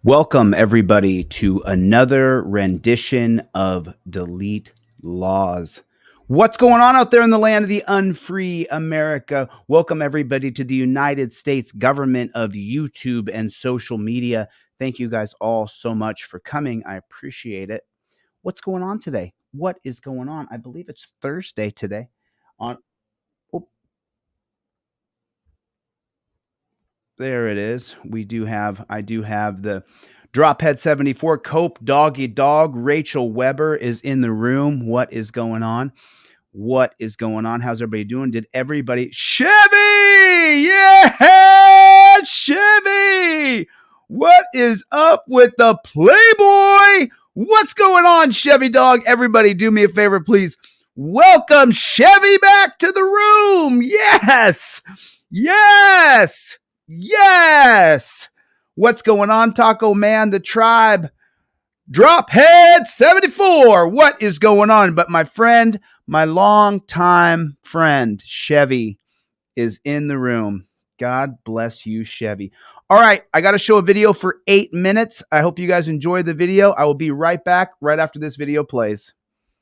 Welcome, everybody, to another rendition of Delete Laws. What's going on out there in the land of the unfree America? Welcome, everybody, to the United States government of YouTube and social media. Thank you guys all so much for coming. I appreciate it. What's going on today? What is going on? I believe it's Thursday today. There it is. I do have the Drophead 74, Cope, Doggy Dog, Rachel Weber is in the room. What is going on? What is going on? How's everybody doing? Did everybody? Chevy! Yeah! Chevy! What is up with the Playboy? What's going on, Chevy Dog? Everybody do me a favor, please. Welcome Chevy back to the room. Yes! Yes! Yes! What's going on, Taco Man, the tribe? Drophead 74. What is going on? But my friend, my longtime friend, Chevy, is in the room. God bless you, Chevy. All right, I got to show a video for 8 minutes. I hope you guys enjoy the video. I will be right back right after this video plays.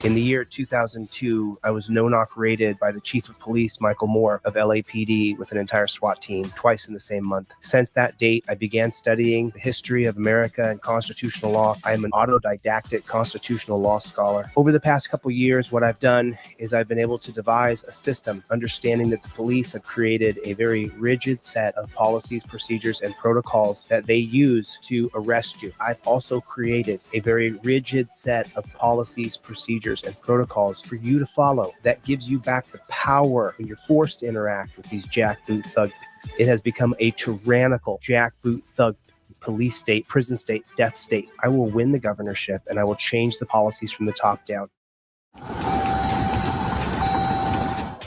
In the year 2002, I was no-knock raided by the Chief of Police, Michael Moore, of LAPD with an entire SWAT team twice in the same month. Since that date, I began studying the history of America and constitutional law. I am an autodidactic constitutional law scholar. Over the past couple years, what I've done is I've been able to devise a system, understanding that the police have created a very rigid set of policies, procedures, and protocols that they use to arrest you. I've also created a very rigid set of policies, procedures, and protocols for you to follow that gives you back the power when you're forced to interact with these jackboot thug. It has become a tyrannical jackboot thug police state, prison state, death state. I will win the governorship and I will change the policies from the top down.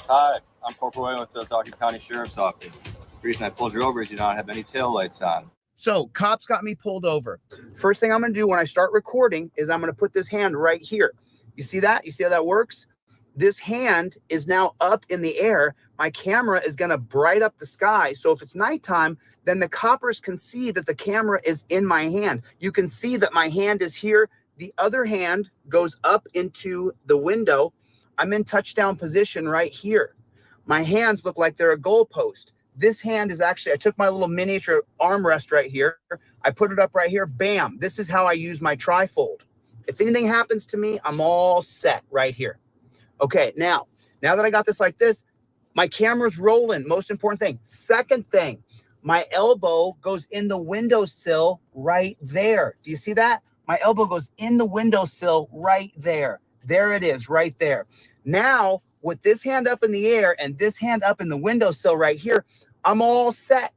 Hi, I'm Corporal Wayne with the Philadelphia County Sheriff's Office. The reason I pulled you over is you don't have any taillights on. So cops got me pulled over. First thing I'm going to do when I start recording is I'm going to put this hand right here. You see that? You see how that works? This hand is now up in the air. My camera is going to bright up the sky. So if it's nighttime, then the coppers can see that the camera is in my hand. You can see that my hand is here. The other hand goes up into the window. I'm in touchdown position right here. My hands look like they're a goalpost. This hand is actually, I took my little miniature armrest right here. I put it up right here. Bam. This is how I use my trifold. If anything happens to me, I'm all set right here. Okay, now that I got this like this, my camera's rolling. Most important thing. Second thing, my elbow goes in the windowsill right there. Do you see that? My elbow goes in the windowsill right there. There it is, right there. Now, with this hand up in the air and this hand up in the windowsill right here, I'm all set.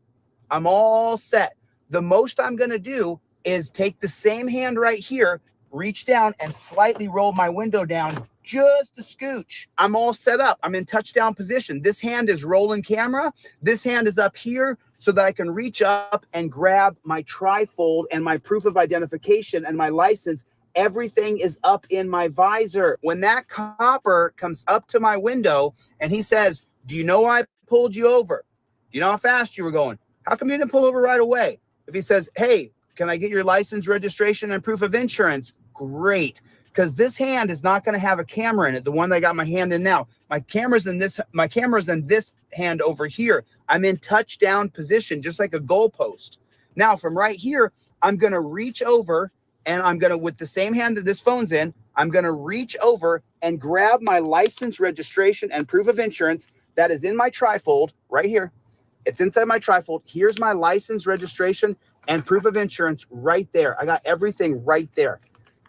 I'm all set. The most I'm going to do is take the same hand right here, reach down and slightly roll my window down just a scooch. I'm all set up. I'm in touchdown position. This hand is rolling camera. This hand is up here so that I can reach up and grab my trifold and my proof of identification and my license. Everything is up in my visor. When that copper comes up to my window and he says, "Do you know why I pulled you over? Do you know how fast you were going? How come you didn't pull over right away?" If he says, "Hey, can I get your license, registration, and proof of insurance?" Great, because this hand is not going to have a camera in it. The one that I got my hand in now, my camera's in this hand over here. I'm in touchdown position, just like a goalpost. Now, from right here, I'm going to reach over and I'm going to, with the same hand that this phone's in, I'm going to reach over and grab my license, registration, and proof of insurance that is in my trifold right here. It's inside my trifold. Here's my license, registration, and proof of insurance right there. I got everything right there.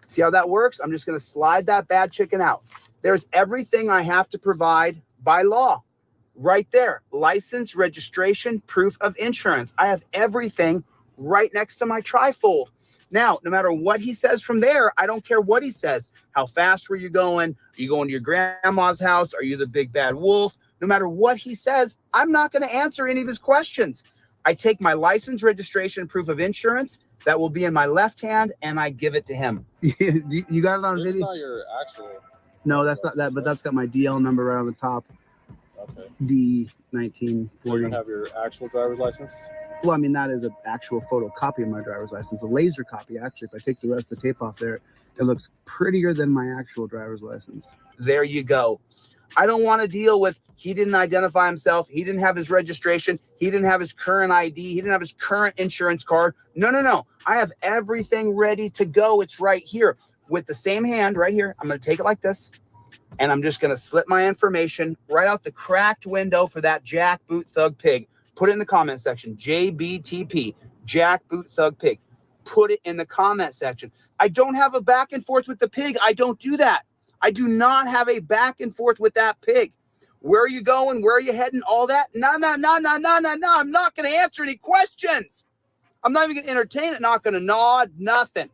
See how that works? I'm just going to slide that bad chicken out. There's everything I have to provide by law right there. License, registration, proof of insurance. I have everything right next to my trifold. Now, no matter what he says from there, I don't care what he says. How fast were you going? Are you going to your grandma's house? Are you the big bad wolf? No matter what he says, I'm not going to answer any of his questions. I take my license, registration, proof of insurance that will be in my left hand, and I give it to him. You got it on video? Not your actual. No, that's not that, but that's got my DL number right on the top. Okay. D So you 1940. don't have your actual driver's license? Well, I mean, that is an actual photocopy of my driver's license, a laser copy. Actually, if I take the rest of the tape off there, it looks prettier than my actual driver's license. There you go. I don't want to deal with, he didn't identify himself. He didn't have his registration. He didn't have his current ID. He didn't have his current insurance card. No, no, no. I have everything ready to go. It's right here with the same hand right here. I'm going to take it like this. And I'm just going to slip my information right out the cracked window for that jackboot thug pig. Put it in the comment section. JBTP, jackboot thug pig. Put it in the comment section. I don't have a back and forth with the pig. I don't do that. I do not have a back and forth with that pig. Where are you going? Where are you heading? All that? No, no, no, no, no, no, no. I'm not going to answer any questions. I'm not even going to entertain it. Not going to nod, nothing.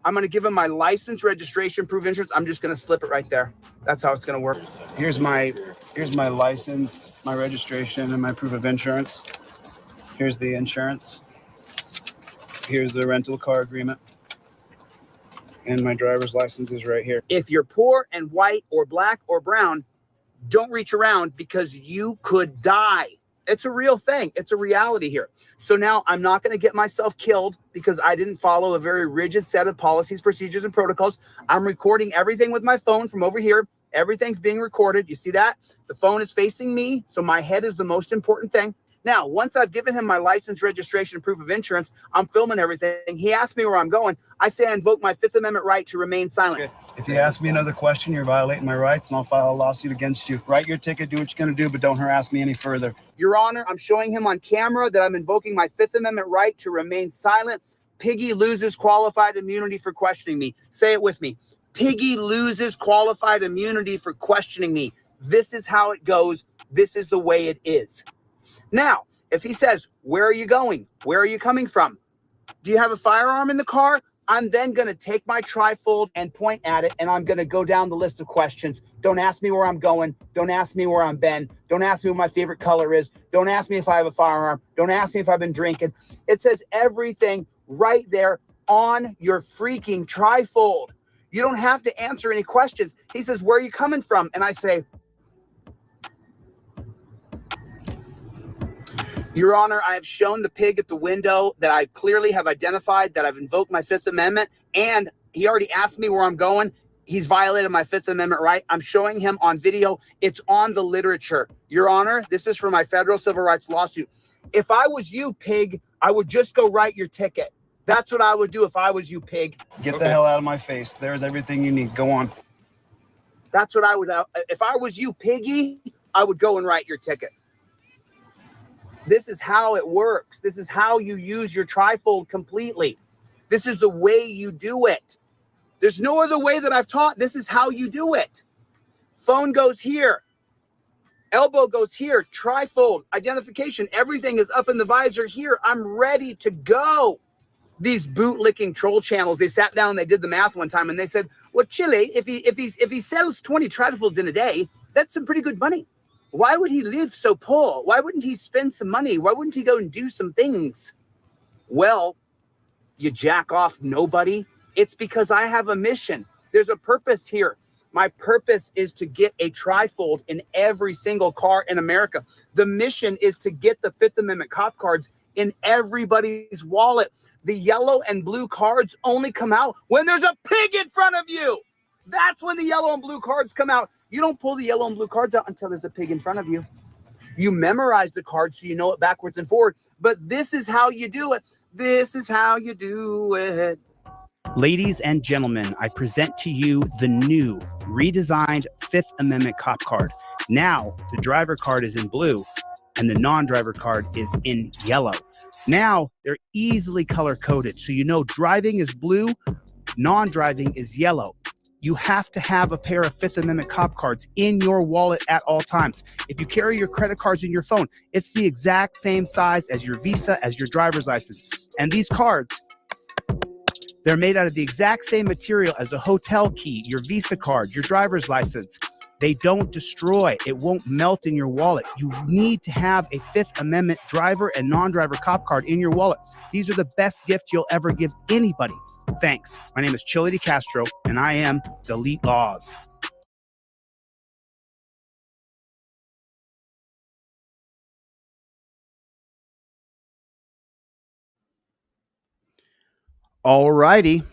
I'm going to give him my license, registration, proof of insurance. I'm just going to slip it right there. That's how it's going to work. Here's my license, my registration, and my proof of insurance. Here's the insurance. Here's the rental car agreement. And my driver's license is right here. If you're poor and white or black or brown, don't reach around because you could die. It's a real thing. It's a reality here. So now I'm not going to get myself killed because I didn't follow a very rigid set of policies, procedures, and protocols. I'm recording everything with my phone from over here. Everything's being recorded. You see that? The phone is facing me, so my head is the most important thing. Now, once I've given him my license, registration, proof of insurance, I'm filming everything. He asked me where I'm going. I say I invoke my Fifth Amendment right to remain silent. Okay. If you ask me another question, you're violating my rights, and I'll file a lawsuit against you. Write your ticket, do what you're going to do, but don't harass me any further. Your Honor, I'm showing him on camera that I'm invoking my Fifth Amendment right to remain silent. Piggy loses qualified immunity for questioning me. Say it with me. Piggy loses qualified immunity for questioning me. This is how it goes. This is the way it is. Now, if he says, where are you going? Where are you coming from? Do you have a firearm in the car? I'm then going to take my trifold and point at it, and I'm going to go down the list of questions. Don't ask me where I'm going. Don't ask me where I'm been. Don't ask me what my favorite color is. Don't ask me if I have a firearm. Don't ask me if I've been drinking. It says everything right there on your freaking trifold. You don't have to answer any questions. He says, where are you coming from? And I say, Your Honor, I have shown the pig at the window that I clearly have identified that I've invoked my Fifth Amendment, and he already asked me where I'm going. He's violated my Fifth Amendment right. I'm showing him on video. It's on the literature. Your Honor, this is for my federal civil rights lawsuit. If I was you, pig, I would just go write your ticket. That's what I would do if I was you, pig. Get the hell out of my face. There's everything you need. Go on. That's what I would. If I was you, piggy, I would go and write your ticket. This is how it works. This is how you use your trifold completely. This is the way you do it. There's no other way that I've taught. This is how you do it. Phone goes here. Elbow goes here. Trifold, identification, everything is up in the visor here. I'm ready to go. These bootlicking troll channels, they sat down, they did the math one time, and they said, well, Chille, if he sells 20 trifolds in a day, that's some pretty good money. Why would he live so poor? Why wouldn't he spend some money? Why wouldn't he go and do some things? Well, you jack off nobody. It's because I have a mission. There's a purpose here. My purpose is to get a trifold in every single car in America. The mission is to get the Fifth Amendment cop cards in everybody's wallet. The yellow and blue cards only come out when there's a pig in front of you. That's when the yellow and blue cards come out. You don't pull the yellow and blue cards out until there's a pig in front of you. You memorize the cards so you know it backwards and forward. But this is how you do it. This is how you do it. Ladies and gentlemen, I present to you the new redesigned Fifth Amendment cop card. Now, the driver card is in blue and the non-driver card is in yellow. Now, they're easily color-coded. So you know driving is blue, non-driving is yellow. You have to have a pair of Fifth Amendment cop cards in your wallet at all times. If you carry your credit cards in your phone, it's the exact same size as your Visa, as your driver's license. And these cards, they're made out of the exact same material as a hotel key, your Visa card, your driver's license. They don't destroy. It won't melt in your wallet. You need to have a Fifth Amendment driver and non-driver cop card in your wallet. These are the best gift you'll ever give anybody. Thanks. My name is ChilleDeCastro, and I am Delete Laws. All righty.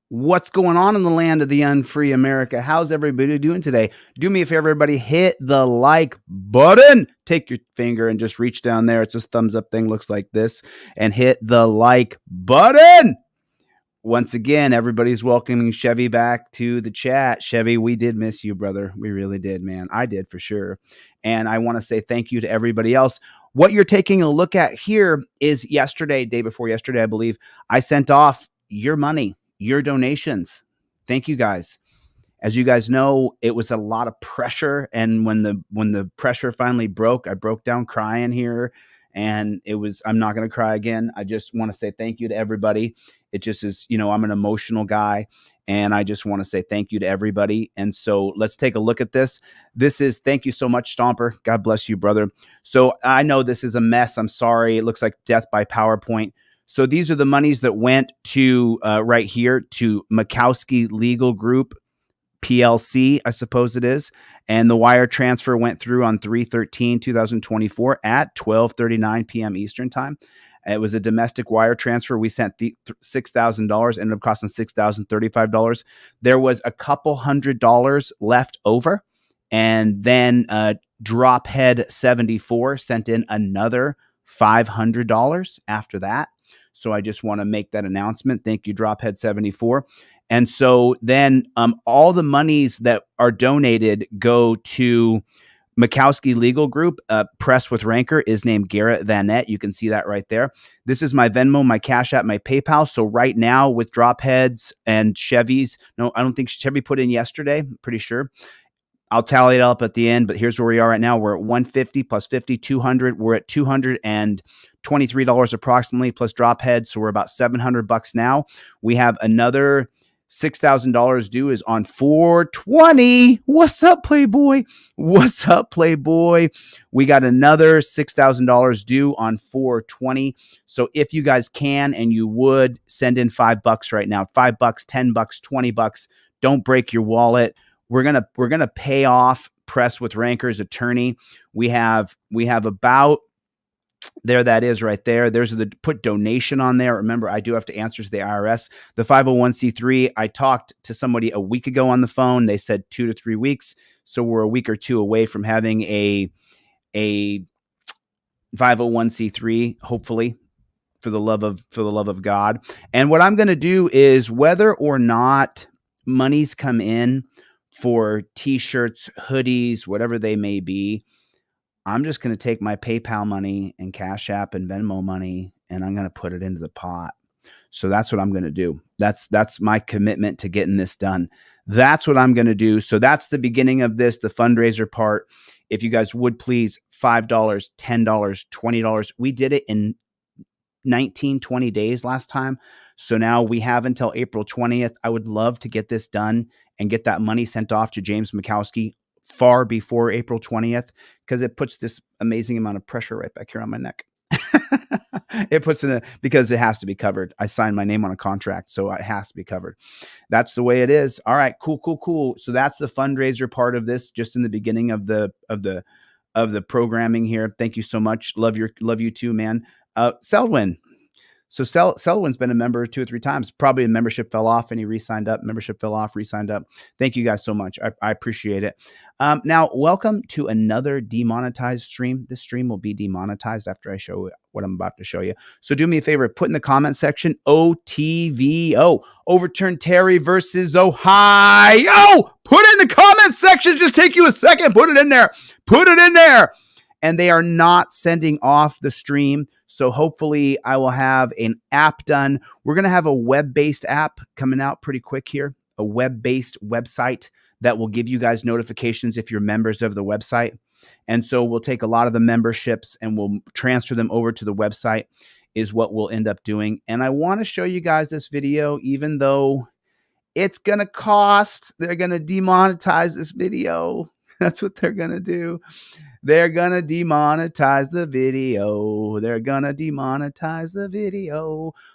What's going on in the land of the unfree America? How's everybody doing today? Do me a favor, everybody, hit the like button. Take your finger and just reach down there. It's this thumbs up thing, looks like this, and hit the like button. Once again, everybody's welcoming Chevy back to the chat. Chevy, we did miss you, brother. We really did, man. I did for sure. And I want to say thank you to everybody else. What you're taking a look at here is yesterday, day before yesterday, I believe, I sent off your money, your donations. Thank you guys. As you guys know, it was a lot of pressure. And when the pressure finally broke, I broke down crying here. And I'm not going to cry again. I just want to say thank you to everybody. It just is, I'm an emotional guy. And I just want to say thank you to everybody. And so let's take a look at this. Thank you so much, Stomper. God bless you, brother. So I know this is a mess. I'm sorry. It looks like death by PowerPoint. So these are the monies that went to right here to Mikowski Legal Group, PLC, I suppose it is. And the wire transfer went through on 3/13/2024 at 12:39 p.m. Eastern time. It was a domestic wire transfer. We sent $6,000, ended up costing $6,035. There was a couple $100 left over. And then Drophead 74 sent in another $500 after that. So I just want to make that announcement. Thank you, Drophead 74. And so then all the monies that are donated go to Mikowski Legal Group. Press with Rancor is named Garrett Vanette. You can see that right there. This is my Venmo, my Cash App, my PayPal. So right now with Dropheads and Chevys, no, I don't think Chevy put in yesterday. I'm pretty sure. I'll tally it up at the end, but here's where we are right now. We're at 150 plus 50, 200. We're at $223 approximately plus Drophead. So we're about $700 now. We have another $6,000 due is on 4/20. What's up, Playboy? What's up, Playboy? We got another $6,000 due on 4/20. So if you guys can and you would send in $5 right now, $5, $10, $20. Don't break your wallet. We're gonna pay off Press with Rancor's attorney. We have about there, that is right there. There's put donation on there. Remember, I do have to answer to the IRS. The 501c3, I talked to somebody a week ago on the phone. They said 2 to 3 weeks. So we're a week or two away from having a 501c3, hopefully, for the love of God. And what I'm going to do is, whether or not monies come in for t-shirts, hoodies, whatever they may be, I'm just going to take my PayPal money and Cash App and Venmo money, and I'm going to put it into the pot. So that's what I'm going to do. That's my commitment to getting this done. That's what I'm going to do. So that's the beginning of this, the fundraiser part. If you guys would please, $5, $10, $20. We did it in 19, 20 days last time. So now we have until April 20th. I would love to get this done and get that money sent off to James Mikowski far before April 20th, because it puts this amazing amount of pressure right back here on my neck. It puts because it has to be covered. I signed my name on a contract, so it has to be covered. That's the way it is. All right, cool. So that's the fundraiser part of this, just in the beginning of the programming here. Thank you so much. Love you too, man. Selwyn. So Selwyn's been a member 2 or 3 times. Probably a membership fell off and he re-signed up. Membership fell off, re-signed up. Thank you guys so much. I appreciate it. Now, welcome to another demonetized stream. This stream will be demonetized after I show what I'm about to show you. So do me a favor, put in the comment section, OTVO, overturn Terry versus Ohio. Put it in the comment section. Just take you a second. Put it in there. And they are not sending off the stream. So hopefully I will have an app done. We're going to have a web-based app coming out pretty quick here, a web-based website that will give you guys notifications if you're members of the website. And so we'll take a lot of the memberships and we'll transfer them over to the website is what we'll end up doing. And I want to show you guys this video, even though it's going to cost. They're going to demonetize this video. That's what they're going to do. They're going to demonetize the video.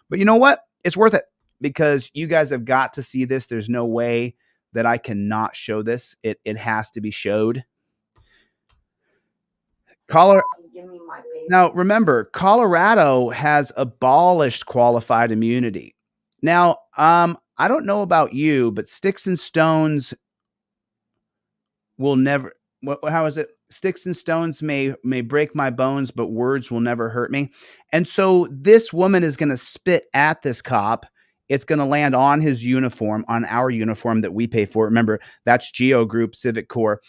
But you know what? It's worth it because you guys have got to see this. There's no way that I cannot show this. It has to be showed. Now, remember, Colorado has abolished qualified immunity. Now, I don't know about you, but sticks and stones will never. How is it? Sticks and stones may break my bones, but words will never hurt me. And so this woman is going to spit at this cop. It's going to land on his uniform, on our uniform that we pay for. Remember, that's Geo Group Civic Corps.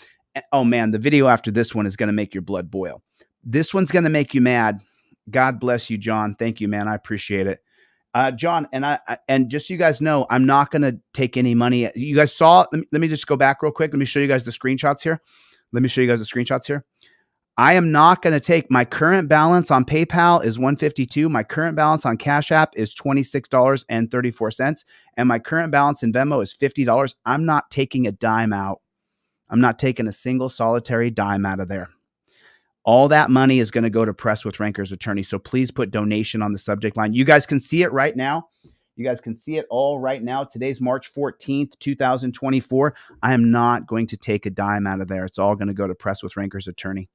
Oh man, the video after this one is going to make your blood boil. This one's going to make you mad. God bless you, John. Thank you, man. I appreciate it. John, and just so you guys know, I'm not going to take any money. You guys saw, let me just go back real quick. Let me show you guys the screenshots here. I am not going to take, my current balance on PayPal is $152. My current balance on Cash App is $26.34. And my current balance in Venmo is $50. I'm not taking a dime out. I'm not taking a single solitary dime out of there. All that money is going to go to Press with Ranker's attorney. So please put donation on the subject line. You guys can see it right now. You guys can see it all right now. Today's March 14th, 2024. I am not going to take a dime out of there. It's all going to go to Press with Ranker's attorney.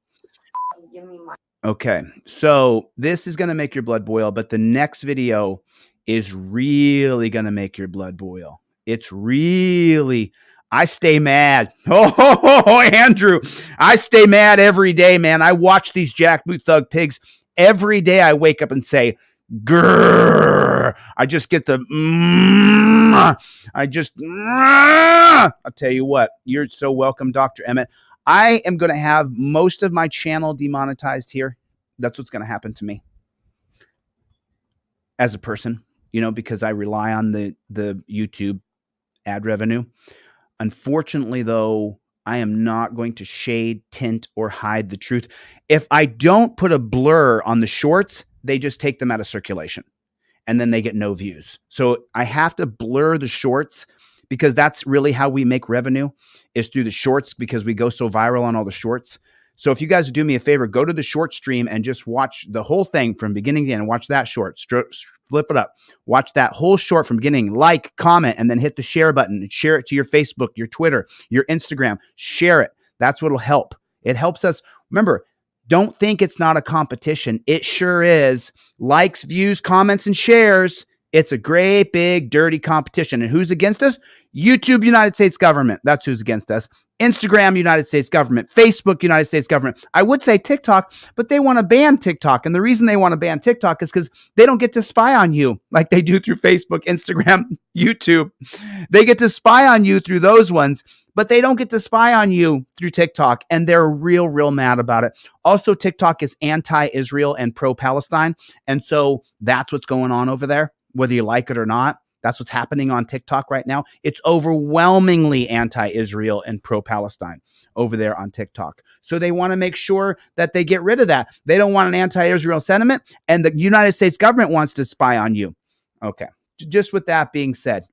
Okay, so this is going to make your blood boil, but the next video is really going to make your blood boil. It's really... I stay mad. Oh, Andrew, I stay mad every day, man. I watch these jackboot thug pigs every day. I wake up and say, grrr. I just get the, I'll tell you what, you're so welcome, Dr. Emmett. I am going to have most of my channel demonetized here. That's what's going to happen to me as a person, because I rely on the YouTube ad revenue. Unfortunately, though, I am not going to shade, tint, or hide the truth. If I don't put a blur on the shorts, they just take them out of circulation, and then they get no views. So I have to blur the shorts because that's really how we make revenue, is through the shorts, because we go so viral on all the shorts. So if you guys do me a favor, go to the short stream and just watch the whole thing from beginning to end. Watch that short. Flip it up. Watch that whole short from beginning. Like, comment, and then hit the share button and share it to your Facebook, your Twitter, your Instagram. Share it. That's what'll help. It helps us. Remember, don't think it's not a competition. It sure is. Likes, views, comments, and shares. It's a great, big, dirty competition. And who's against us? YouTube, United States government. That's who's against us. Instagram, United States government. Facebook, United States government. I would say TikTok, but they want to ban TikTok. And the reason they want to ban TikTok is because they don't get to spy on you like they do through Facebook, Instagram, YouTube. They get to spy on you through those ones, but they don't get to spy on you through TikTok. And they're real mad about it. Also, TikTok is anti-Israel and pro-Palestine. And so that's what's going on over there, whether you like it or not. That's what's happening on TikTok right now. It's overwhelmingly anti-Israel and pro-Palestine over there on TikTok. So they want to make sure that they get rid of that. They don't want an anti-Israel sentiment, and the United States government wants to spy on you. Okay. Just with that being said,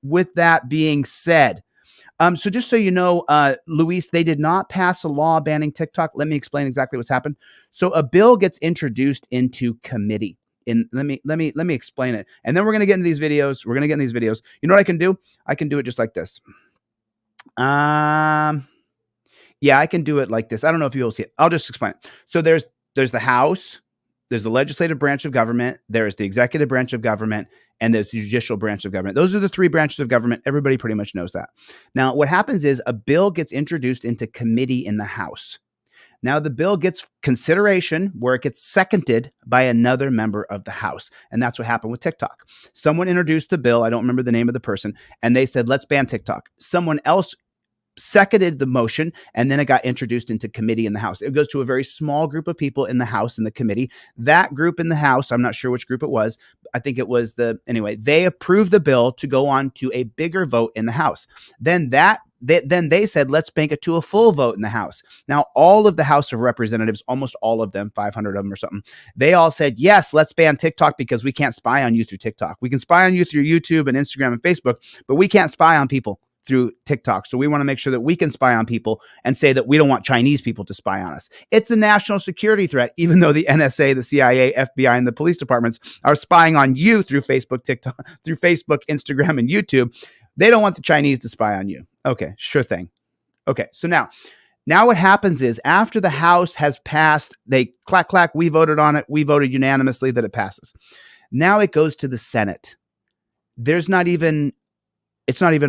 so just so you know, Luis, they did not pass a law banning TikTok. Let me explain exactly what's happened. So a bill gets introduced into committee. Let me explain it. And then we're going to get into these videos. You know what I can do? I can do it just like this. Yeah, I can do it like this. I don't know if you'll see it. I'll just explain it. So there's the House, there's the legislative branch of government, there's the executive branch of government, and there's the judicial branch of government. Those are the three branches of government. Everybody pretty much knows that. Now, what happens is a bill gets introduced into committee in the House. Now, the bill gets consideration where it gets seconded by another member of the House. And that's what happened with TikTok. Someone introduced the bill. I don't remember the name of the person. And they said, let's ban TikTok. Someone else seconded the motion, and then it got introduced into committee in the House. It goes to a very small group of people in the House and the committee. That group in the House, I'm not sure which group it was. I think it was they approved the bill to go on to a bigger vote in the House. Then they said, let's bank it to a full vote in the House. Now, all of the House of Representatives, almost all of them, 500 of them or something, they all said, yes, let's ban TikTok because we can't spy on you through TikTok. We can spy on you through YouTube and Instagram and Facebook, but we can't spy on people through TikTok. So we want to make sure that we can spy on people and say that we don't want Chinese people to spy on us. It's a national security threat, even though the NSA, the CIA, FBI, and the police departments are spying on you through Facebook, TikTok, through Facebook, Instagram, and YouTube. They don't want the Chinese to spy on you. Okay, sure thing. Okay, so now what happens is after the House has passed, they clack, we voted on it. We voted unanimously that it passes. Now it goes to the Senate. it's not even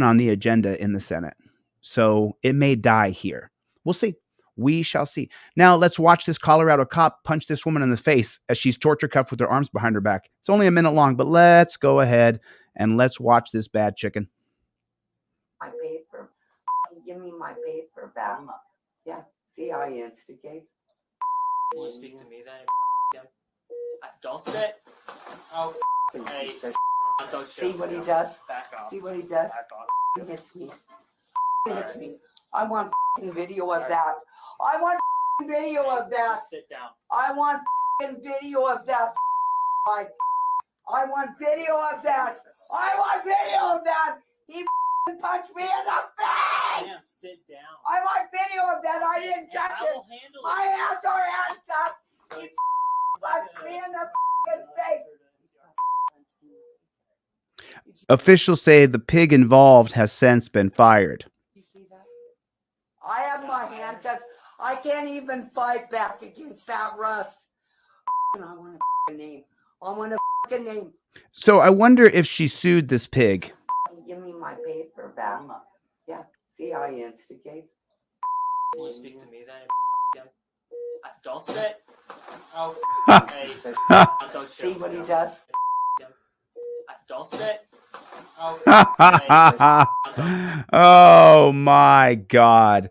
on the agenda in the Senate. So it may die here. We'll see. We shall see. Now let's watch this Colorado cop punch this woman in the face as she's torture cuffed with her arms behind her back. It's only a minute long, but let's go ahead and let's watch this bad chicken. My paper. Give me my paper back. Yeah. See, I instigate. Can you speak to me then? Don't spit. Oh, hey. See what he does? Back off. See what he does? Back off. He hits me. He hits me. I want video of that. I want video of that. Just sit down. I want video of that. I want video of that. I want video of that. He punched me in the face. Man, sit down. I want video of that. I didn't touch I it. will handle My hands are hands up. He punched me in the face. Officials say the pig involved has since been fired. You see that? I have my hands up. I can't even fight back against that rust. I want a name. I want a name. So I wonder if she sued this pig. Give me my paper back. Yeah. See, I instigate. Can you speak to me then? Don't spit. Oh, hey. Don't See what he does? Don't spit. Oh my God.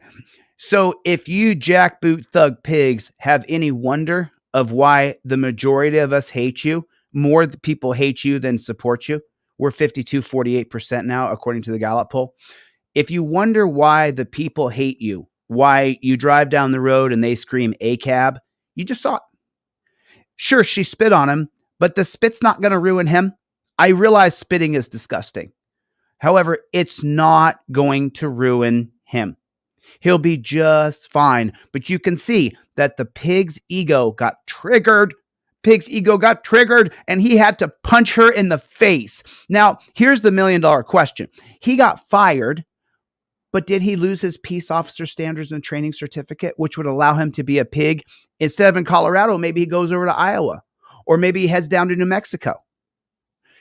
So if you jackboot thug pigs have any wonder of why the majority of us hate you, more people hate you than support you. We're 48% now, according to the Gallup poll. If you wonder why the people hate you, why you drive down the road and they scream a cab, you just saw it. Sure, she spit on him, but the spit's not going to ruin him. I realize spitting is disgusting. However, it's not going to ruin him. He'll be just fine. But you can see that the pig's ego got triggered. Pig's ego got triggered and he had to punch her in the face. Now, here's the $1 million question. He got fired, but did he lose his peace officer standards and training certificate, which would allow him to be a pig? Instead of in Colorado, maybe he goes over to Iowa, or maybe he heads down to New Mexico.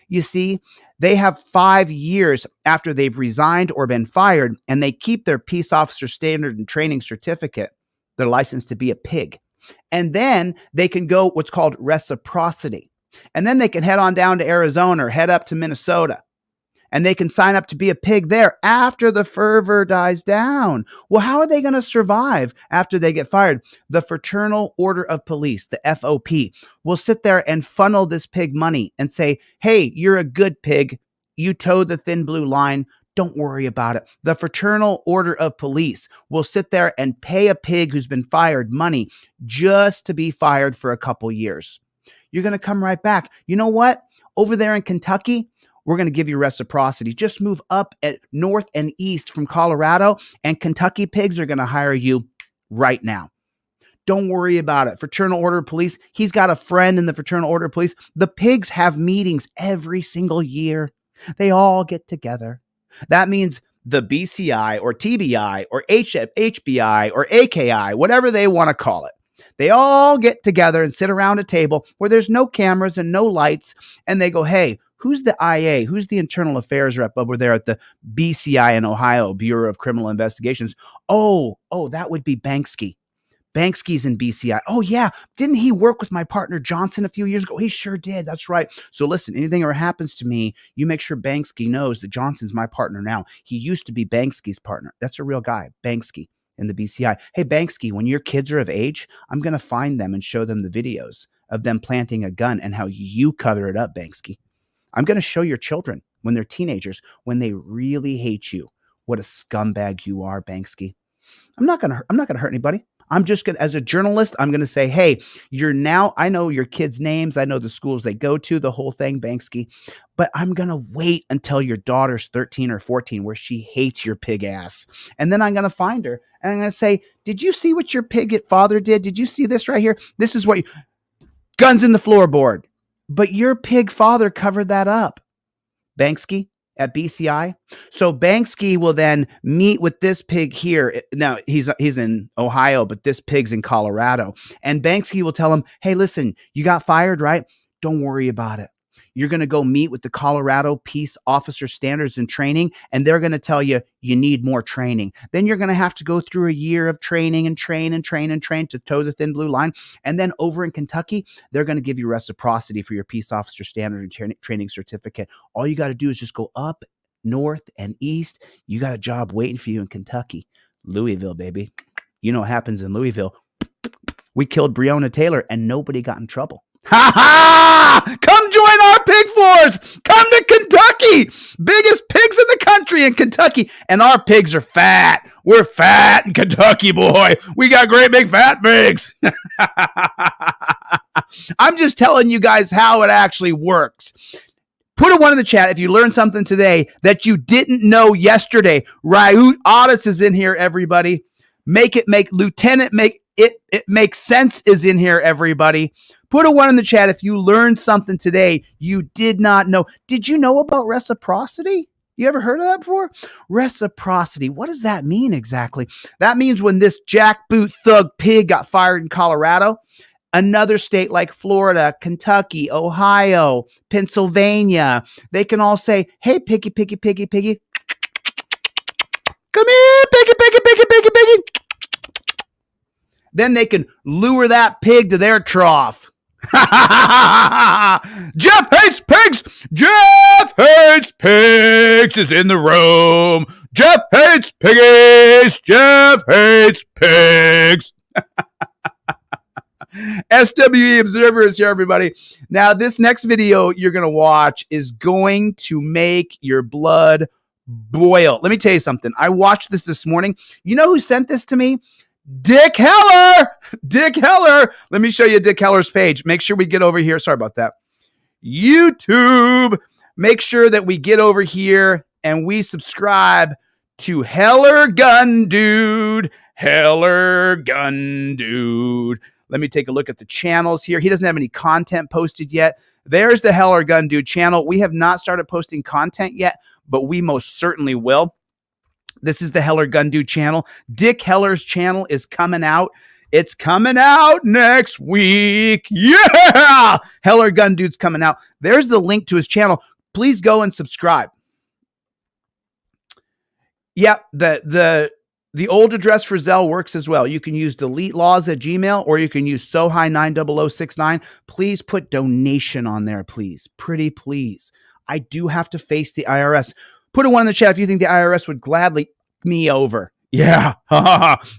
You see, they have 5 years after they've resigned or been fired, and they keep their peace officer standard and training certificate, their license to be a pig. And then they can go what's called reciprocity. And then they can head on down to Arizona or head up to Minnesota. And they can sign up to be a pig there after the fervor dies down. Well, how are they going to survive after they get fired? The Fraternal Order of Police, the FOP, will sit there and funnel this pig money and say, hey, you're a good pig. You towed the thin blue line. Don't worry about it. The Fraternal Order of Police will sit there and pay a pig who's been fired money just to be fired for a couple years. You're going to come right back. You know what? Over there in Kentucky, we're going to give you reciprocity. Just move up at north and east from Colorado, and Kentucky pigs are going to hire you right now. Don't worry about it. Fraternal Order of Police, he's got a friend in the Fraternal Order of Police. The pigs have meetings every single year. They all get together. That means the BCI or TBI or HBI or AKI, whatever they want to call it. They all get together and sit around a table where there's no cameras and no lights, and they go, hey, who's the IA? Who's the internal affairs rep over there at the BCI in Ohio, Bureau of Criminal Investigations? Oh, that would be Banksky. Banksky's in BCI. Oh, yeah. Didn't he work with my partner Johnson a few years ago? He sure did. That's right. So listen, anything ever happens to me, you make sure Banksky knows that Johnson's my partner now. He used to be Banksky's partner. That's a real guy, Banksky in the BCI. Hey, Banksky, when your kids are of age, I'm going to find them and show them the videos of them planting a gun and how you cover it up, Banksky. I'm going to show your children when they're teenagers, when they really hate you, what a scumbag you are, Banksky. I'm not going to hurt anybody. I'm just going to, as a journalist, I'm going to say, hey, I know your kids' names. I know the schools they go to, the whole thing, Banksky, but I'm going to wait until your daughter's 13 or 14 where she hates your pig ass. And then I'm going to find her and I'm going to say, did you see what your pig father did? Did you see this right here? This is what guns in the floorboard. But your pig father covered that up, Banksky at BCI. So Banksky will then meet with this pig here. Now he's in Ohio, but this pig's in Colorado. And Banksky will tell him, hey, listen, you got fired, right? Don't worry about it. you're going to go meet with the Colorado Peace Officer Standards and Training, and they're going to tell you you need more training. Then you're going to have to go through a year of training and train to toe the thin blue line. And then over in Kentucky, they're going to give you reciprocity for your Peace Officer Standard and Training certificate. All you got to do is just go up, north, and east. You got a job waiting for you in Kentucky. Louisville, baby. You know what happens in Louisville. We killed Breonna Taylor and nobody got in trouble. Ha ha! Come join our pig force. Come to Kentucky. Biggest pigs in the country in Kentucky. And our pigs are fat. We're fat in Kentucky, boy. We got great big fat pigs. I'm just telling you guys how it actually works. Put a 1 in the chat if you learned something today that you didn't know yesterday. Ryut Audits is in here, everybody. Lieutenant make it makes sense is in here, everybody. Put a 1 in the chat if you learned something today you did not know. Did you know about reciprocity? You ever heard of that before? Reciprocity. What does that mean exactly? That means when this jackboot thug pig got fired in Colorado, another state like Florida, Kentucky, Ohio, Pennsylvania, they can all say, hey, piggy, piggy, piggy, piggy. Come here, piggy, piggy, piggy, piggy, piggy. Then they can lure that pig to their trough. Jeff hates pigs. Jeff hates pigs is in the room. Jeff hates piggies. Jeff hates pigs. SWE Observer is here, everybody. Now, this next video you're going to watch is going to make your blood boil. Let me tell you something. I watched this morning. You know who sent this to me? Dick Heller. Dick Heller. Let me show you Dick Heller's page. Make sure we get over here. Sorry about that. YouTube. Make sure that we get over here and we subscribe to Heller Gun Dude. Heller Gun Dude. Let me take a look at the channels here. He doesn't have any content posted yet. There's the Heller Gun Dude channel. We have not started posting content yet, but we most certainly will. This is the Heller Gun Dude channel. Dick Heller's channel is coming out. It's coming out next week. Yeah! Heller Gun Dude's coming out. There's the link to his channel. Please go and subscribe. Yeah, the old address for Zelle works as well. You can use deletelaws@gmail or you can use sohi90069. Please put donation on there, please. Pretty please. I do have to face the IRS. Put a 1 in the chat if you think the IRS would gladly me over. Yeah.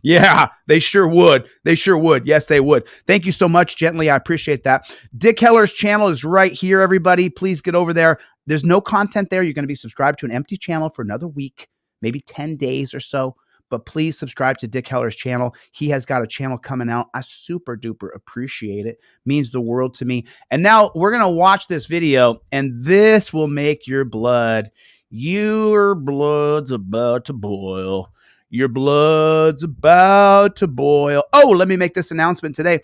Yeah, they sure would. They sure would. Yes, they would. Thank you so much, Gently. I appreciate that. Dick Heller's channel is right here, everybody. Please get over there. There's no content there. You're going to be subscribed to an empty channel for another week, maybe 10 days or so. But please subscribe to Dick Heller's channel. He has got a channel coming out. I super duper appreciate it. Means the world to me. And now we're going to watch this video, and this will make your blood's about to boil. Your blood's about to boil. Oh, let me make this announcement today.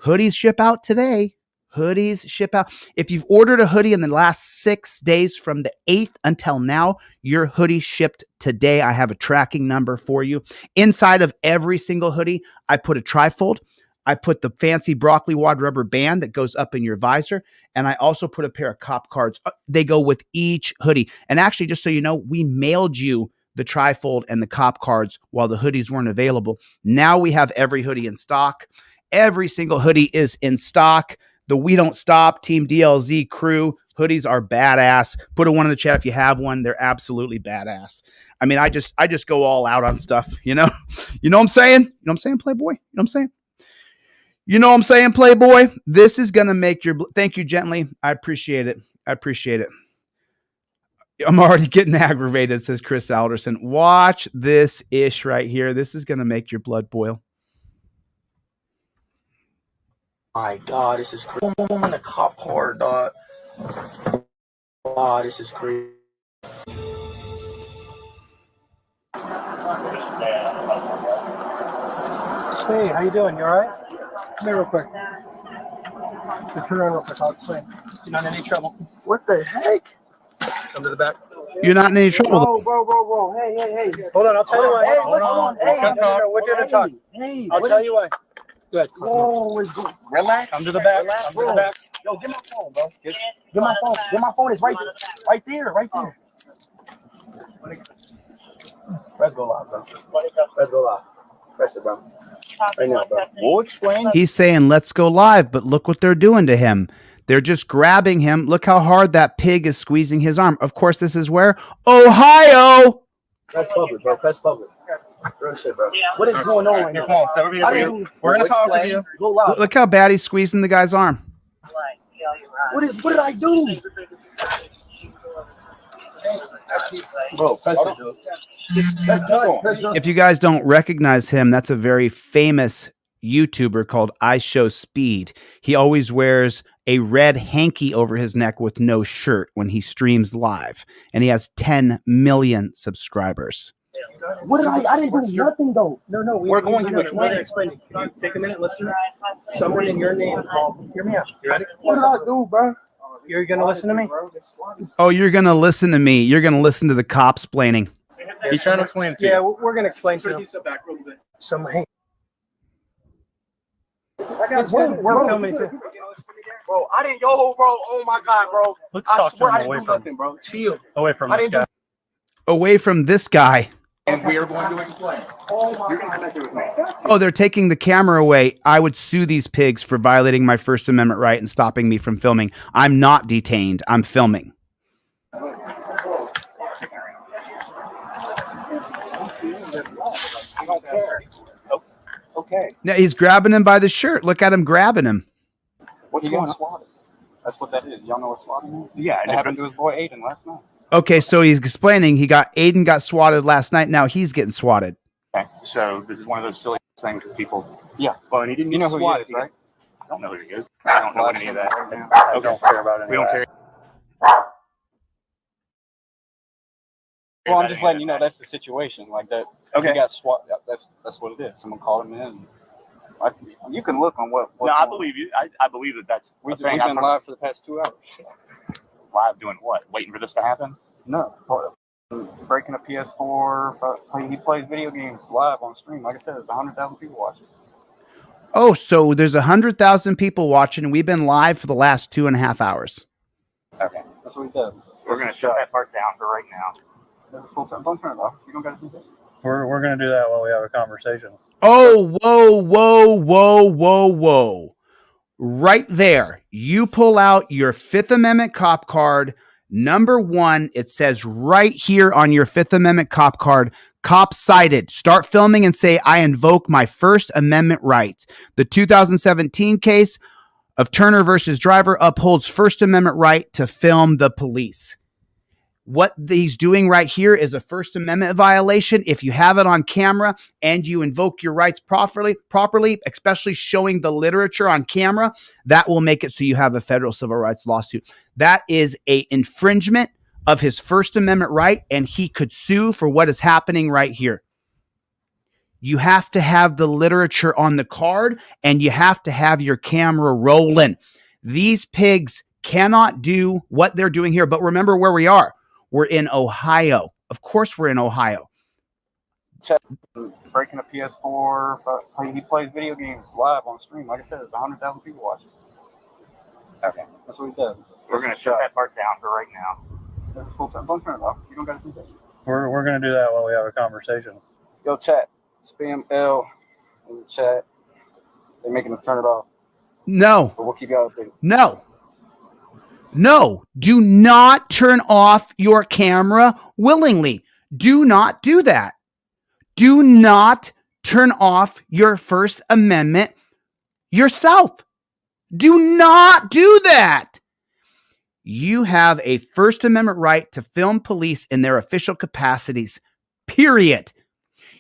Hoodies ship out today. Hoodies ship out. If you've ordered a hoodie in the last 6 days from the 8th until now, your hoodie shipped today. I have a tracking number for you. Inside of every single hoodie, I put a trifold. I put the fancy broccoli wad rubber band that goes up in your visor. And I also put a pair of cop cards. They go with each hoodie. And actually, just so you know, we mailed you the trifold and the cop cards while the hoodies weren't available. Now we have every hoodie in stock. Every single hoodie is in stock. The We Don't Stop Team DLZ crew hoodies are badass. Put a 1 in the chat if you have one. They're absolutely badass. I mean, I just go all out on stuff, you know? You know what I'm saying? You know what I'm saying, Playboy? You know what I'm saying? You know what I'm saying, Playboy? This is going to make your... Thank you, Gently. I appreciate it. I appreciate it. I'm already getting aggravated, says Chris Alderson. Watch this ish right here. This is going to make your blood boil. My God, this is crazy. I'm in a cop car, dog. Wow, this is crazy. Hey, how you doing? You all right? Come here real quick. Just turn around real quick. I'll explain. You're not in any trouble. What the heck? Come to the back. You're not in any trouble. Whoa, whoa. Hey. Hold on, I'll tell you why. Hey, Hold on. We're gonna talk. We're gonna talk. Hey, I'll tell you why. Good. Whoa, it's good. Relax. Come to the back. Relax, Come to the back. Yo, get my phone, bro. Get my phone. Get my phone. It's right there. Right there. Right there. Let's go live, bro. Let's go live. Press it, bro. Right now, bro. We'll explain. He's saying, let's go live, but look what they're doing to him. They're just grabbing him. Look how hard that pig is squeezing his arm. Of course, this is where? Ohio! Press public, bro. Press public. Real shit, bro. What is going on right now? Come on, set over here. We're gonna talk with you. Go live. Look how bad he's squeezing the guy's arm. What did I do? Bro, press it, dude. Let's go. If you guys don't recognize him, that's a very famous YouTuber called I Show Speed. He always wears a red hanky over his neck with no shirt when he streams live, and he has 10 million subscribers. What did I didn't do nothing though. No, we're going to explain it. Can you take a minute, listen? Someone in your name called. Hear me out. You ready? What did I do, bro? You're gonna listen to me? Oh, you're going to listen to me. You're going to listen to the cops explaining. He's trying to explain it to you. Yeah, we're gonna explain to him. So, hey. We're filming too. Bro, I didn't go, bro. Oh my god, bro. Let's I talk swear to I him didn't away do from nothing, bro. Chill. away from I this didn't guy. Away from this guy. And we are going to explain. You're going to connect it with me. Oh, they're taking the camera away. I would sue these pigs for violating my First Amendment right and stopping me from filming. I'm not detained. I'm filming. Okay. Now he's grabbing him by the shirt. Look at him grabbing him. What's going on? That's what that is. Y'all know what swatting is? Yeah, it happened to his boy Aiden last night. Okay, so he's explaining Aiden got swatted last night. Now he's getting swatted. Okay, so this is one of those silly things that people. Yeah, well, and he didn't get swatted, right? I don't know who he is. I don't know any of that. I don't care about it. We don't care. Well, I'm just letting you know that's the situation. Like that. Okay. He got swat. That's what it is. Someone called him in. You can look on what. No, I believe you. I believe that We've been live for the past 2 hours. Live doing what? Waiting for this to happen? No. Breaking a PS4. He plays video games live on stream. Like I said, there's 100,000 people watching. Oh, so there's 100,000 people watching, and we've been live for the last 2.5 hours. Okay. That's what he does. We're going to shut that part down for right now. Don't turn it off. You don't got to do that. We're gonna do that while we have a conversation. Oh, whoa. Right there. You pull out your Fifth Amendment cop card. Number 1, it says right here on your Fifth Amendment cop card, cop cited. Start filming and say, I invoke my First Amendment right. The 2017 case of Turner versus Driver upholds First Amendment right to film the police. What he's doing right here is a First Amendment violation. If you have it on camera and you invoke your rights properly, especially showing the literature on camera, that will make it so you have a federal civil rights lawsuit. That is a infringement of his First Amendment right, and he could sue for what is happening right here. You have to have the literature on the card, and you have to have your camera rolling. These pigs cannot do what they're doing here, but remember where we are. We're in Ohio. Of course we're in Ohio. Breaking a PS4. He plays video games live on stream. Like I said, there's 100,000 people watching. Okay. That's what he does. We're going to shut that part down for right now. Don't turn it off. You don't got to do that. We're gonna do that while we have a conversation. Yo, chat. Spam L in the chat. They're making us turn it off. No. But we'll keep you updated. No, do not turn off your camera willingly. Do not do that. Do not turn off your First Amendment yourself. Do not do that. You have a First Amendment right to film police in their official capacities, period.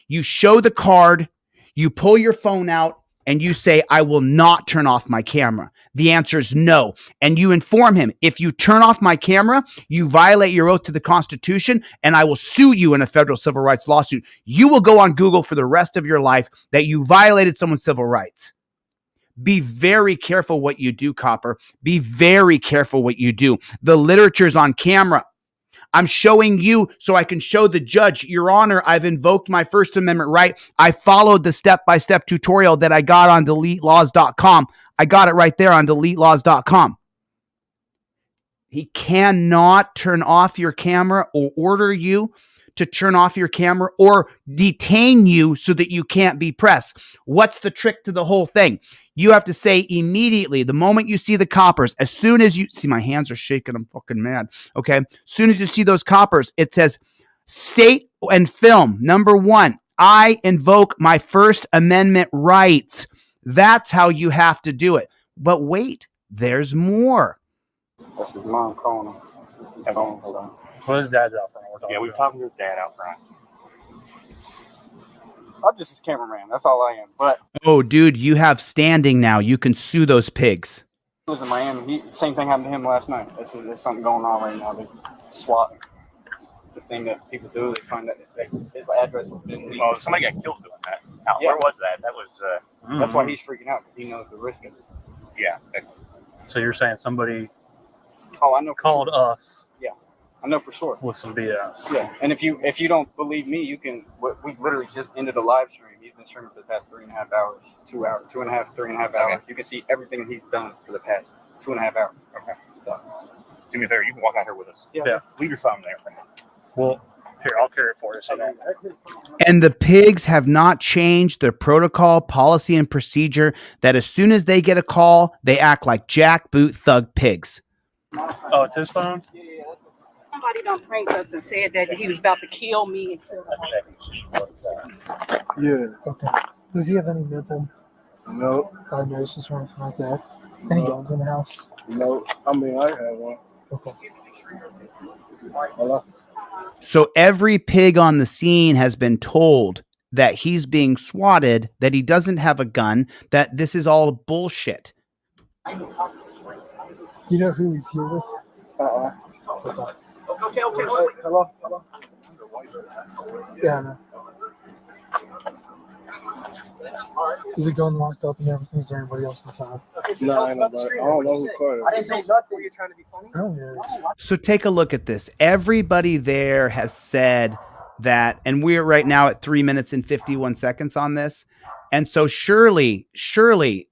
You show the card, you pull your phone out, and you say, I will not turn off my camera. The answer is no. And you inform him, if you turn off my camera, you violate your oath to the Constitution, and I will sue you in a federal civil rights lawsuit. You will go on Google for the rest of your life that you violated someone's civil rights. Be very careful what you do, Copper. Be very careful what you do. The literature's on camera. I'm showing you so I can show the judge, Your Honor, I've invoked my First Amendment right. I followed the step-by-step tutorial that I got on deletelaws.com. I got it right there on deletelaws.com. He cannot turn off your camera or order you to turn off your camera or detain you so that you can't be pressed. What's the trick to the whole thing? You have to say immediately, the moment you see the coppers, as soon as you see, my hands are shaking, I'm fucking mad. Okay. As soon as you see those coppers, it says state and film. Number 1, I invoke my First Amendment rights. That's how you have to do it. But wait, there's more. That's his mom calling him. Hold on. Well, his dad's out front. Yeah, we were talking to his dad out front. I'm just his cameraman. That's all I am. But Oh, dude, you have standing now. You can sue those pigs. he was in Miami. Same thing happened to him last night. There's something going on right now. They swat. It's a thing that people do. They find that his address has been leaked. Oh, somebody got killed doing that. Now, Yeah. where was that? That was. That's why he's freaking out, because he knows the risk of it. Yeah, that's. So you're saying somebody Oh, I know. called us I know for sure. with some BS? Yeah, and if you don't believe me, you can. We literally just ended a live stream. He's been streaming for the past 3.5 hours, 2 hours, 2.5, 3.5 hours. You can see everything he's done for the past 2.5 hours. Okay. So, Do me a favor. You can walk out here with us. yeah. Leave your thumb there for me. Well, here, I'll carry it for you. So don't. And the pigs have not changed their protocol, policy, and procedure that as soon as they get a call, they act like jackboot thug pigs. Oh, it's his phone? Somebody done pranked us and said that he was about to kill me. Yeah. Okay. Does he have any mental diagnosis or anything like that? Any guns in the house? No, I mean, I have one. Okay. Hello? So every pig on the scene has been told that he's being swatted, that he doesn't have a gun, that this is all bullshit. Do you know who he's here with? Okay. Hello? Yeah, I know. Is it gun locked up and everything? Is there anybody else inside? No, ain't nobody. I don't know who caught it. I didn't say nothing. Were you trying to be funny? Oh, yeah. So take a look at this. Everybody there has said that, and we're right now at 3 minutes and 51 seconds on this. And so surely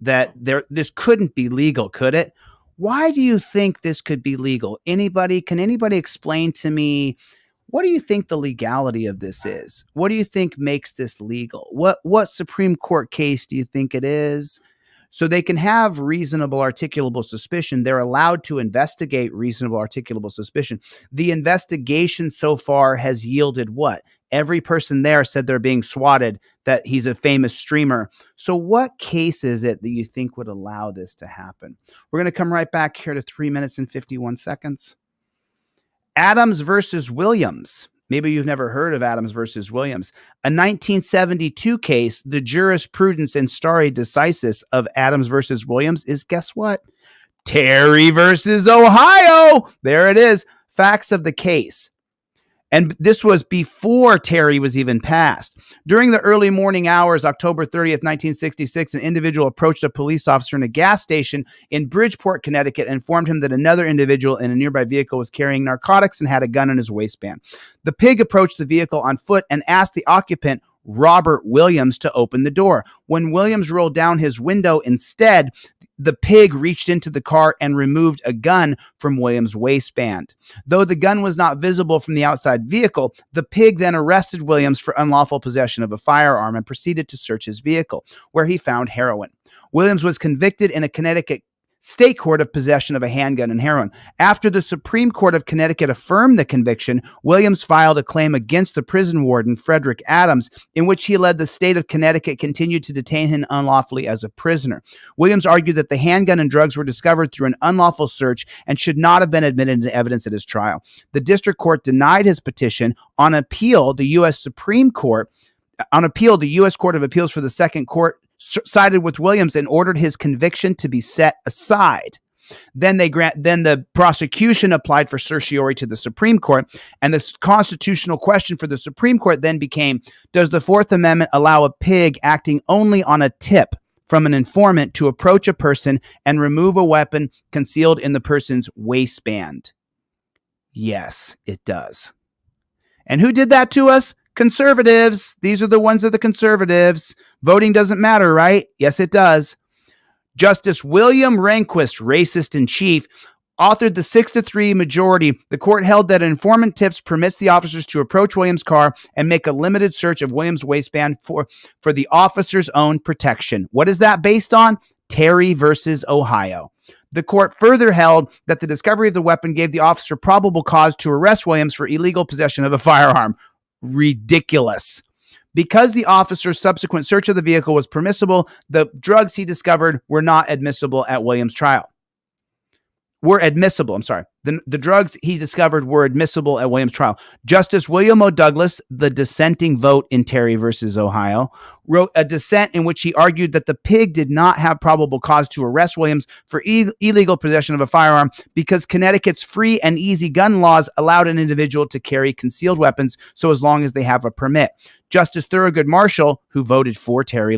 that this couldn't be legal, could it? Why do you think this could be legal? Can anybody explain to me, what do you think the legality of this is? What do you think makes this legal? What Supreme Court case do you think it is? So they can have reasonable articulable suspicion. They're allowed to investigate reasonable articulable suspicion. The investigation so far has yielded what? Every person there said they're being swatted, that he's a famous streamer. So what case is it that you think would allow this to happen? We're going to come right back here to 3 minutes and 51 seconds. Adams versus Williams. Maybe you've never heard of Adams versus Williams. A 1972 case, the jurisprudence and stare decisis of Adams versus Williams is, guess what? Terry versus Ohio. There it is. Facts of the case. And this was before Terry was even passed. During the early morning hours, October 30th, 1966, an individual approached a police officer in a gas station in Bridgeport, Connecticut, and informed him that another individual in a nearby vehicle was carrying narcotics and had a gun in his waistband. The pig approached the vehicle on foot and asked the occupant, Robert Williams, to open the door. When Williams rolled down his window instead, the pig reached into the car and removed a gun from Williams' waistband. Though the gun was not visible from the outside vehicle, the pig then arrested Williams for unlawful possession of a firearm and proceeded to search his vehicle, where he found heroin. Williams was convicted in a Connecticut state court of possession of a handgun and heroin. After the Supreme Court of Connecticut affirmed the conviction, Williams filed a claim against the prison warden, Frederick Adams, in which he alleged the state of Connecticut continued to detain him unlawfully as a prisoner. Williams argued that the handgun and drugs were discovered through an unlawful search and should not have been admitted into evidence at his trial. The district court denied his petition. On appeal, the U.S. Court of Appeals for the Second Court sided with Williams and ordered his conviction to be set aside. Then the prosecution applied for certiorari to the Supreme Court, and the constitutional question for the Supreme Court then became, does the Fourth Amendment allow a pig acting only on a tip from an informant to approach a person and remove a weapon concealed in the person's waistband? Yes, it does. And who did that to us? Conservatives. These are the ones of the conservatives. Voting doesn't matter, right? Yes, it does. Justice William Rehnquist, racist in chief, authored the 6-3 majority. The court held that informant tips permits the officers to approach Williams' car and make a limited search of Williams' waistband for the officer's own protection. What is that based on? Terry versus Ohio. The court further held that the discovery of the weapon gave the officer probable cause to arrest Williams for illegal possession of a firearm. Ridiculous. Because the officer's subsequent search of the vehicle was permissible, the drugs he discovered were not admissible at Williams' trial. The drugs he discovered were admissible at Williams' trial. Justice William O. Douglas, the dissenting vote in Terry versus Ohio, wrote a dissent in which he argued that the pig did not have probable cause to arrest Williams for illegal possession of a firearm because Connecticut's free and easy gun laws allowed an individual to carry concealed weapons so as long as they have a permit. Justice Thurgood Marshall, who voted for Terry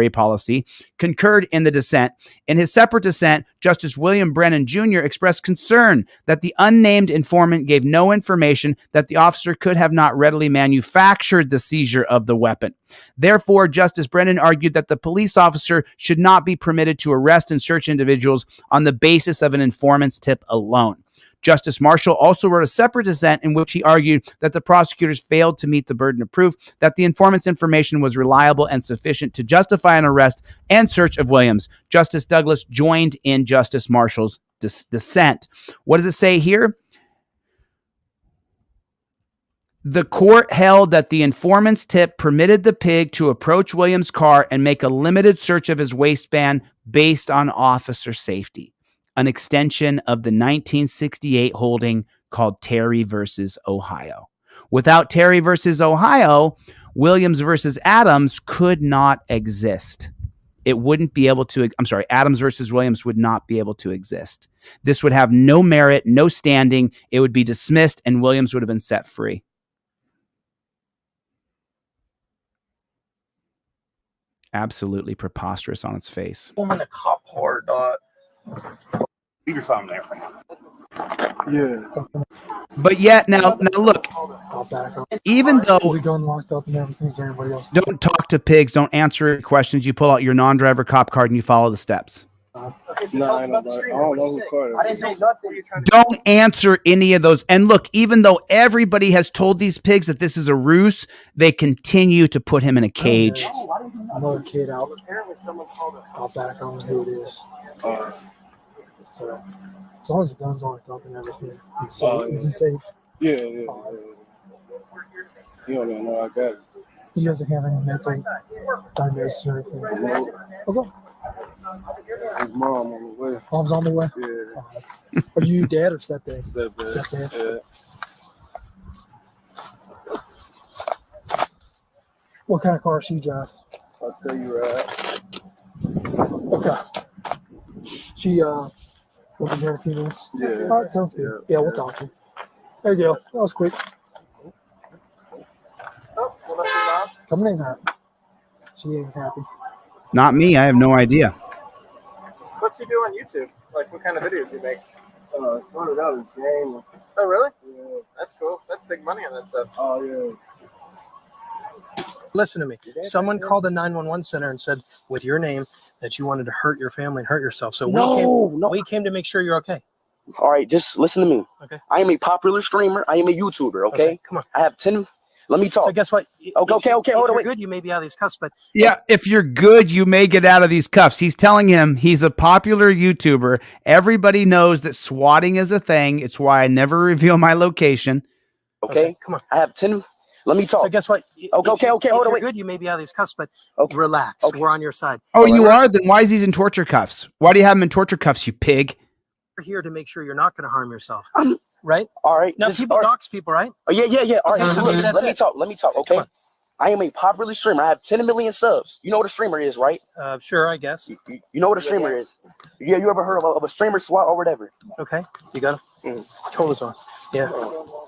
policy, concurred in the dissent. In his separate dissent, Justice William Brennan Jr. expressed concern that the unnamed informant gave no information that the officer could have not readily manufactured the seizure of the weapon. Therefore, Justice Brennan argued that the police officer should not be permitted to arrest and search individuals on the basis of an informant's tip alone. Justice Marshall also wrote a separate dissent in which he argued that the prosecutors failed to meet the burden of proof that the informant's information was reliable and sufficient to justify an arrest and search of Williams. Justice Douglas joined in Justice Marshall's dissent. What does it say here? The court held that the informant's tip permitted the pig to approach Williams' car and make a limited search of his waistband based on officer safety. An extension of the 1968 holding called Terry versus Ohio. Without Terry versus Ohio, Williams versus Adams could not exist. It wouldn't be able to, Adams versus Williams would not be able to exist. This would have no merit, no standing. It would be dismissed and Williams would have been set free. Absolutely preposterous on its face. I'm in a cop hard, dog. Leave your phone there for now. Yeah. But yet, now look, even though Is it going locked up and everything? Is everybody else? don't talk to pigs, don't answer any questions, you pull out your non-driver cop card and you follow the steps. Okay, so tell us about the streamer. What'd you say? I didn't say nothing. Don't answer any of those. And look, even though everybody has told these pigs that this is a ruse, they continue to put him in a cage. Another kid out back. I don't know who it is. So, as long as the guns aren't up and everything, is he safe? Yeah. You don't even know I got it. He doesn't have any mental diagnosis or anything. Okay. His mom on the way. Mom's on the way? Yeah. Are you dad or stepdad? Stepdad. Stepdad. Yeah. What kind of car does she drive? I'll tell you right. Okay. She will be here in a few minutes. Yeah. All right, sounds good. Yeah, we'll talk to you. There you go. That was quick. Coming in hot. She ain't happy. Not me. I have no idea. What's he do on YouTube? Like, what kind of videos he make? Started out as game. Oh, really? Yeah. That's cool. That's big money on that stuff. Oh, yeah. Listen to me. Someone called the 911 center and said, with your name, that you wanted to hurt your family and hurt yourself. So we came to make sure you're okay. All right, just listen to me. Okay. I am a popular streamer. I am a YouTuber, okay? Come on. I have 10. Let me talk. So guess what? Okay, hold on, wait. Good, you may be out of these cuffs, but Yeah, if you're good, you may get out of these cuffs. He's telling him he's a popular YouTuber. Everybody knows that swatting is a thing. It's why I never reveal my location. Okay, come on. I have 10. Let me talk. So guess what? Okay, hold on, wait. Good, you may be out of these cuffs, but Okay. relax. Okay. We're on your side. Oh, you are? Then why is he in torture cuffs? Why do you have him in torture cuffs, you pig? We're here to make sure you're not going to harm yourself. Right? All right. Now, just- people all right. dox people, right? Oh, yeah. All right, Okay, so maybe that's let me it. talk. Okay? Come on. I am a popular streamer. I have 10 million subs. You know what a streamer is, right? Sure, I guess. You know what a streamer is. Yeah, you ever heard of a streamer SWAT or whatever? Okay, you got him. Clothes on. Yeah. Oh.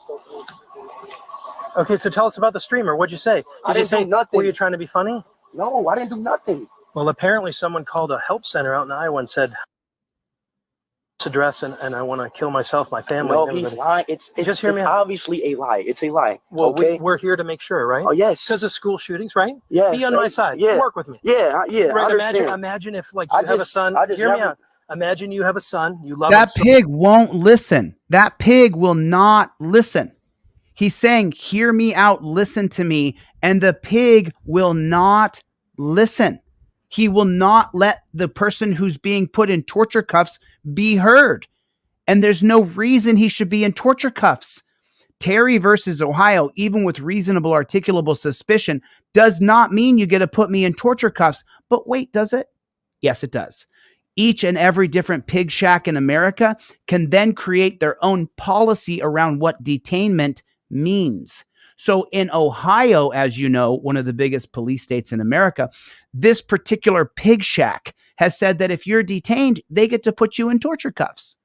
Okay, so tell us about the streamer. What'd you say? I Did you didn't say do nothing. Were you trying to be funny? No, I didn't do nothing. Well, apparently someone called a help center out in Iowa and said address and I want to kill myself, my family. No, and he's everybody. lying. It's Just hear me out. obviously a lie. It's a lie. Well, okay. we're here to make sure, right? Oh yes. Because of school shootings, right? Yes. Be on my side. Yeah. Work with me. Yeah. Yeah. Right. I understand. Imagine if like you have a son. Hear me out. Imagine you have a son. You love that him pig won't listen. That pig will not listen. He's saying, hear me out, listen to me. And the pig will not listen. He will not let the person who's being put in torture cuffs be heard. And there's no reason he should be in torture cuffs. Terry versus Ohio, even with reasonable articulable suspicion, does not mean you get to put me in torture cuffs. But wait, does it? Yes, it does. Each and every different pig shack in America can then create their own policy around what detainment means. So in Ohio, as you know, one of the biggest police states in America, this particular pig shack has said that if you're detained, they get to put you in torture cuffs.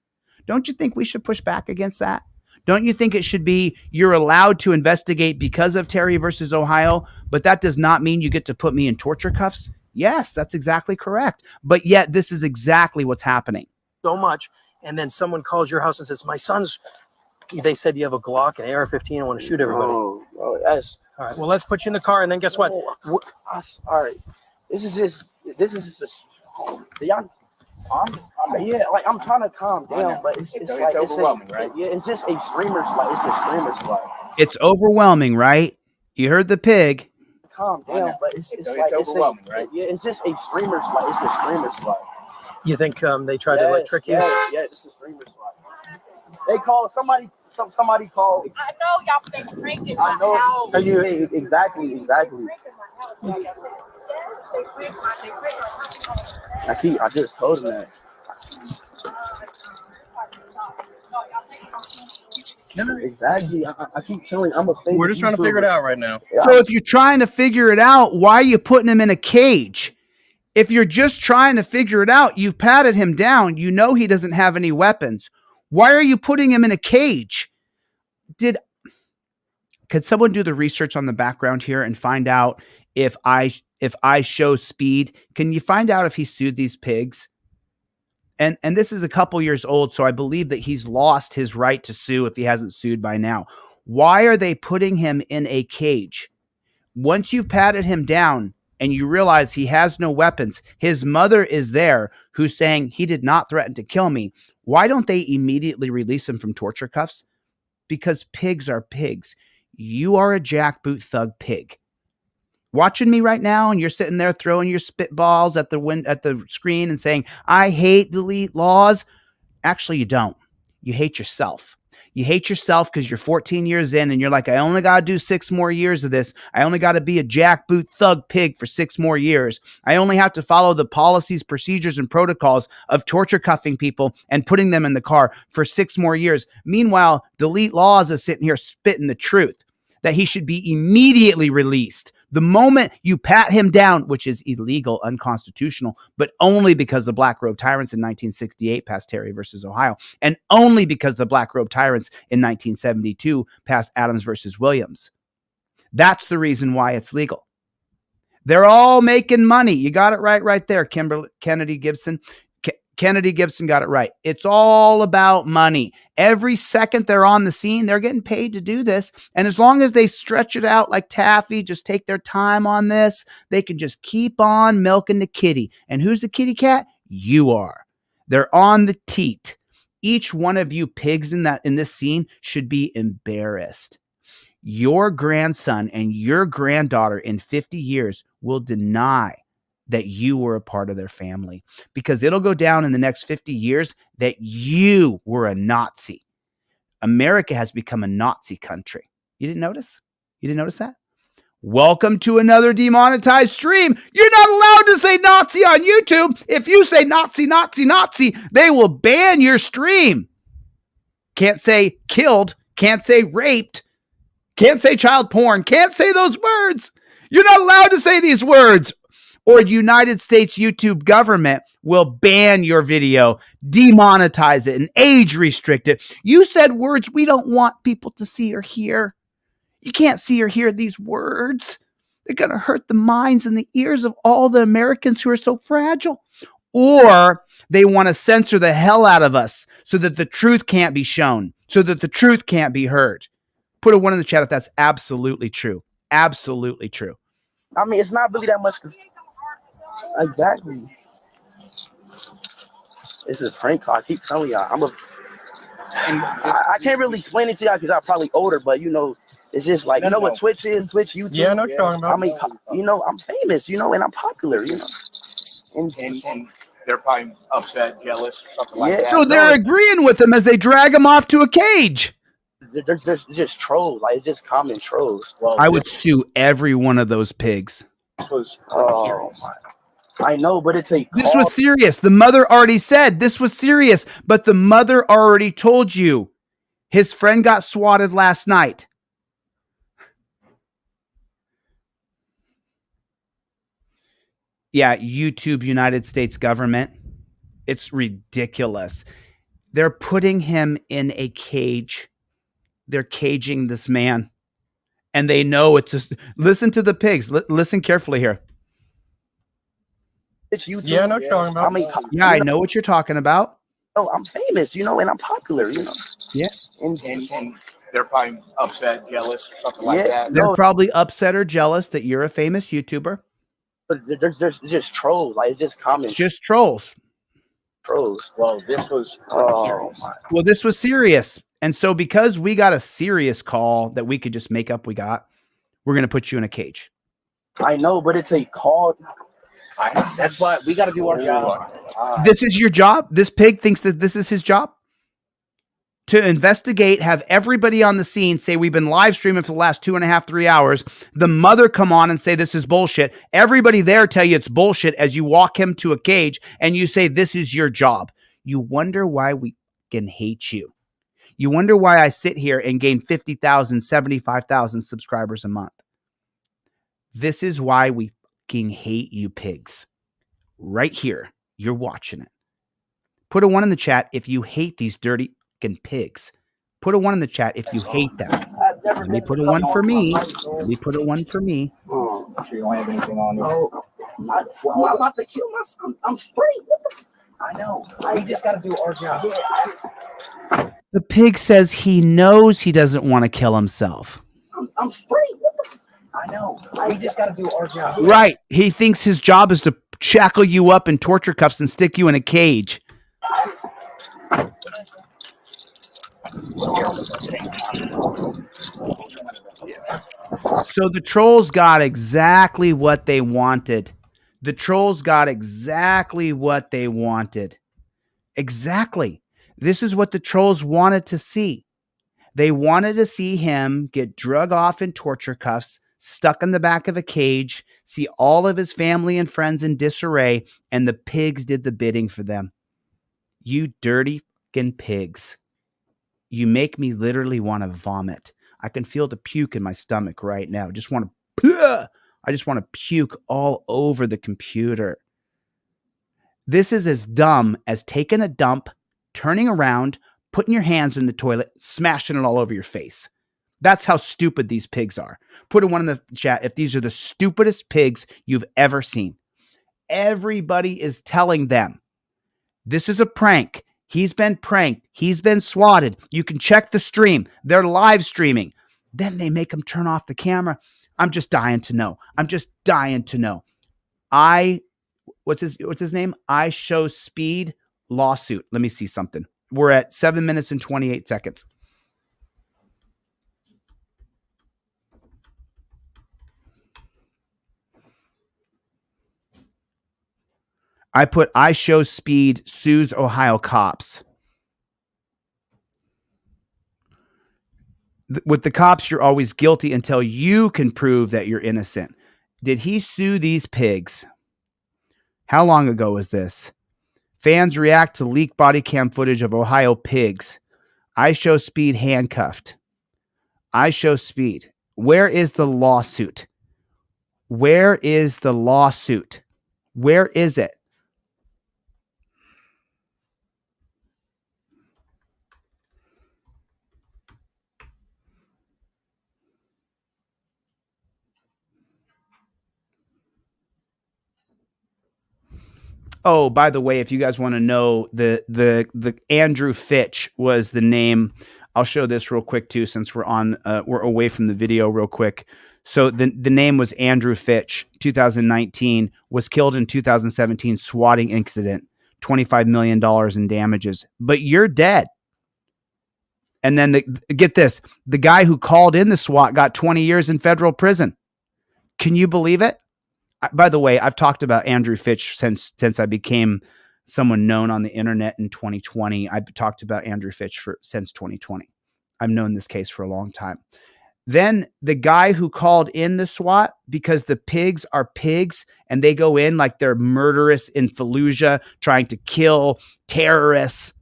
Don't you think we should push back against that? Don't you think it should be you're allowed to investigate because of Terry versus Ohio, but that does not mean you get to put me in torture cuffs? Yes, that's exactly correct. But yet this is exactly what's happening. so much, and then someone calls your house and says, "My son's." They said you have a Glock, an AR-15. I want to shoot everybody. Oh, yes. All right. Well, let's put you in the car, and then guess what? All right. This is just. Y'all. Yeah, like I'm trying to calm down, but it's like overwhelming, right? Yeah, it's just a screamer's like it's a screamer's like. It's overwhelming, right? You heard the pig. Calm down, but it's overwhelming, right? Yeah, it's just a screamer's like it's a screamer's like. You think they tried to like trick you? Yeah, it's a screamer's like. They call somebody. Somebody called. I know y'all been drinking. I know. Are you exactly? I just told him that. Exactly. I keep telling. I'm a fake. We're just trying to figure it out right now. So if you're trying to figure it out, why are you putting him in a cage? If you're just trying to figure it out, you've patted him down. You know he doesn't have any weapons. Why are you putting him in a cage? Could someone do the research on the background here and find out if I show speed? Can you find out if he sued these pigs? And this is a couple years old, so I believe that he's lost his right to sue if he hasn't sued by now. Why are they putting him in a cage? Once you've patted him down and you realize he has no weapons, his mother is there who's saying he did not threaten to kill me. Why don't they immediately release him from torture cuffs? Because pigs are pigs. You are a jackboot thug pig. Watching me right now, and you're sitting there throwing your spitballs at the screen and saying, "I hate delete laws." Actually, you don't. You hate yourself. You hate yourself because you're 14 years in and you're like, I only got to do 6 more years of this. I only got to be a jackboot thug pig for 6 more years. I only have to follow the policies, procedures, and protocols of torture cuffing people and putting them in the car for 6 more years. Meanwhile, delete laws is sitting here spitting the truth that he should be immediately released. The moment you pat him down, which is illegal, unconstitutional, but only because the Black Robe Tyrants in 1968 passed Terry versus Ohio, and only because the Black Robe Tyrants in 1972 passed Adams versus Williams. That's the reason why it's legal. They're all making money. You got it right there, Kennedy Gibson. Kennedy Gibson got it right. It's all about money. Every second they're on the scene, they're getting paid to do this. And as long as they stretch it out like taffy, just take their time on this, they can just keep on milking the kitty. And who's the kitty cat? You are. They're on the teat. Each one of you pigs in this scene should be embarrassed. Your grandson and your granddaughter in 50 years will deny that you were a part of their family, because it'll go down in the next 50 years that you were a Nazi. America has become a Nazi country. You didn't notice? You didn't notice that? Welcome to another demonetized stream. You're not allowed to say Nazi on YouTube. If you say Nazi, Nazi, Nazi, they will ban your stream. Can't say killed, can't say raped, can't say child porn, can't say those words. You're not allowed to say these words. Or United States YouTube government will ban your video, demonetize it, and age restrict it. You said words we don't want people to see or hear. You can't see or hear these words. They're going to hurt the minds and the ears of all the Americans who are so fragile. or they want to censor the hell out of us so that the truth can't be shown, so that the truth can't be heard. Put a 1 in the chat if that's absolutely true. Absolutely true. I mean, it's not really that much. Exactly. This is a prank call. I keep telling y'all. I can't really explain it to y'all because I'm probably older, but you know, it's just like, you know what Twitch is? Twitch, YouTube. Yeah, I know what you're talking about. I mean, you know, I'm famous, you know, and I'm popular, you know. And they're probably upset, jealous, something like that. So they're agreeing with them as they drag him off to a cage. There's just trolls, like it's just common trolls. Well, I would sue every one of those pigs. this was serious. I know, but it's a This was serious. The mother already said this was serious, but the mother already told you his friend got swatted last night. Yeah, YouTube, United States government. It's ridiculous. They're putting him in a cage. They're caging this man. And they know it's just, listen to the pigs. Listen carefully here. It's YouTube. Yeah, I know what you're talking about. I mean, Yeah, I know what you're talking about. Oh, I'm famous, you know, and I'm popular, you know. Yeah. And they're probably upset, jealous, something like that. They're probably upset or jealous that you're a famous YouTuber. But there's just trolls, like it's just common. It's just trolls. Trolls. Well, this was serious. Well, this was serious. And so because we got a serious call that we could just make up we're going to put you in a cage. I know, but it's a call. That's why we got to do our job. This is your job? This pig thinks that this is his job? To investigate, have everybody on the scene say we've been live streaming for the last 2.5, 3 hours. The mother come on and say this is bullshit. Everybody there tell you it's bullshit as you walk him to a cage and you say this is your job. You wonder why we can hate you. You wonder why I sit here and gain 50,000, 75,000 subscribers a month. This is why we fucking hate you pigs. Right here. You're watching it. Put a 1 in the chat if you hate these dirty fucking pigs. Put a 1 in the chat if you hate them. Let me put a 1 for me. Let me put a 1 for me. I'm sure you don't have anything on you. I'm about to kill myself. I'm straight. I know. We just got to do our job. The pig says he knows he doesn't want to kill himself. I'm straight. I know. We just got to do our job. Right. He thinks his job is to shackle you up in torture cuffs and stick you in a cage. So the trolls got exactly what they wanted. The trolls got exactly what they wanted. Exactly. This is what the trolls wanted to see. They wanted to see him get drug off in torture cuffs, stuck in the back of a cage, see all of his family and friends in disarray, and the pigs did the bidding for them. You dirty fucking pigs. You make me literally want to vomit. I can feel the puke in my stomach right now. I just want to puke all over the computer. This is as dumb as taking a dump, turning around, putting your hands in the toilet, smashing it all over your face. That's how stupid these pigs are. Put a 1 in the chat if these are the stupidest pigs you've ever seen. Everybody is telling them, this is a prank. He's been pranked. He's been swatted. You can check the stream. They're live streaming. Then they make him turn off the camera. I'm just dying to know. I'm just dying to know. What's his name? I Show Speed lawsuit. Let me see something. We're at 7 minutes and 28 seconds. I put I Show Speed sues Ohio cops. With the cops, you're always guilty until you can prove that you're innocent. Did he sue these pigs? How long ago was this? Fans react to leaked body cam footage of Ohio pigs. I Show Speed handcuffed. I Show Speed. Where is the lawsuit? Where is the lawsuit? Where is it? Oh, by the way, if you guys want to know, the Andrew Fitch was the name. I'll show this real quick too, since we're away from the video real quick. So the name was Andrew Fitch, 2019, was killed in 2017 swatting incident, $25 million in damages. But you're dead. And then get this, the guy who called in the SWAT got 20 years in federal prison. Can you believe it? By the way, I've talked about Andrew Fitch since I became someone known on the internet in 2020. I've talked about Andrew Fitch since 2020. I've known this case for a long time. Then the guy who called in the SWAT, because the pigs are pigs and they go in like they're murderous in Fallujah trying to kill terrorists,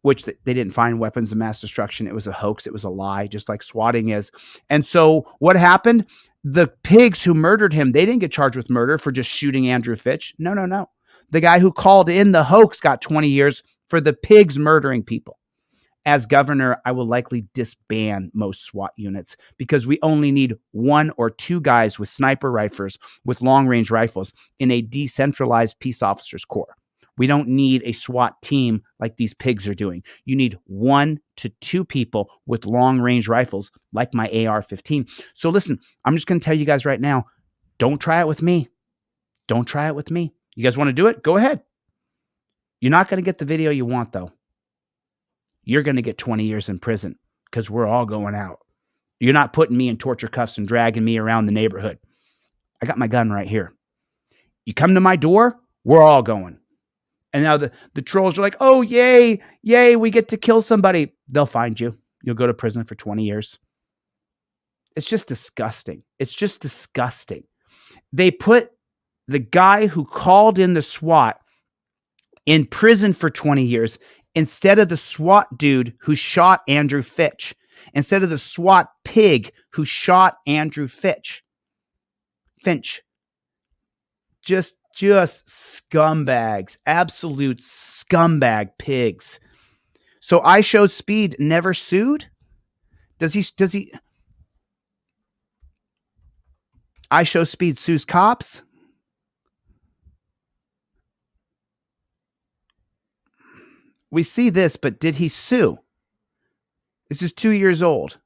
which they didn't find weapons of mass destruction. It was a hoax. It was a lie, just like swatting is. And so what happened? The pigs who murdered him, they didn't get charged with murder for just shooting Andrew Fitch. No, no, no. The guy who called in the hoax got 20 years for the pigs murdering people. As governor, I will likely disband most SWAT units because we only need 1 or 2 guys with sniper rifles, with long-range rifles in a decentralized peace officers corps. We don't need a SWAT team like these pigs are doing. You need 1 to 2 people with long-range rifles like my AR-15. So listen, I'm just going to tell you guys right now, don't try it with me. Don't try it with me. You guys want to do it? Go ahead. You're not going to get the video you want, though. You're going to get 20 years in prison because we're all going out. You're not putting me in torture cuffs and dragging me around the neighborhood. I got my gun right here. You come to my door, we're all going. And now the trolls are like, oh, yay, we get to kill somebody. They'll find you. You'll go to prison for 20 years. It's just disgusting. It's just disgusting. They put the guy who called in the SWAT in prison for 20 years instead of the SWAT dude who shot Andrew Fitch, instead of the SWAT pig who shot Andrew Finch. Just scumbags, absolute scumbag pigs. So I Show Speed never sued? Does he I Show Speed sues cops? We see this, but did he sue? This is 2 years old.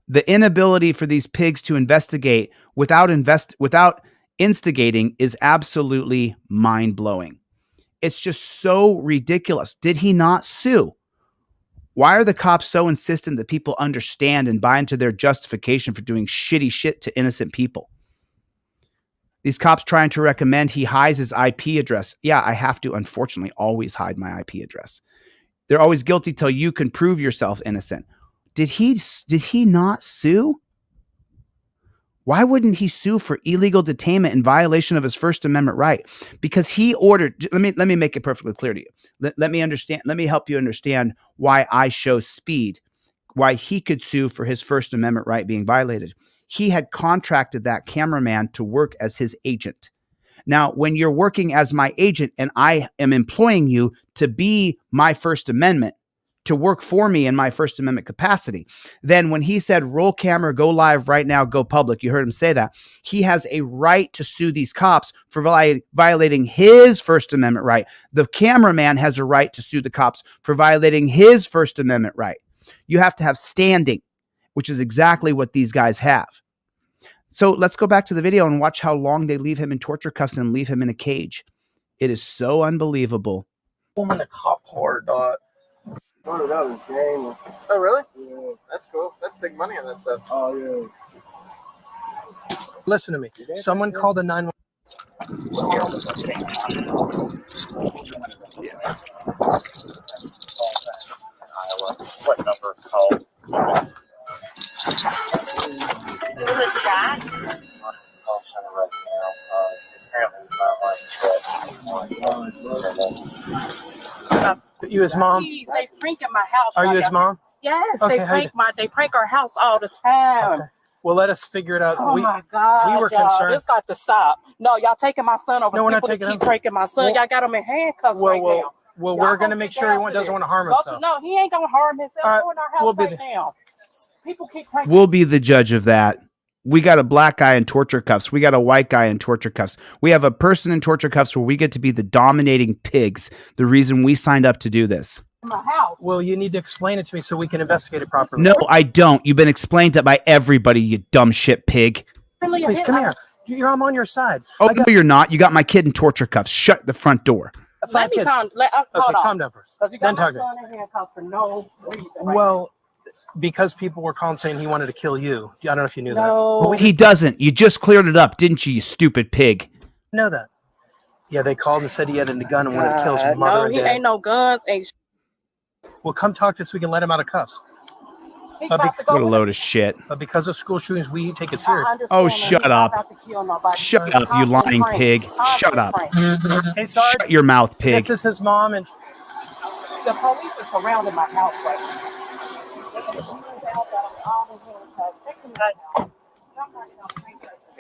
The inability for these pigs to investigate without instigating is absolutely mind-blowing. It's just so ridiculous. Did he not sue? Why are the cops so insistent that people understand and buy into their justification for doing shitty shit to innocent people? These cops trying to recommend he hides his IP address. Yeah, I have to, unfortunately, always hide my IP address. They're always guilty till you can prove yourself innocent. Did he not sue? Why wouldn't he sue for illegal detainment in violation of his First Amendment right? Because he ordered, let me make it perfectly clear to you. Let me help you understand why I Show Speed, why he could sue for his First Amendment right being violated. He had contracted that cameraman to work as his agent. Now, when you're working as my agent and I am employing you to be my First Amendment, to work for me in my First Amendment capacity, then when he said, roll camera, go live right now, go public, you heard him say that, he has a right to sue these cops for violating his First Amendment right. The cameraman has a right to sue the cops for violating his First Amendment right. You have to have standing, which is exactly what these guys have. So let's go back to the video and watch how long they leave him in torture cuffs and leave him in a cage. It is so unbelievable. I'm in a cop car, dog. Oh, really? Yeah. That's cool. That's big money on that stuff. Oh, yeah. Listen to me. Someone called a 911. What number called? You his mom? Please, they prank at my house. Are you his mom? Yes, Okay, they prank our house all the time. Okay. Well, let us figure it out. Oh my God, we were y'all, concerned. this got to stop. No, y'all taking my son over. No, we're not People taking that keep him. pranking my son. Y'all got him in handcuffs right now. Well, we're going to make sure he doesn't want to harm himself. No, he ain't going to harm himself. All right, Go in our house we'll be right now. People keep pranking. We'll be the judge of that. We got a black guy in torture cuffs. We got a white guy in torture cuffs. We have a person in torture cuffs where we get to be the dominating pigs. The reason we signed up to do this. My house. Well, you need to explain it to me so we can investigate it properly. No, I don't. You've been explained to by everybody, you dumb shit pig. Please come here. I'm on your side. Oh, no, you're not. You got my kid in torture cuffs. Shut the front door. Let me calm. Okay, calm down first. Because you got my son in handcuffs for no reason. Well, because people were calling saying he wanted to kill you. I don't know if you knew that. No. He doesn't. You just cleared it up, didn't you, you stupid pig? I know that. Yeah, they called and said he had a gun and wanted to kill his mother. No, he ain't no guns. Ain't. Well, come talk to us so we can let him out of cuffs. What a load of shit. But because of school shootings, we take it serious. Oh, shut up. Shut up, you lying pig. Shut up. Hey, sorry. Shut your mouth, pig. This is his mom, and The police are surrounding my house right now.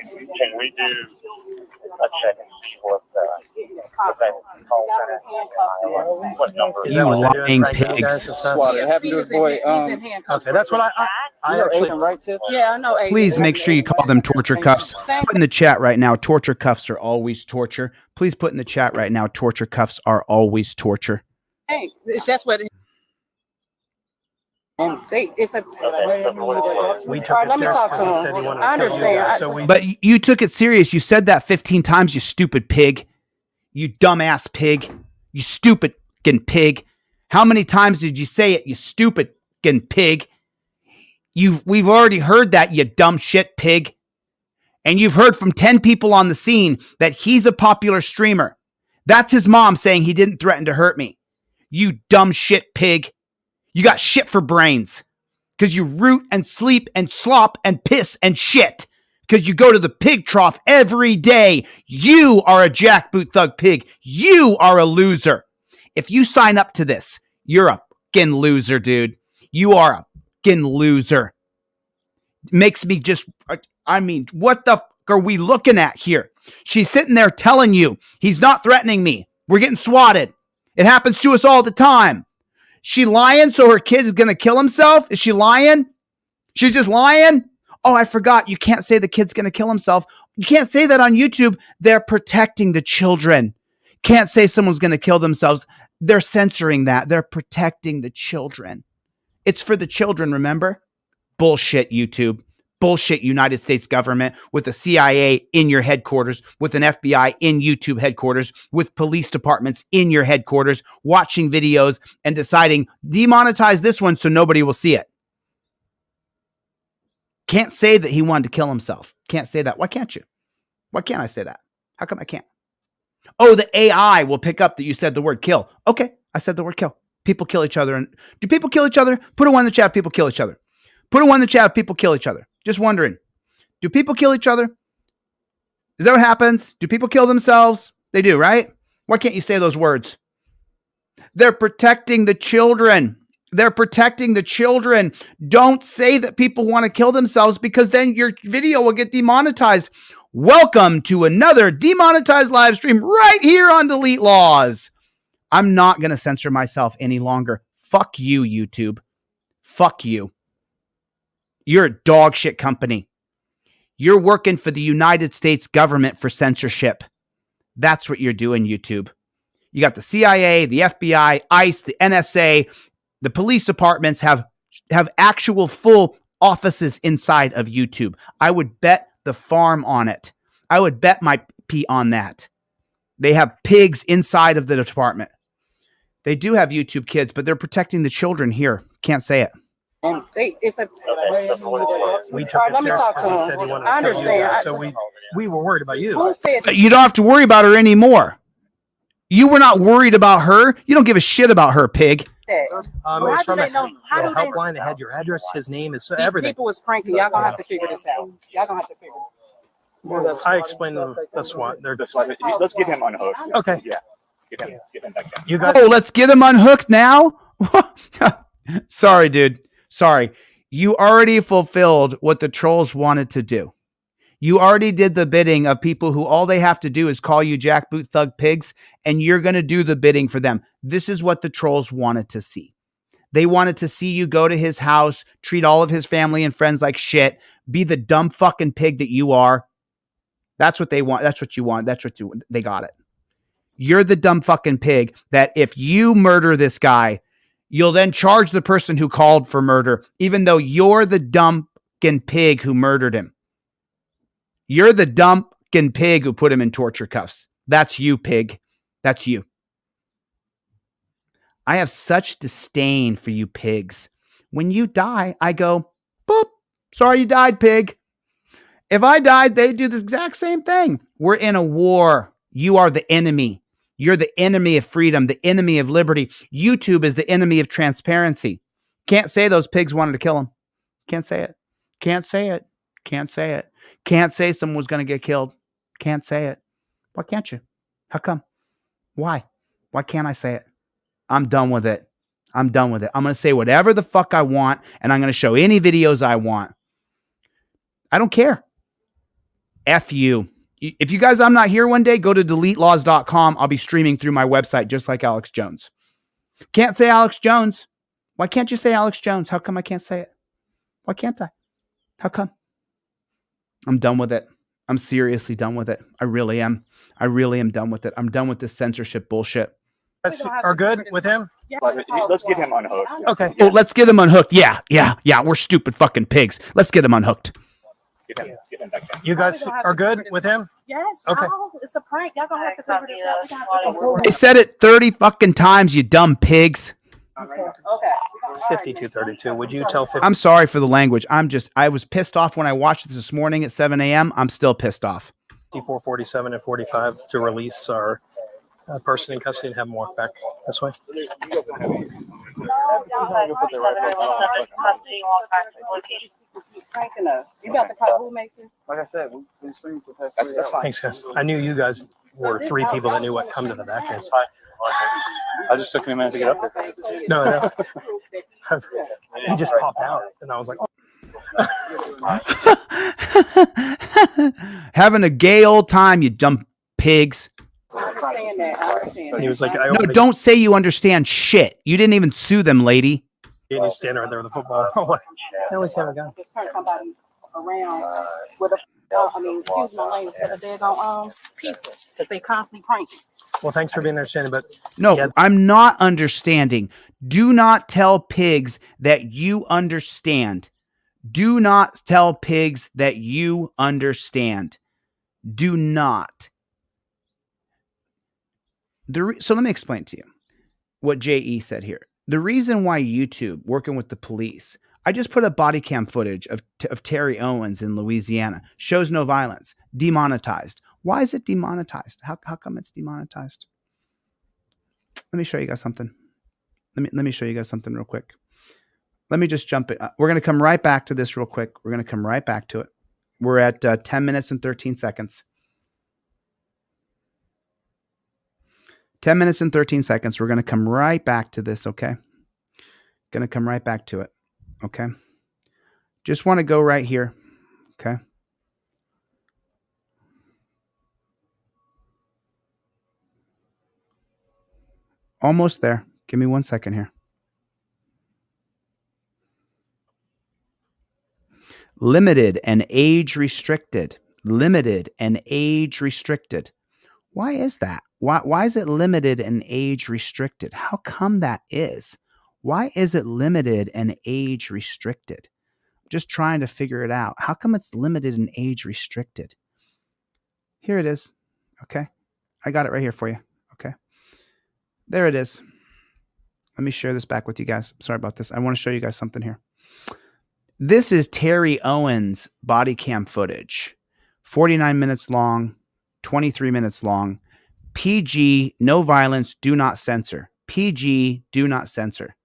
Can we do a check and see what the call center in Iowa? What number? You lying pigs. It happened to his boy. Okay, that's what I actually right to. Yeah, I know. Please make sure you call them torture cuffs. Put in the chat right now, torture cuffs are always torture. Please put in the chat right now, torture cuffs are always torture. Hey, that's what. It's a. We took it Let me talk to serious because he said he him. wanted I to kill you understand. guys, so we. But you took it serious. You said that 15 times, you stupid pig. You dumbass pig. You stupid fucking pig. How many times did you say it, you stupid fucking pig? We've already heard that, you dumb shit pig. And you've heard from 10 people on the scene that he's a popular streamer. That's his mom saying he didn't threaten to hurt me. You dumb shit pig. You got shit for brains because you root and sleep and slop and piss and shit because you go to the pig trough every day. You are a jackboot thug pig. You are a loser. If you sign up to this, you're a fucking loser, dude. You are a fucking loser. Makes me just, I mean, what the fuck are we looking at here? She's sitting there telling you he's not threatening me. We're getting swatted. It happens to us all the time. She lying so her kid is going to kill himself? Is she lying? She's just lying? Oh, I forgot. You can't say the kid's going to kill himself. You can't say that on YouTube. They're protecting the children. Can't say someone's going to kill themselves. They're censoring that. They're protecting the children. It's for the children, remember? Bullshit, YouTube. Bullshit, United States government, with the CIA in your headquarters, with an FBI in YouTube headquarters, with police departments in your headquarters, watching videos and deciding, demonetize this one so nobody will see it. Can't say that he wanted to kill himself. Can't say that. Why can't you? Why can't I say that? How come I can't? Oh, the AI will pick up that you said the word kill. Okay, I said the word kill. People kill each other. And do people kill each other? Put a one in the chat. People kill each other. Put a one in the chat. People kill each other. Just wondering. Do people kill each other? Is that what happens? Do people kill themselves? They do, right? Why can't you say those words? They're protecting the children. They're protecting the children. Don't say that people want to kill themselves because then your video will get demonetized. Welcome to another demonetized live stream right here on Delete Laws. I'm not going to censor myself any longer. Fuck you, YouTube. Fuck you. You're a dog shit company. You're working for the United States government for censorship. That's what you're doing, YouTube. You got the CIA, the FBI, ICE, the NSA, the police departments have actual full offices inside of YouTube. I would bet the farm on it. I would bet my pee on that. They have pigs inside of the department. They do have YouTube kids, but they're protecting the children here. Can't say it. It's a. We took Let me talk to him. I understand. So we were worried about you. Who said? You don't have to worry about her anymore. You were not worried about her. You don't give a shit about her, pig. It's from a helpline that had your address, his name, is everything. These people was pranking. Y'all gonna have to figure this out. Y'all gonna have to figure it out. I explained them the SWAT. Let's get him unhooked. Okay. Yeah. Get him back down. You guys. Oh, let's get him unhooked now? Sorry, dude. Sorry. You already fulfilled what the trolls wanted to do. You already did the bidding of people who all they have to do is call you jackboot thug pigs, and you're going to do the bidding for them. This is what the trolls wanted to see. They wanted to see you go to his house, treat all of his family and friends like shit, Be the dumb fucking pig that you are. That's what they want. That's what you want. They got it. You're the dumb fucking pig that if you murder this guy, you'll then charge the person who called for murder, even though you're the dumb fucking pig who murdered him. You're the dumb fucking pig who put him in torture cuffs. That's you, pig. That's you. I have such disdain for you pigs. When you die, I go, boop, sorry you died, pig. If I died, they do the exact same thing. We're in a war. You are the enemy. You're the enemy of freedom, the enemy of liberty. YouTube is the enemy of transparency. Can't say those pigs wanted to kill him. Can't say it. Can't say it. Can't say it. Can't say someone was going to get killed. Can't say it. Why can't you? How come? Why? Why can't I say it? I'm done with it. I'm done with it. I'm going to say whatever the fuck I want, and I'm going to show any videos I want. I don't care. F you. If you guys, I'm not here one day, go to deletelaws.com. I'll be streaming through my website just like Alex Jones. Can't say Alex Jones. Why can't you say Alex Jones? How come I can't say it? Why can't I? How come? I'm done with it. I'm seriously done with it. I really am. I really am done with it. I'm done with this censorship bullshit. Are good with him? Let's get him unhooked. Okay. Oh, let's get him unhooked. Yeah. We're stupid fucking pigs. Let's get him unhooked. Get him back down. You guys are good with him? Yes. Okay. It's a prank. Y'all gonna have to cover this up. I said it 30 fucking times, you dumb pigs. Okay. 5232. Would you tell 50? I'm sorry for the language. I was pissed off when I watched this morning at 7 a.m. I'm still pissed off. 5447 and 45 to release our person in custody and have him walk back this way. You got the call. Who makes it? Like I said, we've been streaming for the past 3 hours. Thanks, guys. I knew you guys were 3 people that knew what come to the back end. I just took me a minute to get up there. No. He just popped out, and I was like, oh. Having a gay old time, you dumb pigs. He was like, no, don't say you understand shit. You didn't even sue them, lady. And he's standing right there with the football. I'm like, hell, he's having a gun. Just turn somebody around with a, excuse my language, with a daggone pieces, because they constantly pranking. Well, thanks for being understanding, but no, yeah. I'm not understanding. Do not tell pigs that you understand. Do not tell pigs that you understand. Do not. So let me explain to you what J.E. said here. The reason why YouTube, working with the police, I just put up body cam footage of Terry Owens in Louisiana, shows no violence, demonetized. Why is it demonetized? How come it's demonetized? Let me show you guys something. Let me show you guys something real quick. Let me just jump in. We're going to come right back to this real quick. We're going to come right back to it. We're at 10 minutes and 13 seconds. 10 minutes and 13 seconds. We're going to come right back to this, okay? Going to come right back to it, okay? Just want to go right here, okay? Almost there. Give me 1 second here. Limited and age restricted. Limited and age restricted. Why is that? Why is it limited and age restricted? How come that is? Why is it limited and age restricted? I'm just trying to figure it out. How come it's limited and age restricted? Here it is. Okay. I got it right here for you. Okay. There it is. Let me share this back with you guys. Sorry about this. I want to show you guys something here. This is Terry Owens' body cam footage. 49 minutes long, 23 minutes long. PG, no violence, do not censor. PG, do not censor.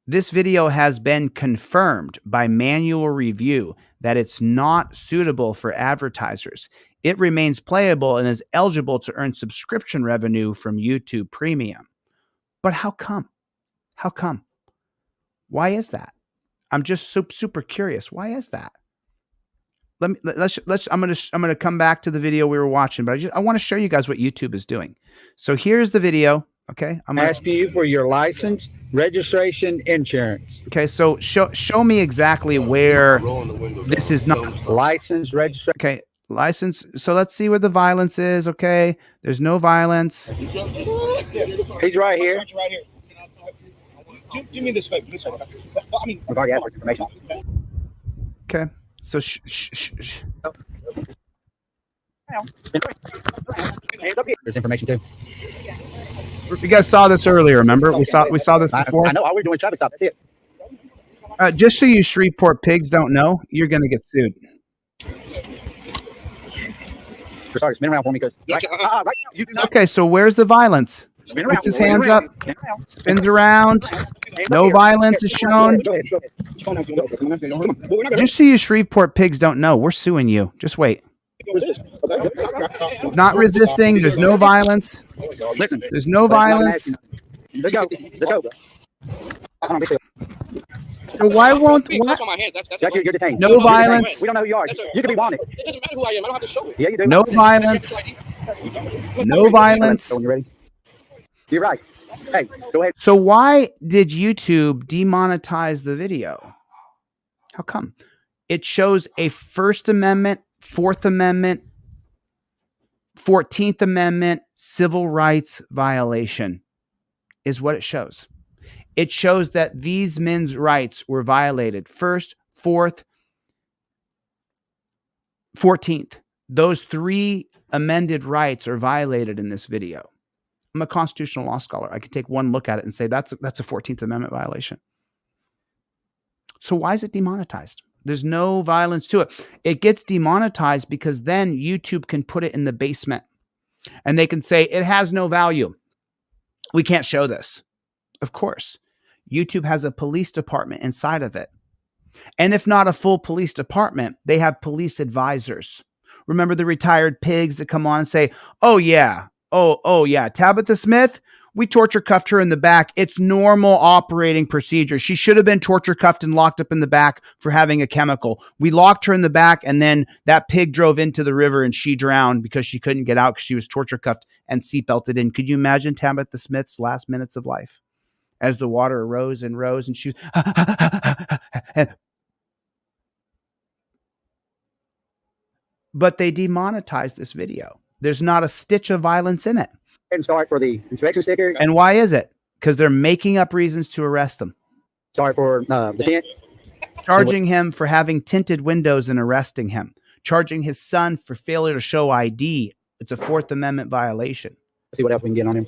This video has been confirmed by manual review that it's not suitable for advertisers. It remains playable and is eligible to earn subscription revenue from YouTube Premium. But how come? How come? Why is that? I'm just super curious. Why is that? I'm gonna come back to the video we were watching, but I want to show you guys what YouTube is doing. So here's the video. Okay, I'm asking you for your license, registration, insurance. Okay, so show me exactly where this is not license, registration. Okay, license. So let's see where the violence is. Okay, there's no violence. He's right here. Do me this favor. I mean, We've already asked for information. Okay, so There's information too. You guys saw this earlier. Remember, we saw this before. I know. All we're doing traffic stop. That's it. Just so you Shreveport pigs don't know, you're gonna get sued. Sorry, spin around for me because right now you do not. Okay, so where's the violence? Puts his hands up, spins around. No violence is shown. Just so you Shreveport pigs don't know, we're suing you. Just wait. Not resisting. There's no violence. Listen, there's no violence. Let's go. Let's go. So why won't You're detained. No violence. We don't know who you are. You can be wanted. It doesn't matter who I am. I don't have to show it. Yeah, you do. No violence. No violence. When you're ready. You're right. Hey, go ahead. So why did YouTube demonetize the video? How come? It shows a First Amendment, Fourth Amendment, 14th Amendment civil rights violation is what it shows. It shows that these men's rights were violated. First, Fourth, 14th. Those three amended rights are violated in this video. I'm a constitutional law scholar. I could take one look at it and say that's a 14th Amendment violation. So why is it demonetized? There's no violence to it. It gets demonetized because then YouTube can put it in the basement and they can say it has no value. We can't show this. Of course, YouTube has a police department inside of it. And if not a full police department, they have police advisors. Remember the retired pigs that come on and say, oh yeah, Tabitha Smith, we torture cuffed her in the back. It's normal operating procedure. She should have been torture cuffed and locked up in the back for having a chemical. We locked her in the back and then that pig drove into the river and she drowned because she couldn't get out because she was torture cuffed and seatbelted in. Could you imagine Tabitha Smith's last minutes of life as the water rose and rose and she was... But they demonetized this video. There's not a stitch of violence in it. And sorry for the inspection sticker. And why is it? Because they're making up reasons to arrest him. Sorry for the tint. Charging him for having tinted windows and arresting him. Charging his son for failure to show ID. It's a Fourth Amendment violation. See what else we can get on him.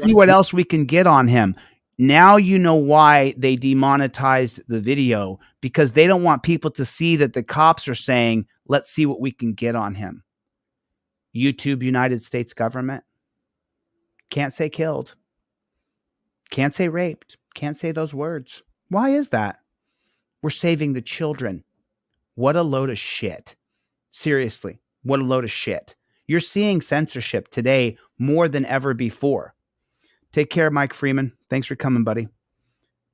See what else we can get on him. Now you know why they demonetized the video. Because they don't want people to see that the cops are saying, let's see what we can get on him. YouTube, United States government. Can't say killed. Can't say raped. Can't say those words. Why is that? We're saving the children. What a load of shit. Seriously, what a load of shit. You're seeing censorship today more than ever before. Take care, Mike Freeman. Thanks for coming, buddy.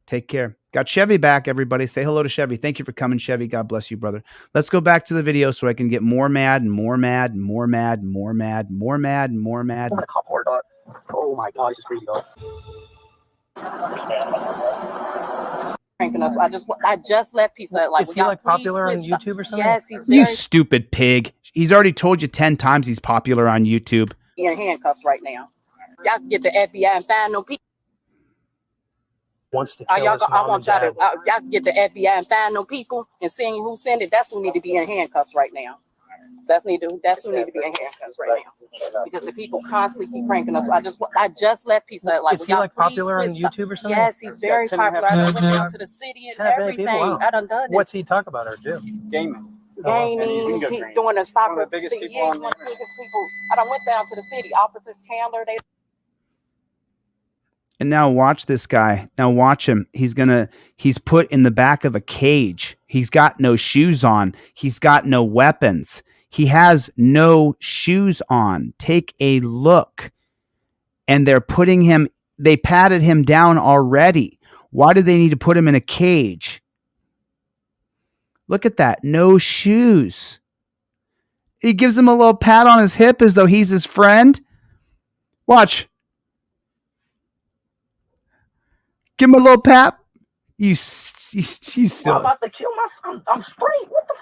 Take care. Got Chevy back, everybody. Say hello to Chevy. Thank you for coming, Chevy. God bless you, brother. Let's go back to the video so I can get more mad and more mad and more mad and more mad and more mad and more mad. Oh my God, this is crazy, dog. I just left Pizza Hut. Like, is he like popular on YouTube or something? Yes, he's You stupid pig. He's already told you 10 times he's popular on YouTube. in handcuffs right now. Y'all can get the FBI and find no people. Wants to kill his I mom want and y'all dad. to y'all can get the FBI and find no people and seeing who sent it. That's who need to be in handcuffs right now. That's who need to be in handcuffs right now. Because the people constantly keep pranking us. I just left Pizza Hut. Like, Is he like popular on YouTube or something? Yes, he's very popular. I went down to the city and 10 million everything. people, wow. I done it. What's he talk about or do? Gaming. Gaming, he's doing a stop. One of the biggest people One on of the biggest people. I done went down to the city. Officers Chandler, they. And now watch this guy. Now watch him. He's put in the back of a cage. He's got no shoes on. He's got no weapons. He has no shoes on. Take a look. And they're putting him, they patted him down already. Why do they need to put him in a cage? Look at that. No shoes. He gives him a little pat on his hip as though he's his friend. Watch. Give him a little pap. You silly. I'm about to kill myself. I'm straight. What the?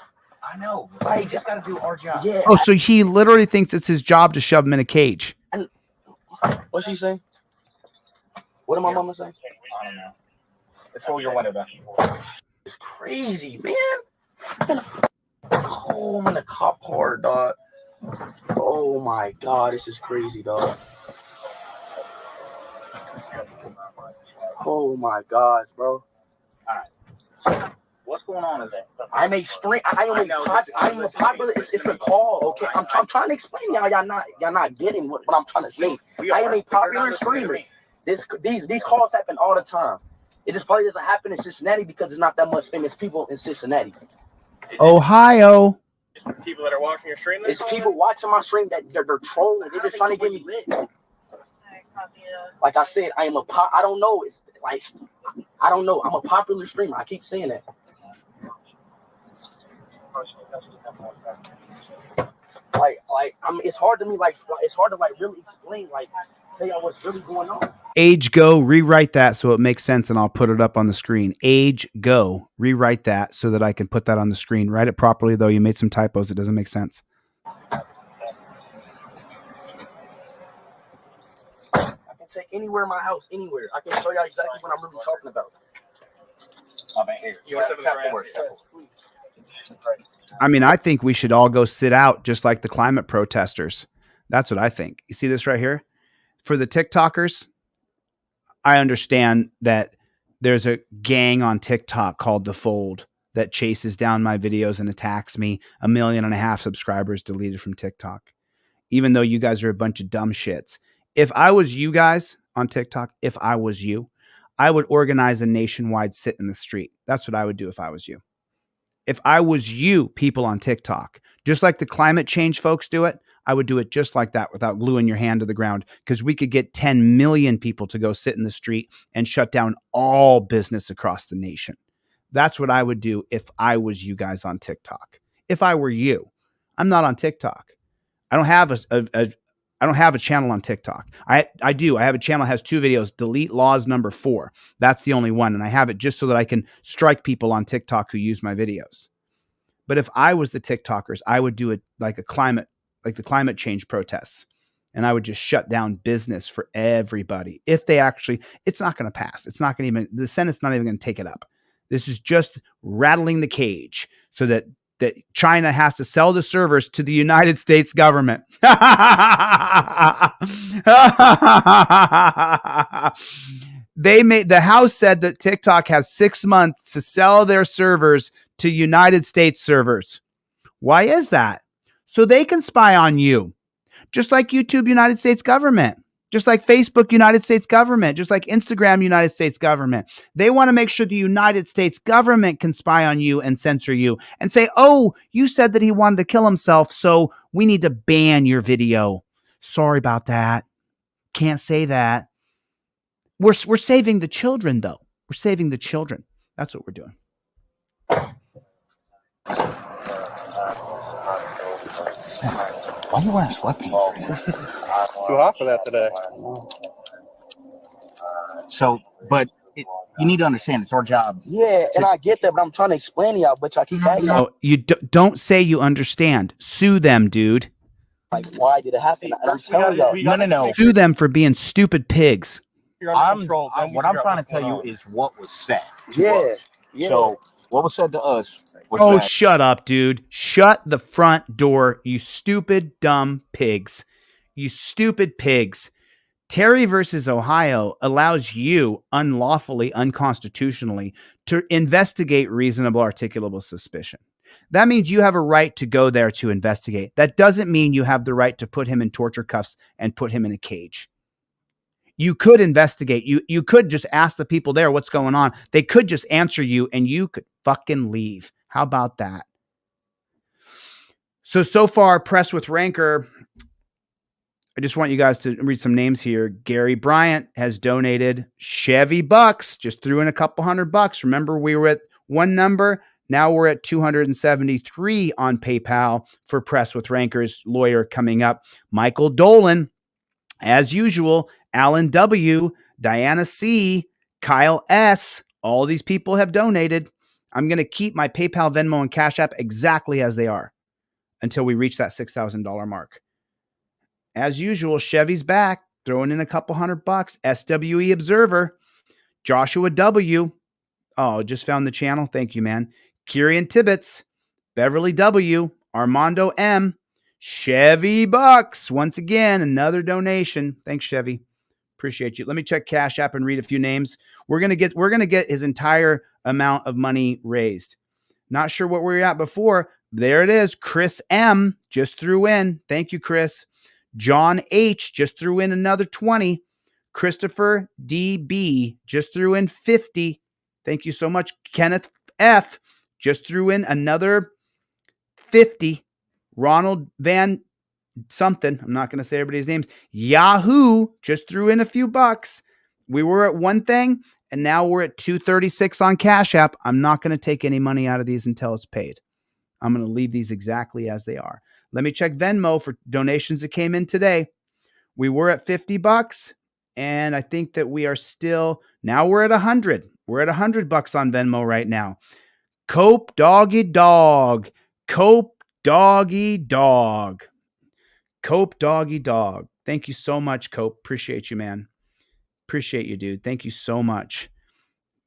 I know. I just gotta do our job. Yeah. Oh, so he literally thinks it's his job to shove him in a cage. And what's she saying? What did my mama say? I don't know. It's all your window, It's crazy, man. Oh, I'm in a cop car, dog. Oh my god, this is crazy, dog. Oh my gosh, bro. Alright. What's going on is that I'm a stream. I'm a popular. It's a call, okay? I'm trying to explain y'all. Y'all not getting what I'm trying to say. I am a popular streamer. These calls happen all the time. It just probably doesn't happen in Cincinnati because there's not that much famous people in Cincinnati. Ohio. It's people that are watching your stream. It's people watching my stream that they're trolling. They're just trying to get me lit. Like I said, I am a pop. I don't know. It's like I don't know. I'm a popular streamer. I keep saying that. It's hard to me. It's hard to really explain. Tell y'all what's really going on. Age go, rewrite that so it makes sense, and I'll put it up on the screen. Age go, rewrite that so that I can put that on the screen. Write it properly, though. You made some typos. It doesn't make sense. I can take anywhere in my house, anywhere. I can show y'all exactly what I'm really talking about. I'm in here. I mean, I think we should all go sit out just like the climate protesters. That's what I think. You see this right here? For the TikTokers, I understand that there's a gang on TikTok called The Fold that chases down my videos and attacks me. 1.5 million subscribers deleted from TikTok. Even though you guys are a bunch of dumb shits. If I was you guys on TikTok, if I was you, I would organize a nationwide sit in the street. That's what I would do if I was you. If I was you, people on TikTok, just like the climate change folks do it, I would do it just like that without gluing your hand to the ground, because we could get 10 million people to go sit in the street and shut down all business across the nation. That's what I would do if I was you guys on TikTok. If I were you, I'm not on TikTok. I don't have I don't have a channel on TikTok. I do. I have a channel that has 2 videos, delete laws number 4. That's the only one. And I have it just so that I can strike people on TikTok who use my videos. But if I was the TikTokers, I would do it like the climate change protests. And I would just shut down business for everybody. If they actually, it's not going to pass. It's not going to even, the Senate's not even going to take it up. This is just rattling the cage so that China has to sell the servers to the United States government. The House said that TikTok has 6 months to sell their servers to United States servers. Why is that? So they can spy on you, just like YouTube, United States government, just like Facebook, United States government, just like Instagram, United States government. They want to make sure the United States government can spy on you and censor you and say, oh, you said that he wanted to kill himself, so we need to ban your video. Sorry about that. Can't say that. We're saving the children, though. We're saving the children. That's what we're doing. Why are you wearing sweatpants? Too hot for that today. So, but you need to understand, it's our job. Yeah, and I get that, but I'm trying to explain to y'all, but y'all keep asking. No, you don't say you understand. Sue them, dude. Like, why did it happen? I'm telling y'all. No. Sue them for being stupid pigs. What I'm trying to tell you is what was said. Yeah. So, what was said to us was Oh, that shut up, dude. Shut the front door, you stupid, dumb pigs. You stupid pigs. Terry versus Ohio allows you unlawfully, unconstitutionally to investigate reasonable articulable suspicion. That means you have a right to go there to investigate. That doesn't mean you have the right to put him in torture cuffs and put him in a cage. You could investigate. You could just ask the people there what's going on. They could just answer you and you could fucking leave. How about that? So far, Press with Rancor. I just want you guys to read some names here. Gary Bryant has donated Chevy bucks, just threw in a couple $100. Remember, we were at one number. Now we're at 273 on PayPal for Press with Rancor's lawyer coming up. Michael Dolan, as usual, Alan W., Diana C., Kyle S. All these people have donated. I'm going to keep my PayPal, Venmo, and Cash App exactly as they are until we reach that $6,000 mark. As usual, Chevy's back, throwing in a couple $100. SWE Observer, Joshua W. Oh, just found the channel. Thank you, man. Kieran Tibbetts, Beverly W. Armando M. Chevy Bucks. Once again, another donation. Thanks, Chevy. Appreciate you. Let me check Cash App and read a few names. We're gonna get his entire amount of money raised. Not sure what we were at before. There it is. Chris M. just threw in. Thank you, Chris. John H. just threw in another 20. Christopher D.B. just threw in 50. Thank you so much. Kenneth F. just threw in another 50. Ronald Van something. I'm not going to say everybody's names. Yahoo just threw in a few bucks. We were at one thing, and now we're at 236 on Cash App. I'm not going to take any money out of these until it's paid. I'm going to leave these exactly as they are. Let me check Venmo for donations that came in today. We were at $50, and I think that we are still, now we're at 100. We're at $100 on Venmo right now. Cope Doggy Dog. Cope Doggy Dog. Cope Doggy Dog. Thank you so much, Cope. Appreciate you, man. Appreciate you, dude. Thank you so much.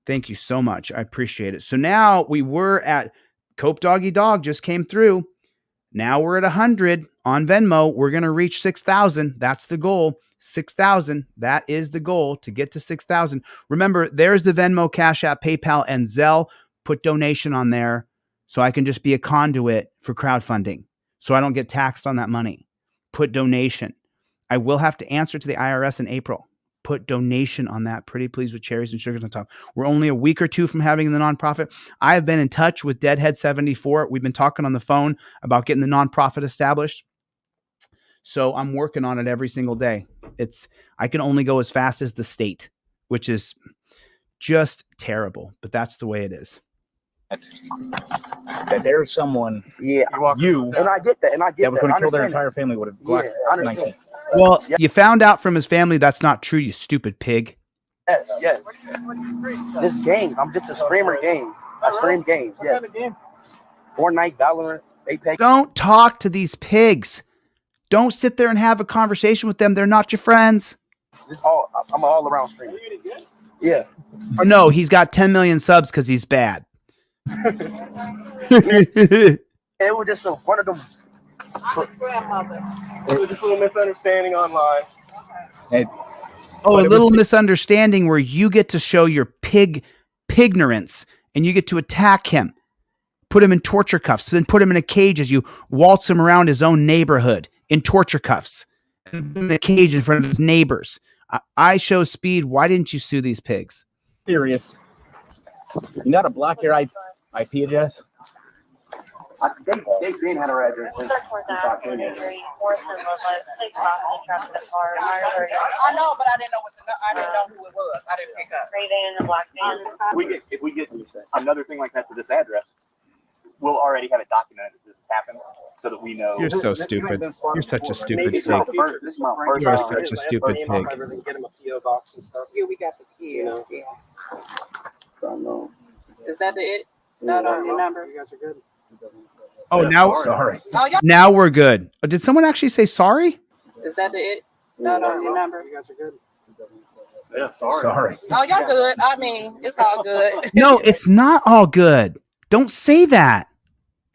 Thank you so much. I appreciate it. So now we were at Cope Doggy Dog just came through. Now we're at 100 on Venmo. We're going to reach 6,000. That's the goal. 6,000. That is the goal, to get to 6,000. Remember, there's the Venmo, Cash App, PayPal, and Zelle. Put donation on there so I can just be a conduit for crowdfunding so I don't get taxed on that money. Put donation. I will have to answer to the IRS in April. Put donation on that. Pretty please with cherries and sugars on top. We're only a week or two from having the nonprofit. I have been in touch with Deadhead74. We've been talking on the phone about getting the nonprofit established. So I'm working on it every single day. I can only go as fast as the state, which is just terrible, but that's the way it is. That there's someone, and I get that, that was going to kill their entire family would have understand. Well, you found out from his family that's not true, you stupid pig. Yes. This game, I'm just a streamer game. I stream games, yes. Fortnite, Valorant, Apex. Don't talk to these pigs. Don't sit there and have a conversation with them. They're not your friends. I'm an all-around streamer. Yeah. Oh, no, he's got 10 million subs because he's bad. It was just one of them. It was just a little misunderstanding online. Hey, a little misunderstanding where you get to show your pignorance and you get to attack him. Put him in torture cuffs, then put him in a cage as you waltz him around his own neighborhood in torture cuffs. And put him in a cage in front of his neighbors. I show speed. Why didn't you sue these pigs? Serious. You know how to block your IP address? They had her address. I know, but I didn't know who it was. I didn't pick up. In the black van. If we get another thing like that to this address, we'll already have it documented that this has happened, so that we know. You're so stupid. You're such a stupid pig. This is my first. You are such a stupid pig. Get him a PO box and stuff. Yeah, we got the PO. You know. Yeah. Is that it? No, your number. You guys are good. Oh, now sorry. Now we're good. Did someone actually say sorry? Is that it? No, your number. You guys are good. Yeah, sorry. Oh, y'all good. I mean, it's all good. No, it's not all good. Don't say that.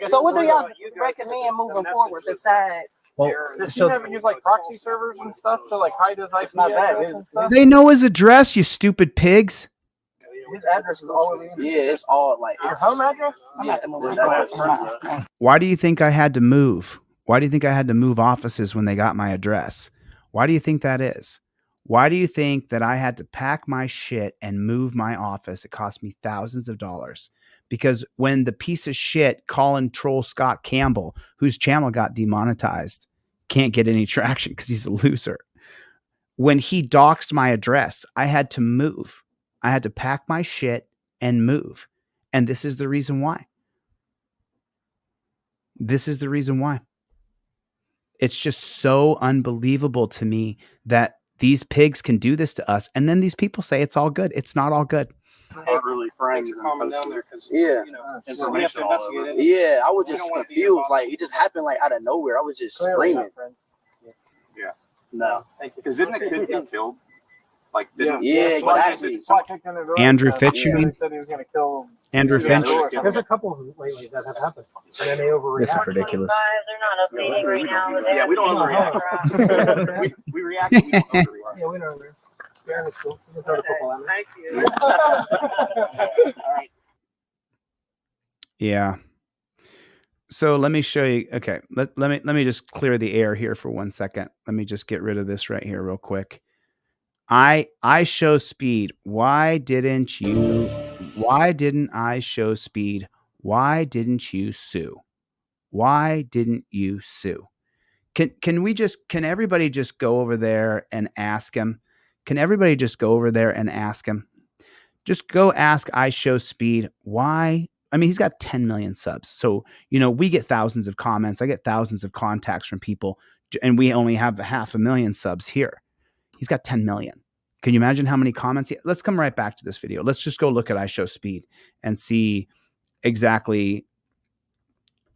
So what do y'all recommend moving forward besides? Well, does he have use like proxy servers and stuff to like hide his IP address and stuff? They know his address, you stupid pigs. His address is all in. Yeah, it's all like Your home address? Why do you think I had to move? Why do you think I had to move offices when they got my address? Why do you think that is? Why do you think that I had to pack my shit and move my office? It cost me thousands of dollars. Because when the piece of shit Colin Troll Scott Campbell, whose channel got demonetized, can't get any traction because he's a loser. When he doxed my address, I had to move. I had to pack my shit and move. And this is the reason why. This is the reason why. It's just so unbelievable to me that these pigs can do this to us. And then these people say it's all good. It's not all good. Aren't really friends. Calming down there because Yeah. Information all over. Yeah, I was just confused. Like, it just happened like out of nowhere. I was just screaming. yeah, No. because didn't the kid get killed? Like, didn't exactly. Andrew Fitch, you Yeah, mean? they said he was going to kill. Andrew Yeah, Finch? There's a couple of them lately that have happened, and then they overreact. This is ridiculous. They're not updating right now. Yeah, we don't overreact. we react. We don't overreact. Yeah, we know. Yeah, that's cool. We can throw the football at 'em. Thank you. All right. Yeah. So let me show you. Okay. Let me just clear the air here for 1 second. Let me just get rid of this right here real quick. I show speed. Why didn't I show speed? Why didn't you sue? Why didn't you sue? Can everybody just go over there and ask him? Can everybody just go over there and ask him? Just go ask I show speed. Why? I mean, he's got 10 million subs. So, we get thousands of comments. I get thousands of contacts from people, and we only have 500,000 subs here. He's got 10 million. Can you imagine how many comments? Let's come right back to this video. Let's just go look at I show speed and see exactly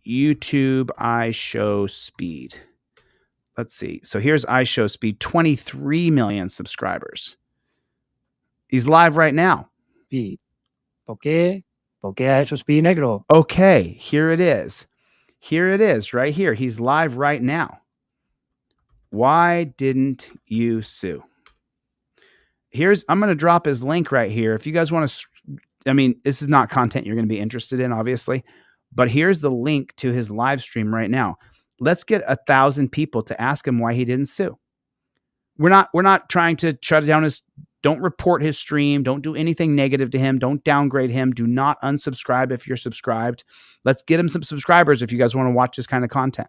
YouTube I show speed. Let's see. So here's I show speed, 23 million subscribers. He's live right now. Speed. ¿Por qué I hecho speed negro? Okay, here it is. Here it is right here. He's live right now. Why didn't you sue? I'm going to drop his link right here. If you guys want to, this is not content you're going to be interested in, obviously, but here's the link to his live stream right now. Let's get 1,000 people to ask him why he didn't sue. We're not trying to shut down don't report his stream. Don't do anything negative to him. Don't downgrade him. Do not unsubscribe if you're subscribed. Let's get him some subscribers if you guys want to watch this kind of content.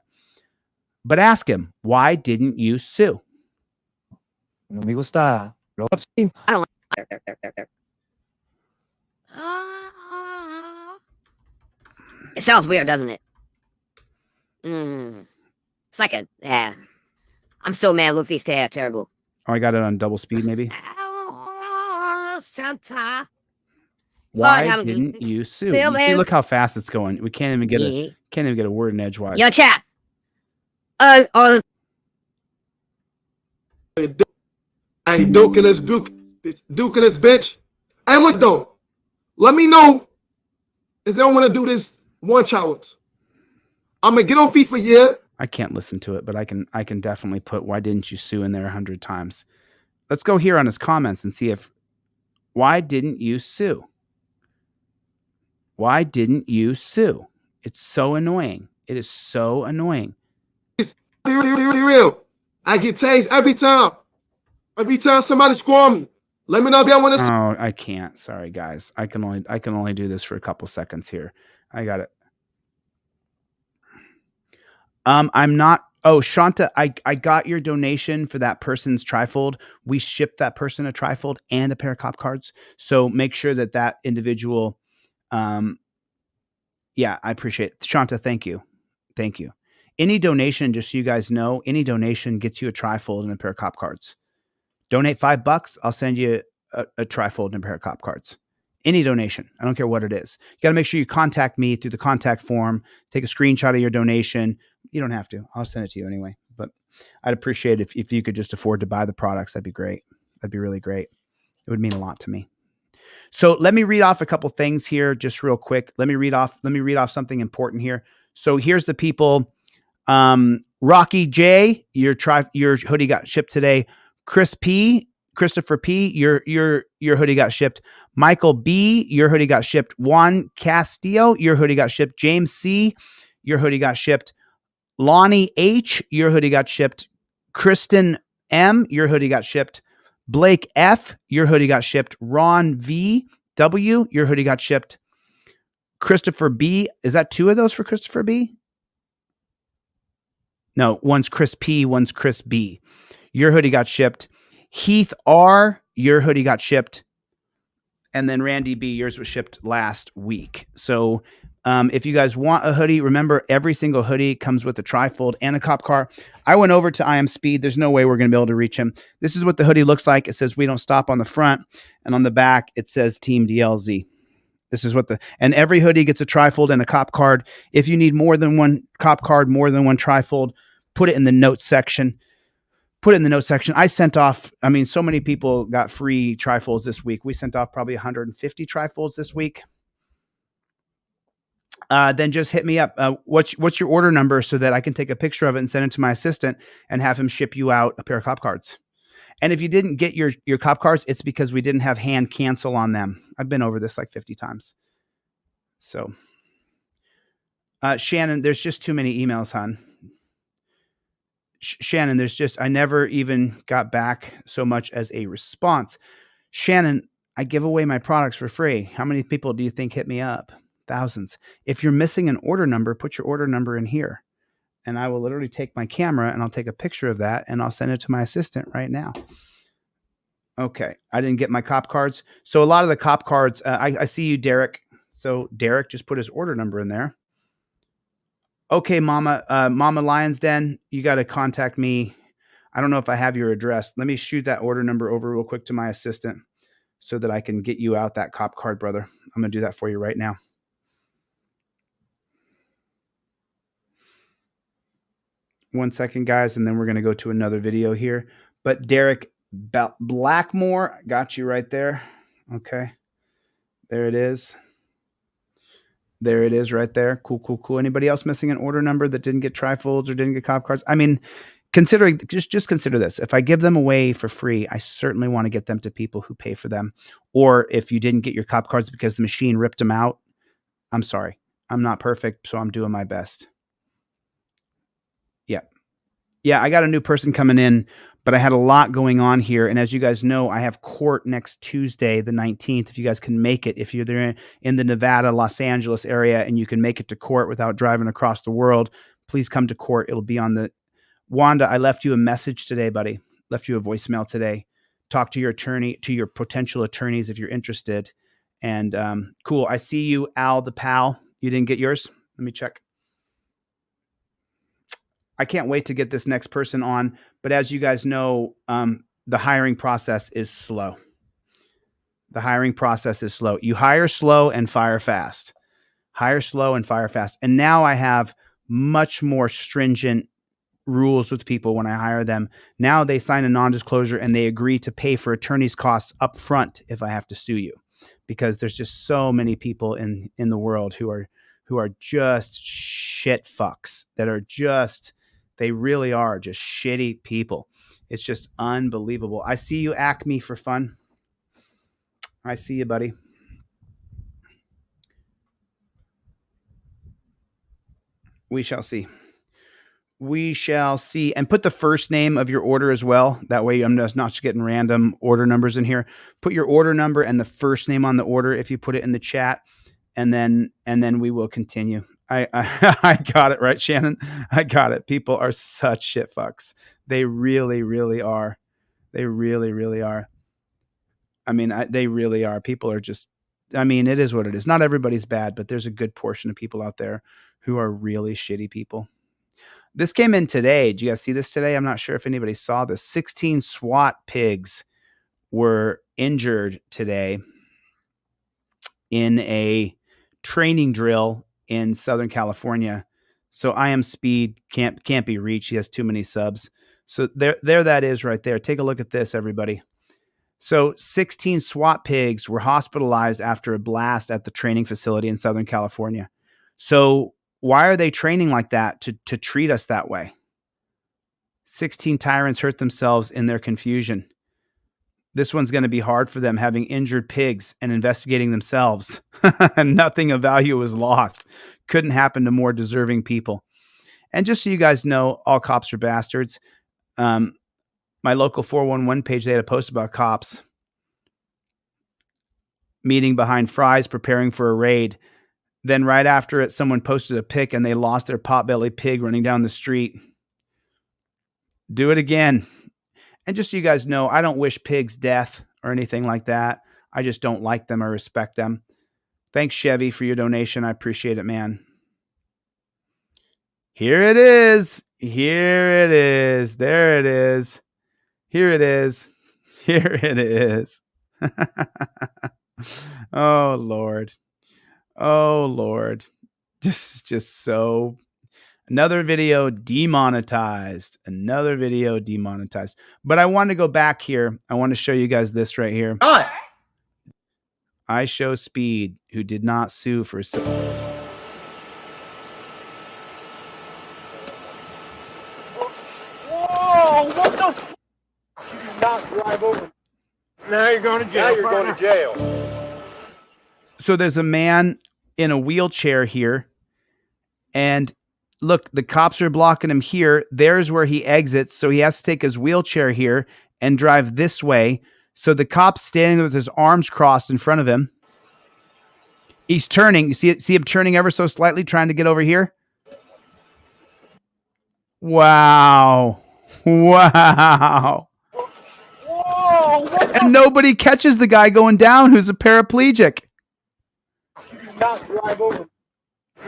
But ask him, why didn't you sue? No me gusta. I don't like there. It sounds weird, doesn't it? It's like I'm so mad Luffy's terrible. Oh, I got it on double speed, maybe. Santa. Why didn't you sue? You see, look how fast it's going. We can't even get a word in edgewise. Yo, chat. I ain't duking this bitch. Hey, look though. Let me know if they don't want to do this one challenge. I'm gonna get on feet for a year. I can't listen to it, but I can definitely put why didn't you sue in there 100 times. Let's go here on his comments and see if why didn't you sue? Why didn't you sue? It's so annoying. It is so annoying. It's real. I get tased every time. Every time somebody squall me. Let me know if y'all want to. Oh, I can't. Sorry, guys. I can only do this for a couple seconds here. I got it. I'm not. Oh, Shanta, I got your donation for that person's trifold. We shipped that person a trifold and a pair of cop cards. So make sure that individual. Yeah, I appreciate it. Shanta, thank you. Thank you. Any donation, just so you guys know, any donation gets you a trifold and a pair of cop cards. Donate $5, I'll send you a trifold and a pair of cop cards. Any donation, I don't care what it is. You got to make sure you contact me through the contact form. Take a screenshot of your donation. You don't have to. I'll send it to you anyway. But I'd appreciate it if you could just afford to buy the products. That'd be great. That'd be really great. It would mean a lot to me. So let me read off a couple things here, just real quick. Let me read off something important here. So here's the people. Rocky J, your hoodie got shipped today. Christopher P, your hoodie got shipped. Michael B, your hoodie got shipped. Juan Castillo, your hoodie got shipped. James C, your hoodie got shipped. Lonnie H, your hoodie got shipped. Kristen M, your hoodie got shipped. Blake F, your hoodie got shipped. Ron V W, your hoodie got shipped. Christopher B, is that two of those for Christopher B? No, one's Chris P, one's Chris B. Your hoodie got shipped. Heath R, your hoodie got shipped. And then Randy B, yours was shipped last week. So If you guys want a hoodie, remember every single hoodie comes with a trifold and a cop car. I went over to I Am Speed. There's no way we're going to be able to reach him. This is what the hoodie looks like. It says "We Don't Stop" on the front, and on the back it says Team DLZ. This is what and every hoodie gets a trifold and a cop card. If you need more than one cop card, more than one trifold, put it in the notes section. Put it in the notes section. I sent off, I mean, so many people got free trifolds this week. We sent off probably 150 trifolds this week. Then just hit me up. What's your order number so that I can take a picture of it and send it to my assistant and have him ship you out a pair of cop cards. And if you didn't get your cop cards, it's because we didn't have hand cancel on them. I've been over this like 50 times. So, Shannon, there's just too many emails, hon. Shannon, I never even got back so much as a response. Shannon, I give away my products for free. How many people do you think hit me up? Thousands. If you're missing an order number, put your order number in here. And I will literally take my camera and I'll take a picture of that and I'll send it to my assistant right now. Okay. I didn't get my cop cards. So a lot of the cop cards, I see you, Derek. So Derek just put his order number in there. Okay, Mama Lion's Den, you got to contact me. I don't know if I have your address. Let me shoot that order number over real quick to my assistant so that I can get you out that cop card, brother. I'm going to do that for you right now. One second, guys, and then we're going to go to another video here. But Derek Blackmore, got you right there. Okay. There it is. There it is right there. Cool, cool, cool. Anybody else missing an order number that didn't get trifolds or didn't get cop cards? I mean, considering, just consider this. If I give them away for free, I certainly want to get them to people who pay for them. Or if you didn't get your cop cards because the machine ripped them out, I'm sorry. I'm not perfect, so I'm doing my best. Yeah, I got a new person coming in, but I had a lot going on here. And as you guys know, I have court next Tuesday, the 19th. If you guys can make it, if you're there in the Nevada, Los Angeles area, and you can make it to court without driving across the world, please come to court. It'll be on the Wanda. I left you a message today, buddy. Left you a voicemail today. Talk to your attorney, to your potential attorneys if you're interested. And cool. I see you, Al the pal. You didn't get yours? Let me check. I can't wait to get this next person on. But as you guys know, the hiring process is slow. The hiring process is slow. You hire slow and fire fast. Hire slow and fire fast. And now I have much more stringent rules with people when I hire them. Now they sign a non-disclosure and they agree to pay for attorney's costs up front if I have to sue you. Because there's just so many people in the world who are just shit fucks that are just... They really are just shitty people. It's just unbelievable. I see you, Acme for fun. I see you, buddy. We shall see. We shall see. And put the first name of your order as well. That way I'm just not getting random order numbers in here. Put your order number and the first name on the order if you put it in the chat. And then we will continue. I got it right, Shannon. I got it. People are such shit fucks. They really, really are. They really, really are. I mean, they really are. People are just, I mean, it is what it is. Not everybody's bad, but there's a good portion of people out there who are really shitty people. This came in today. Did you guys see this today? I'm not sure if anybody saw this. 16 SWAT pigs were injured today in a training drill in Southern California. So I Am Speed can't be reached. He has too many subs. So there that is right there. Take a look at this, everybody. So 16 SWAT pigs were hospitalized after a blast at the training facility in Southern California. So why are they training like that to treat us that way? 16 tyrants hurt themselves in their confusion. This one's going to be hard for them, having injured pigs and investigating themselves. And nothing of value was lost. Couldn't happen to more deserving people. And just so you guys know, all cops are bastards. My local 411 page, they had a post about cops meeting behind Fry's, preparing for a raid. Then right after it, someone posted a pic and they lost their potbelly pig running down the street. Do it again. And just so you guys know, I don't wish pigs death or anything like that. I just don't like them or respect them. Thanks, Chevy, for your donation. I appreciate it, man. Here it is. Here it is. There it is. Here it is. Here it is. Oh, Lord. Oh, Lord. This is just so... Another video demonetized. Another video demonetized. But I want to go back here. I want to show you guys this right here. I Show Speed, who did not sue for... Whoa! What the? You did not drive over. Now you're going to jail. Now you're going to jail. So there's a man in a wheelchair here. And look, the cops are blocking him here. There's where he exits. So he has to take his wheelchair here and drive this way. So the cop's standing there with his arms crossed in front of him. He's turning. You see him turning ever so slightly, trying to get over here? Wow. Wow. Whoa! And nobody catches the guy going down who's a paraplegic. You did not drive over.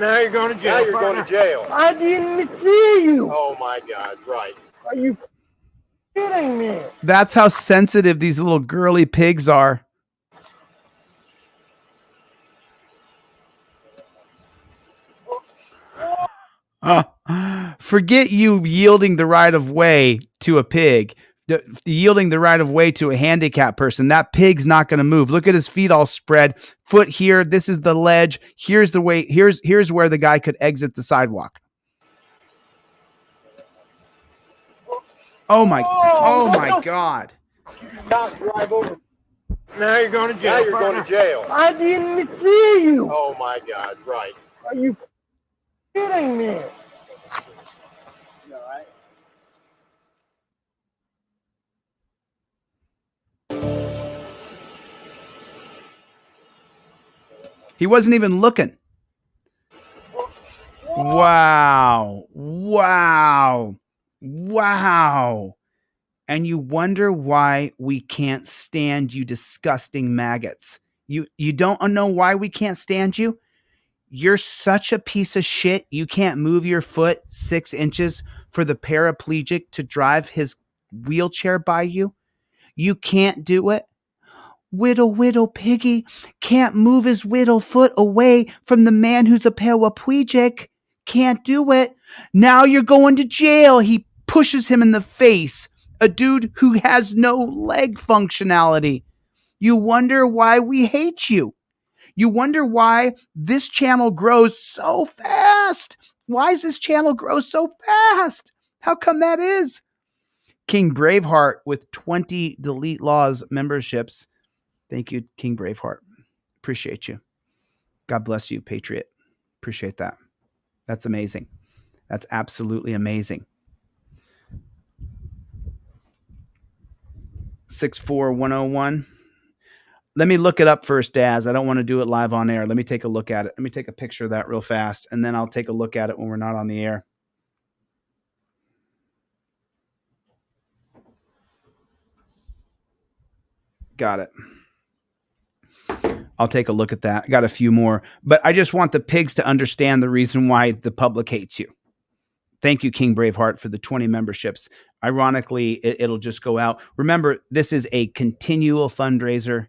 Now you're going to jail. Now you're going to jail. I didn't see you. Oh my God! Right? Are you kidding me? That's how sensitive these little girly pigs are. Forget you yielding the right of way to a pig, yielding the right of way to a handicapped person. That pig's not going to move. Look at his feet all spread. Foot here. This is the ledge. Here's the way. Here's where the guy could exit the sidewalk. Oh my God. You did not drive over. Now you're going to jail. Now you're going to jail. I didn't see you. Oh my God! Right? Are you kidding me? He wasn't even looking. Wow. Wow. Wow. And you wonder why we can't stand you disgusting maggots. You don't know why we can't stand you? You're such a piece of shit. You can't move your foot 6 inches for the paraplegic to drive his wheelchair by you. You can't do it. Whittle piggy can't move his whittle foot away from the man who's a paraplegic. Can't do it. Now you're going to jail. He pushes him in the face. A dude who has no leg functionality. You wonder why we hate you. You wonder why this channel grows so fast. Why does this channel grow so fast? How come that is? King Braveheart with 20 Delete Laws memberships. Thank you, King Braveheart. Appreciate you. God bless you, Patriot. Appreciate that. That's amazing. That's absolutely amazing. 64101. Let me look it up first, Daz. I don't want to do it live on air. Let me take a look at it. Let me take a picture of that real fast, and then I'll take a look at it when we're not on the air. Got it. I'll take a look at that. I got a few more, but I just want the pigs to understand the reason why the public hates you. Thank you, King Braveheart, for the 20 memberships. Ironically, it'll just go out. Remember, this is a continual fundraiser.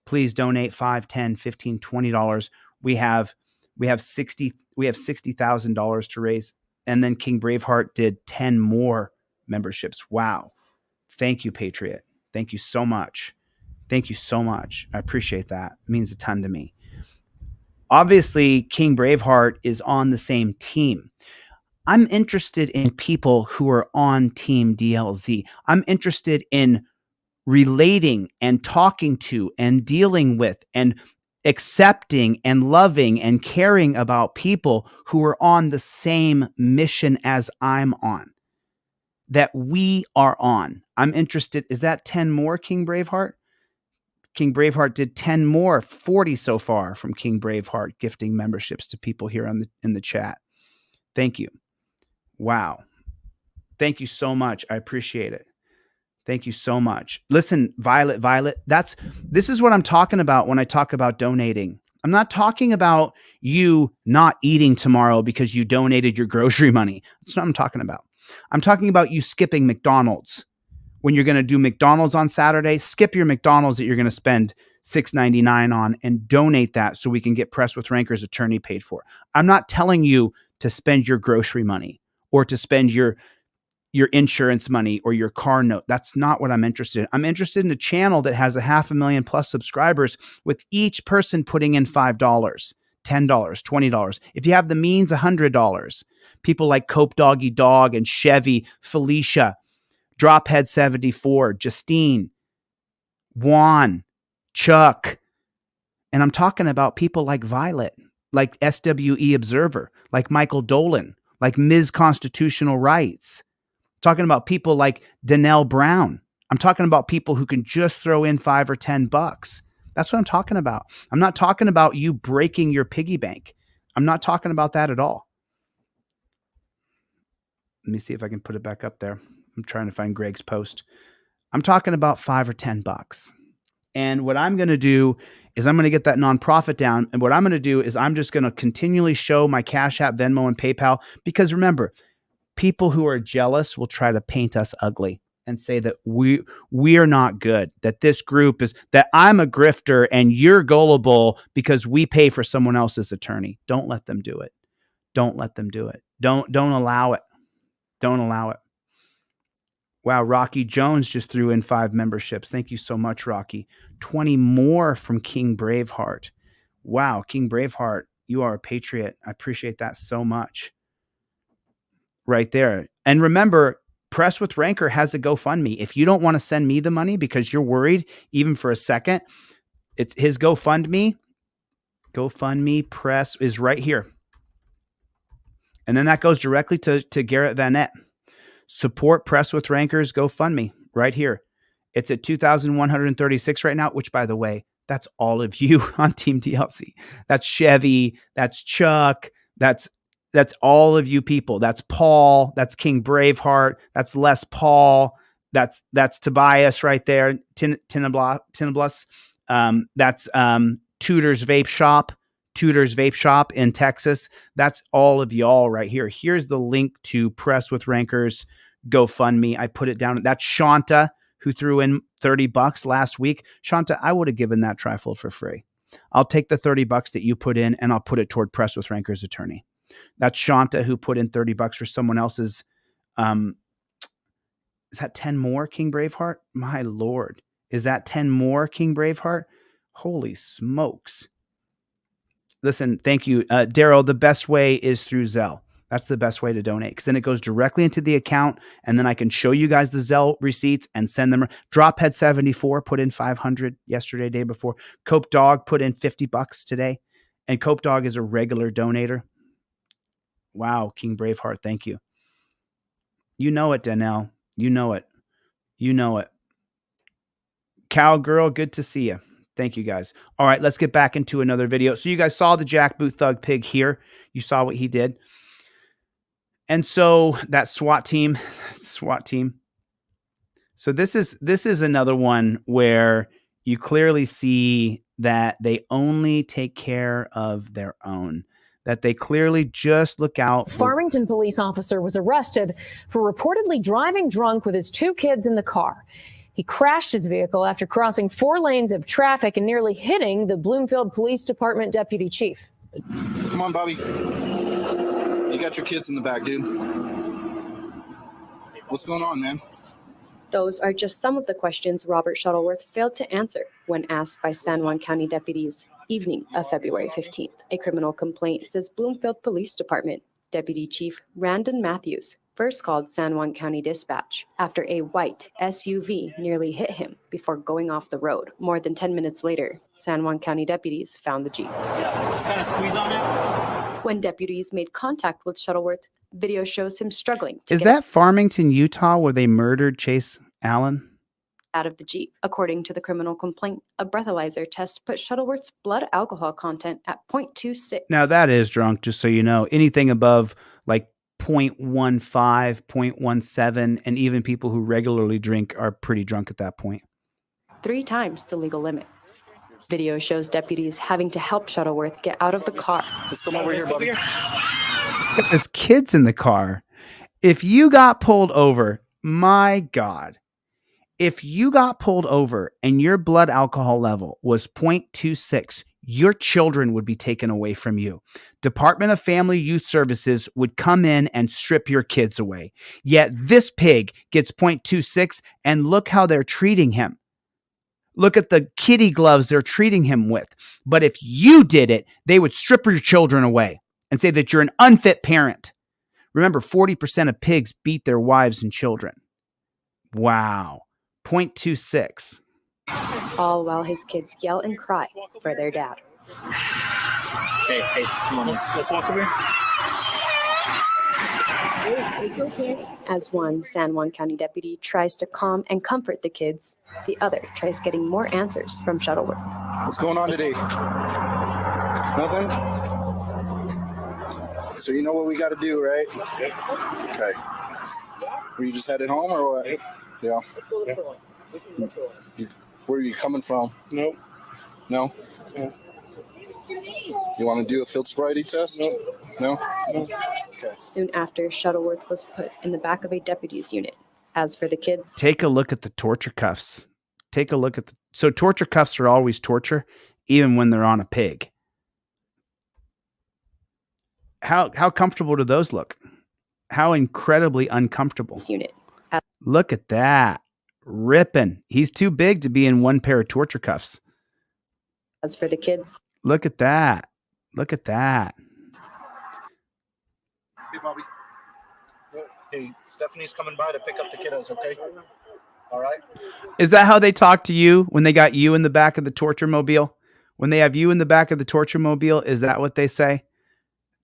Please donate $5, $10, $15, $20. We have $60,000 to raise. And then King Braveheart did 10 more memberships. Wow. Thank you, Patriot. Thank you so much. Thank you so much. I appreciate that. It means a ton to me. Obviously, King Braveheart is on the same team. I'm interested in people who are on Team DLZ. I'm interested in relating and talking to and dealing with and accepting and loving and caring about people who are on the same mission as I'm on, that we are on. I'm interested. Is that 10 more, King Braveheart? King Braveheart did 10 more, 40 so far from King Braveheart, gifting memberships to people here in the chat. Thank you. Wow. Thank you so much. I appreciate it. Thank you so much. Listen, Violet, this is what I'm talking about when I talk about donating. I'm not talking about you not eating tomorrow because you donated your grocery money. That's not what I'm talking about. I'm talking about you skipping McDonald's. When you're going to do McDonald's on Saturday, skip your McDonald's that you're going to spend $6.99 on and donate that so we can get Press with Ranker's attorney paid for. I'm not telling you to spend your grocery money or to spend your insurance money or your car note. That's not what I'm interested in. I'm interested in a channel that has 500,000 plus subscribers with each person putting in $5, $10, $20. If you have the means, $100. People like Cope Doggy Dog and Chevy, Felicia, Drophead 74, Justine, Juan, Chuck. And I'm talking about people like Violet, like SWE Observer, like Michael Dolan, like Ms. Constitutional Rights. Talking about people like Danelle Brown. I'm talking about people who can just throw in $5 or $10. That's what I'm talking about. I'm not talking about you breaking your piggy bank. I'm not talking about that at all. Let me see if I can put it back up there. I'm trying to find Greg's post. I'm talking about $5 or $10. And what I'm going to do is I'm going to get that nonprofit down. And what I'm going to do is I'm just going to continually show my Cash App, Venmo, and PayPal. Because remember, people who are jealous will try to paint us ugly and say that we are not good, that this group is, that I'm a grifter and you're gullible because we pay for someone else's attorney. Don't let them do it. Don't let them do it. Don't allow it. Don't allow it. Wow, Rocky Jones just threw in 5 memberships. Thank you so much, Rocky. 20 more from King Braveheart. Wow, King Braveheart, you are a patriot. I appreciate that so much. Right there. And remember, Press with Ranker has a GoFundMe. If you don't want to send me the money because you're worried even for a second, it's his GoFundMe Press is right here. And then that goes directly to Garrett Vanette. Support Press with Ranker's GoFundMe right here. It's at 2,136 right now, which, by the way, that's all of you on Team DLC. That's Chevy. That's Chuck. That's all of you people. That's Paul. That's King Braveheart. That's Les Paul. That's Tobias right there. Tinablas. That's Tudor's Vape Shop in Texas. That's all of y'all right here. Here's the link to Press with Ranker's GoFundMe. I put it down. That's Shanta, who threw in $30 last week. Shanta, I would have given that trifold for free. I'll take the $30 that you put in and I'll put it toward Press with Ranker's attorney. That's Shanta, who put in $30 for someone else's. Is that 10 more, King Braveheart? My Lord. Is that 10 more, King Braveheart? Holy smokes. Listen, thank you. Daryl, the best way is through Zelle. That's the best way to donate because then it goes directly into the account and then I can show you guys the Zelle receipts and send them. Drophead 74 put in 500 yesterday, day before. Cope Dog put in $50 today. And Cope Dog is a regular donator. Wow, King Braveheart, thank you. You know it, Danelle. You know it. You know it. Cowgirl, good to see you. Thank you, guys. All right, let's get back into another video. So you guys saw the Jackboot Thug Pig here. You saw what he did. And so that SWAT team. So this is another one where you clearly see that they only take care of their own, that they clearly just look out for. Farmington police officer was arrested for reportedly driving drunk with his 2 kids in the car. He crashed his vehicle after crossing 4 lanes of traffic and nearly hitting the Bloomfield Police Department deputy chief. Come on, Bobby. You got your kids in the back, dude. What's going on, man? Those are just some of the questions Robert Shuttleworth failed to answer when asked by San Juan County deputies evening of February 15th. A criminal complaint says Bloomfield Police Department Deputy Chief Randon Matthews first called San Juan County Dispatch after a white SUV nearly hit him before going off the road. More than 10 minutes later, San Juan County deputies found the Jeep. Yeah, just kind of squeeze on it. When deputies made contact with Shuttleworth, video shows him struggling to Is get that Farmington, Utah, where they murdered Chase Allen? out of the Jeep. According to the criminal complaint, a breathalyzer test put Shuttleworth's blood alcohol content at 0.26. Now that is drunk, just so you know. Anything above like 0.15, 0.17, and even people who regularly drink are pretty drunk at that point. 3 times the legal limit. Video shows deputies having to help Shuttleworth get out of the car. Let's come over here, buddy. There's kids in the car. If you got pulled over, my God, if you got pulled over and your blood alcohol level was 0.26, your children would be taken away from you. Department of Family Youth Services would come in and strip your kids away. Yet this pig gets 0.26, and look how they're treating him. Look at the kitty gloves they're treating him with. But if you did it, they would strip your children away and say that you're an unfit parent. Remember, 40% of pigs beat their wives and children. Wow. 0.26. All while his kids yell and cry for their dad. Hey, come on. Let's walk over here. As one San Juan County deputy tries to calm and comfort the kids, the other tries getting more answers from Shuttleworth. What's going on today? Nothing? So you know what we got to do, right? Okay. Were you just headed home or what? Yeah. Where are you coming from? No. No? No. You want to do a field sobriety test? No. No? No. Okay. Soon after, Shuttleworth was put in the back of a deputy's unit. As for the kids, take a look at the torture cuffs. Take a look at so torture cuffs are always torture, even when they're on a pig. How comfortable do those look? How incredibly uncomfortable. Unit. Look at that. Ripping. He's too big to be in one pair of torture cuffs. As for the kids, look at that. Look at that. Hey, Bobby. Hey, Stephanie's coming by to pick up the kiddos, okay? All right? Is that how they talk to you when they got you in the back of the torture mobile? When they have you in the back of the torture mobile, is that what they say?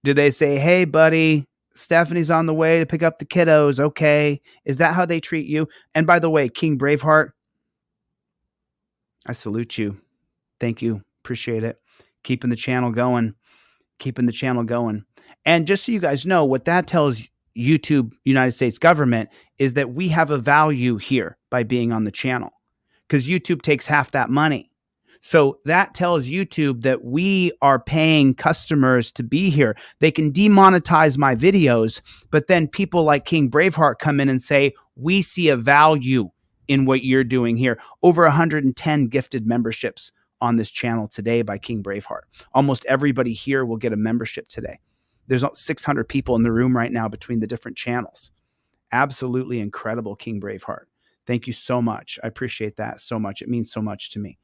Do they say, hey, buddy, Stephanie's on the way to pick up the kiddos, okay? Is that how they treat you? And by the way, King Braveheart, I salute you. Thank you. Appreciate it. Keeping the channel going. Keeping the channel going. And just so you guys know, what that tells YouTube, United States government, is that we have a value here by being on the channel, because YouTube takes half that money. So that tells YouTube that we are paying customers to be here. They can demonetize my videos, but then people like King Braveheart come in and say, we see a value in what you're doing here. Over 110 gifted memberships on this channel today by King Braveheart. Almost everybody here will get a membership today. There's 600 people in the room right now between the different channels. Absolutely incredible, King Braveheart. Thank you so much. I appreciate that so much. It means so much to me.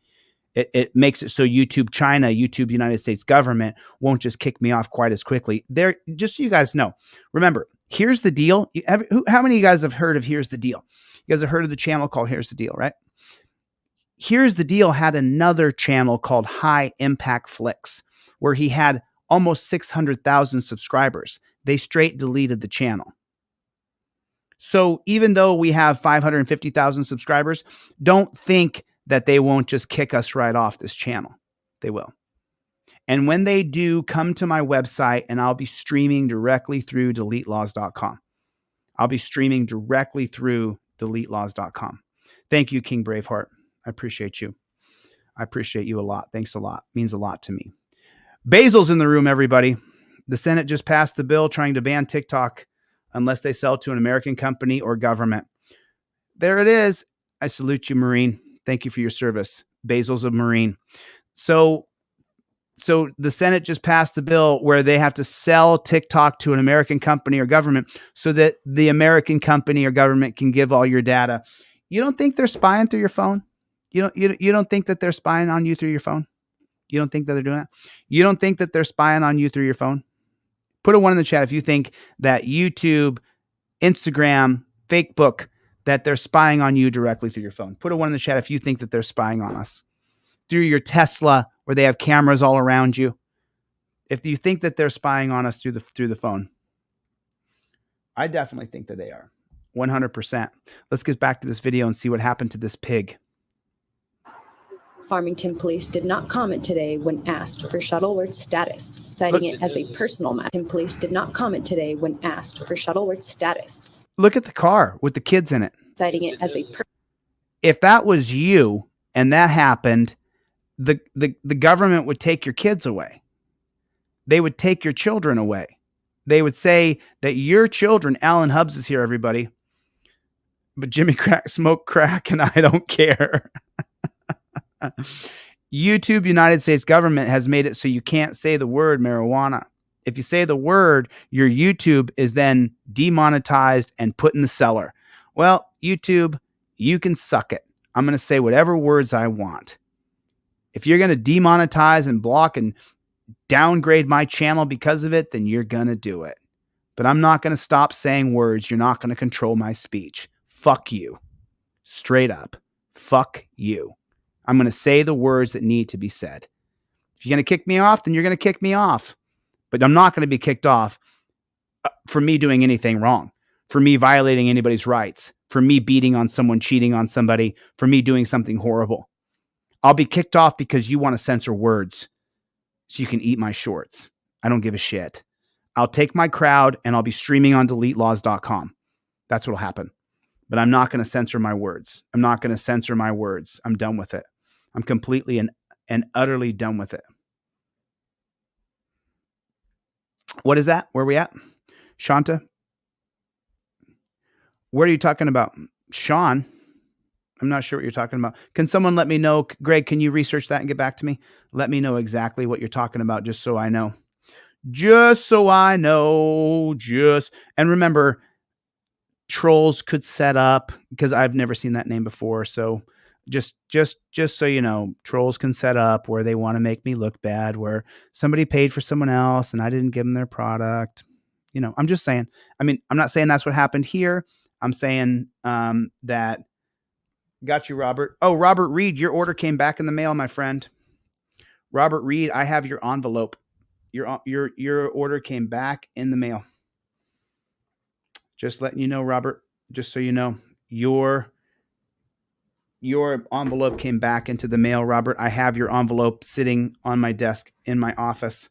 It makes it so YouTube China, YouTube United States government won't just kick me off quite as quickly. There, just so you guys know, remember, Here's the Deal. How many of you guys have heard of Here's the Deal? You guys have heard of the channel called Here's the Deal, right? Here's the Deal had another channel called High Impact Flicks, where he had almost 600,000 subscribers. They straight deleted the channel. So even though we have 550,000 subscribers, don't think that they won't just kick us right off this channel. They will. And when they do, come to my website and I'll be streaming directly through deletelaws.com. I'll be streaming directly through deletelaws.com. Thank you, King Braveheart. I appreciate you. I appreciate you a lot. Thanks a lot. Means a lot to me. Basil's in the room, everybody. The Senate just passed the bill trying to ban TikTok unless they sell to an American company or government. There it is. I salute you, Marine. Thank you for your service. Basil's a Marine. So the Senate just passed the bill where they have to sell TikTok to an American company or government so that the American company or government can give all your data. You don't think they're spying through your phone? You don't think that they're spying on you through your phone? You don't think that they're doing that? You don't think that they're spying on you through your phone? Put a 1 in the chat if you think that YouTube, Instagram, Facebook, that they're spying on you directly through your phone. Put a 1 in the chat if you think that they're spying on us through your Tesla, where they have cameras all around you. If you think that they're spying on us through the phone, I definitely think that they are. 100%. Let's get back to this video and see what happened to this pig. Farmington police did not comment today when asked for Shuttleworth's status, citing it as a personal matter. Police did not comment today when asked for Shuttleworth's status. Look at the car with the kids in it. Citing it as a If that was you and that happened, the government would take your kids away. They would take your children away. They would say that your children, Alan Hubbs is here, everybody, but Jimmy Crack smoked crack and I don't care. YouTube, United States government has made it so you can't say the word marijuana. If you say the word, your YouTube is then demonetized and put in the cellar. Well, YouTube, you can suck it. I'm going to say whatever words I want. If you're going to demonetize and block and downgrade my channel because of it, then you're going to do it. But I'm not going to stop saying words. You're not going to control my speech. Fuck you. Straight up. Fuck you. I'm going to say the words that need to be said. If you're going to kick me off, then you're going to kick me off. But I'm not going to be kicked off for me doing anything wrong, for me violating anybody's rights, for me beating on someone, cheating on somebody, for me doing something horrible. I'll be kicked off because you want to censor words so you can eat my shorts. I don't give a shit. I'll take my crowd and I'll be streaming on deletelaws.com. That's what'll happen. But I'm not going to censor my words. I'm not going to censor my words. I'm done with it. I'm completely and utterly done with it. What is that? Where are we at? Shanta? What are you talking about? Sean? I'm not sure what you're talking about. Can someone let me know? Greg, can you research that and get back to me? Let me know exactly what you're talking about, just so I know. Just so I know. And remember, trolls could set up, because I've never seen that name before. So just so you know, trolls can set up where they want to make me look bad, where somebody paid for someone else and I didn't give them their product. You know, I'm just saying. I mean, I'm not saying that's what happened here. I'm saying that. Got you, Robert. Oh, Robert Reed, your order came back in the mail, my friend. Robert Reed, I have your envelope. Your order came back in the mail. Just letting you know, Robert. Just so you know, your envelope came back into the mail, Robert. I have your envelope sitting on my desk in my office.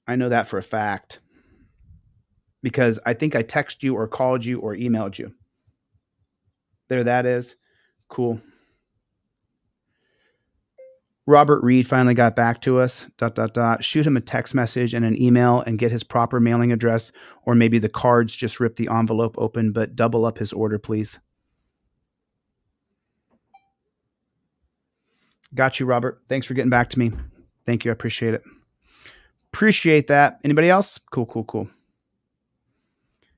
I know that for a fact because I think I texted you or called you or emailed you. There that is. Cool. Robert Reed finally got back to us. ... Shoot him a text message and an email and get his proper mailing address, or maybe the cards just rip the envelope open, but double up his order, please. Got you, Robert. Thanks for getting back to me. Thank you. I appreciate it. Appreciate that. Anybody else? Cool.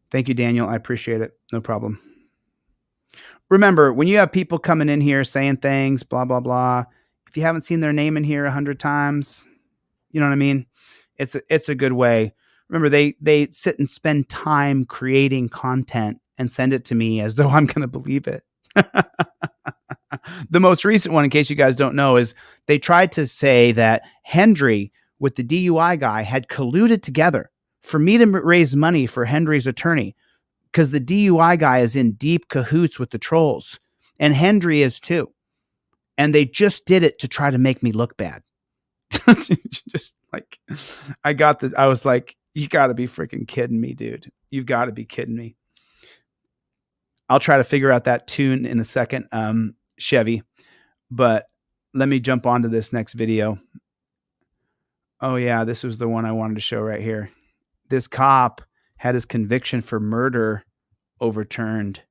Thank you, Daniel. I appreciate it. No problem. Remember, when you have people coming in here saying things, blah, blah, blah, if you haven't seen their name in here 100 times, you know what I mean? It's a good way. Remember, they sit and spend time creating content and send it to me as though I'm going to believe it. The most recent one, in case you guys don't know, is they tried to say that Hendry with the DUI guy had colluded together for me to raise money for Hendry's attorney, because the DUI guy is in deep cahoots with the trolls, and Hendry is too. And they just did it to try to make me look bad. Just like, I was like, you got to be freaking kidding me, dude. You've got to be kidding me. I'll try to figure out that tune in a second, Chevy. But let me jump onto this next video. Oh yeah, this was the one I wanted to show right here. This cop had his conviction for murder overturned.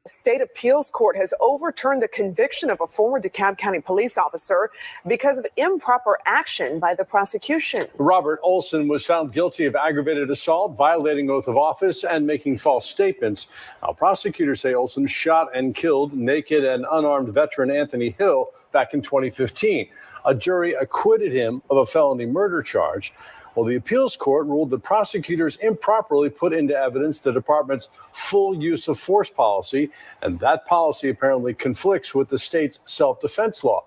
State appeals court has overturned the conviction of a former DeKalb County police officer because of improper action by the prosecution. Robert Olson was found guilty of aggravated assault, violating oath of office, and making false statements. Now, prosecutors say Olson shot and killed naked and unarmed veteran Anthony Hill back in 2015. A jury acquitted him of a felony murder charge. Well, the appeals court ruled that prosecutors improperly put into evidence the department's full use of force policy, and that policy apparently conflicts with the state's self-defense law.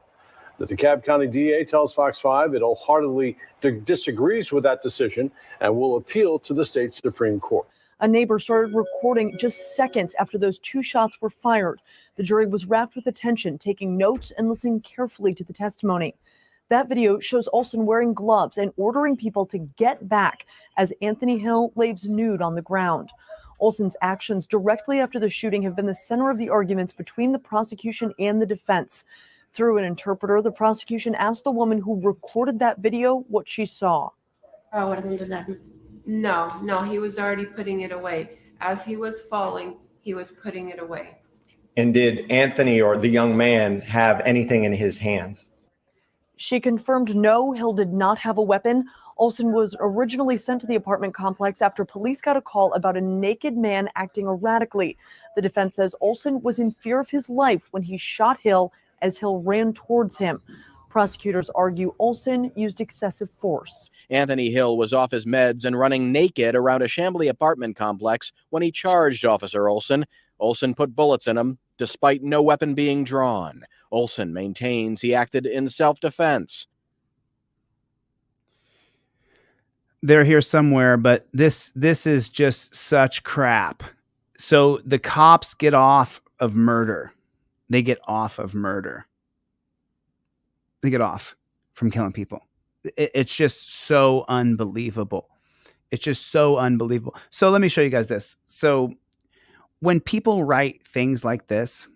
The DeKalb County DA tells Fox 5 it wholeheartedly disagrees with that decision and will appeal to the state Supreme Court. A neighbor started recording just seconds after those two shots were fired. The jury was wrapped with attention, taking notes and listening carefully to the testimony. That video shows Olson wearing gloves and ordering people to get back as Anthony Hill lays nude on the ground. Olson's actions directly after the shooting have been the center of the arguments between the prosecution and the defense. Through an interpreter, the prosecution asked the woman who recorded that video what she saw. No, he was already putting it away. As he was falling, he was putting it away. And did Anthony or the young man have anything in his hands? She confirmed no, Hill did not have a weapon. Olson was originally sent to the apartment complex after police got a call about a naked man acting erratically. The defense says Olson was in fear of his life when he shot Hill as Hill ran towards him. Prosecutors argue Olson used excessive force. Anthony Hill was off his meds and running naked around a Chamblee apartment complex when he charged Officer Olson. Olson put bullets in him, despite no weapon being drawn. Olson maintains he acted in self-defense. They're here somewhere, but this is just such crap. So the cops get off of murder. They get off of murder. They get off from killing people. It's just so unbelievable. It's just so unbelievable. So let me show you guys this. So when people write things like this,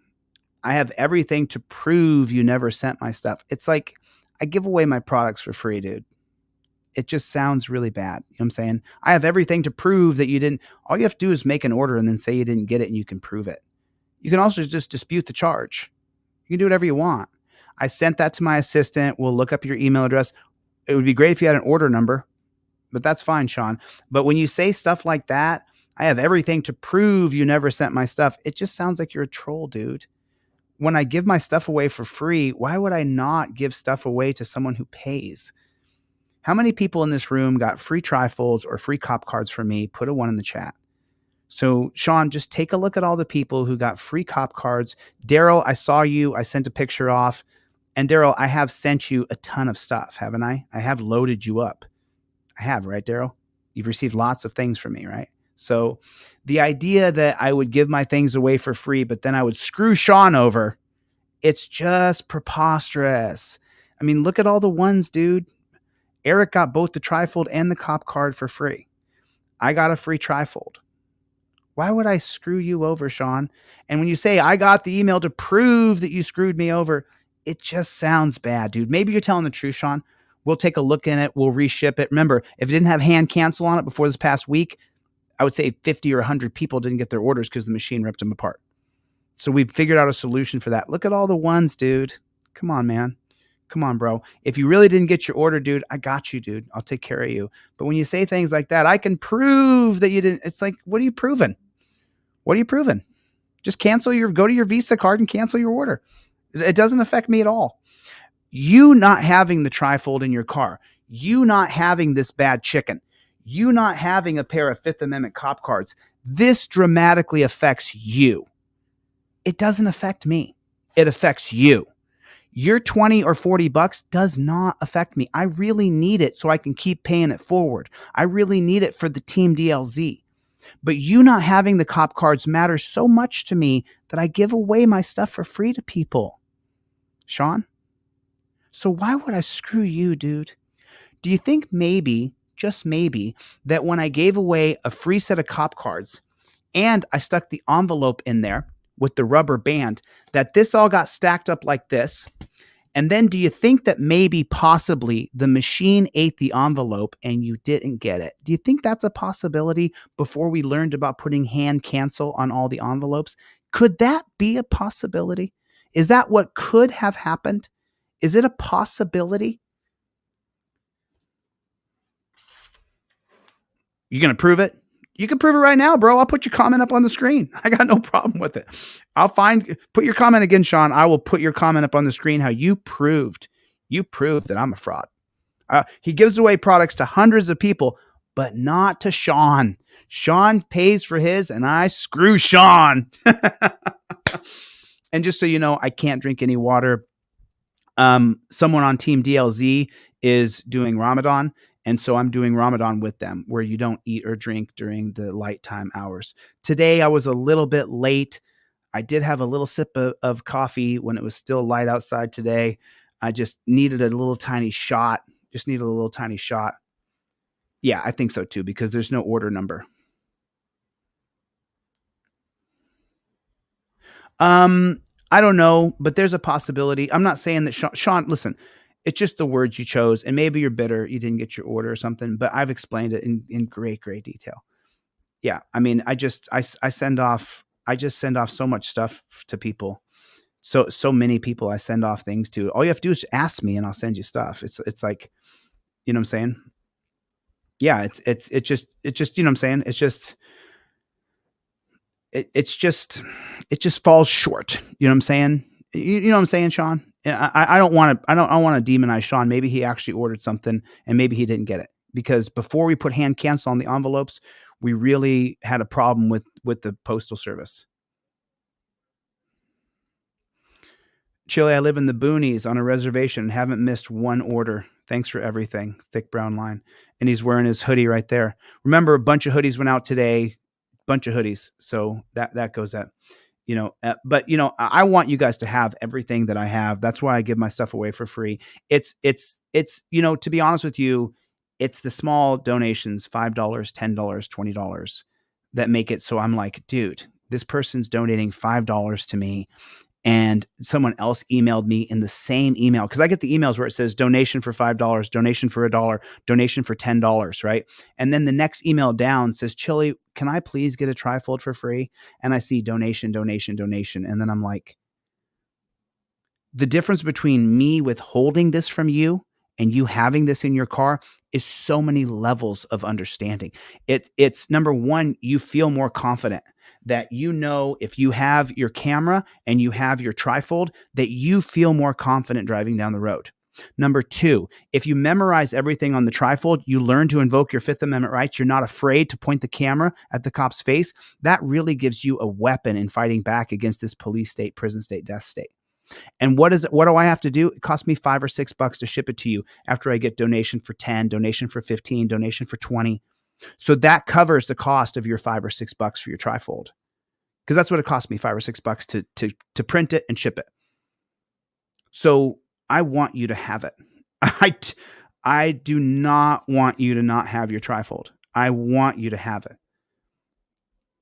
I have everything to prove you never sent my stuff. It's like I give away my products for free, dude. It just sounds really bad. You know what I'm saying? I have everything to prove that you didn't. All you have to do is make an order and then say you didn't get it and you can prove it. You can also just dispute the charge. You can do whatever you want. I sent that to my assistant. We'll look up your email address. It would be great if you had an order number, but that's fine, Sean. But when you say stuff like that, I have everything to prove you never sent my stuff. It just sounds like you're a troll, dude. When I give my stuff away for free, why would I not give stuff away to someone who pays? How many people in this room got free trifolds or free cop cards from me? Put a 1 in the chat. So, Sean, just take a look at all the people who got free cop cards. Daryl, I saw you. I sent a picture off. And Daryl, I have sent you a ton of stuff, haven't I? I have loaded you up. I have, right, Daryl? You've received lots of things from me, right? So the idea that I would give my things away for free, but then I would screw Sean over, it's just preposterous. I mean, look at all the ones, dude. Eric got both the trifold and the cop card for free. I got a free trifold. Why would I screw you over, Sean? And when you say I got the email to prove that you screwed me over, it just sounds bad, dude. Maybe you're telling the truth, Sean. We'll take a look in it. We'll reship it. Remember, if it didn't have hand cancel on it before this past week, I would say 50 or 100 people didn't get their orders because the machine ripped them apart. So we figured out a solution for that. Look at all the ones, dude. Come on, man. Come on, bro. If you really didn't get your order, dude, I got you, dude. I'll take care of you. But when you say things like that, I can prove that you didn't. It's like, what are you proving? What are you proving? Just go to your Visa card and cancel your order. It doesn't affect me at all. You not having the trifold in your car, you not having this bad chicken, you not having a pair of Fifth Amendment cop cards, this dramatically affects you. It doesn't affect me. It affects you. Your 20 or 40 bucks does not affect me. I really need it so I can keep paying it forward. I really need it for the Team DLZ. But you not having the cop cards matters so much to me that I give away my stuff for free to people. Sean? So why would I screw you, dude? Do you think maybe, just maybe, that when I gave away a free set of cop cards and I stuck the envelope in there with the rubber band, that this all got stacked up like this? And then do you think that maybe possibly the machine ate the envelope and you didn't get it? Do you think that's a possibility before we learned about putting hand cancel on all the envelopes? Could that be a possibility? Is that what could have happened? Is it a possibility? You going to prove it? You can prove it right now, bro. I'll put your comment up on the screen. I got no problem with it. Put your comment again, Sean. I will put your comment up on the screen how you proved that I'm a fraud. He gives away products to hundreds of people, but not to Sean. Sean pays for his and I screw Sean. And just so you know, I can't drink any water. Someone on Team DLZ is doing Ramadan. And so I'm doing Ramadan with them where you don't eat or drink during the light time hours. Today, I was a little bit late. I did have a little sip of coffee when it was still light outside today. I just needed a little tiny shot. Yeah, I think so too, because there's no order number. I don't know, but there's a possibility. I'm not saying that Sean, listen, it's just the words you chose, and maybe you're bitter you didn't get your order or something, but I've explained it in great detail. Yeah, I mean, I just send off so much stuff to people. So many people I send off things to. All you have to do is ask me and I'll send you stuff. It's like, you know what I'm saying? Yeah, it's just, you know what I'm saying? It just falls short. You know what I'm saying? You know what I'm saying, Sean? I don't want to demonize Sean. Maybe he actually ordered something and maybe he didn't get it, because before we put hand cancel on the envelopes, we really had a problem with the postal service. Chille, I live in the boonies on a reservation and haven't missed one order. Thanks for everything. Thick brown line. And he's wearing his hoodie right there. Remember, a bunch of hoodies went out today. Bunch of hoodies. So that goes at, but I want you guys to have everything that I have. That's why I give my stuff away for free. It's to be honest with you, it's the small donations, $5, $10, $20 that make it so I'm like, dude, this person's donating $5 to me. And someone else emailed me in the same email, because I get the emails where it says donation for $5, donation for $1, donation for $10, right? And then the next email down says, Chille, can I please get a trifold for free? And I see donation. And then I'm like, the difference between me withholding this from you and you having this in your car is so many levels of understanding. It's number one, you feel more confident that, if you have your camera and you have your trifold, that you feel more confident driving down the road. Number two, if you memorize everything on the trifold, you learn to invoke your Fifth Amendment rights. You're not afraid to point the camera at the cop's face. That really gives you a weapon in fighting back against this police state, prison state, death state. And what do I have to do? It costs me $5 or $6 to ship it to you after I get donation for 10, donation for 15, donation for 20. So that covers the cost of your $5 or $6 for your trifold, because that's what it cost me, $5 or $6 to print it and ship it. So I want you to have it. I do not want you to not have your trifold. I want you to have it.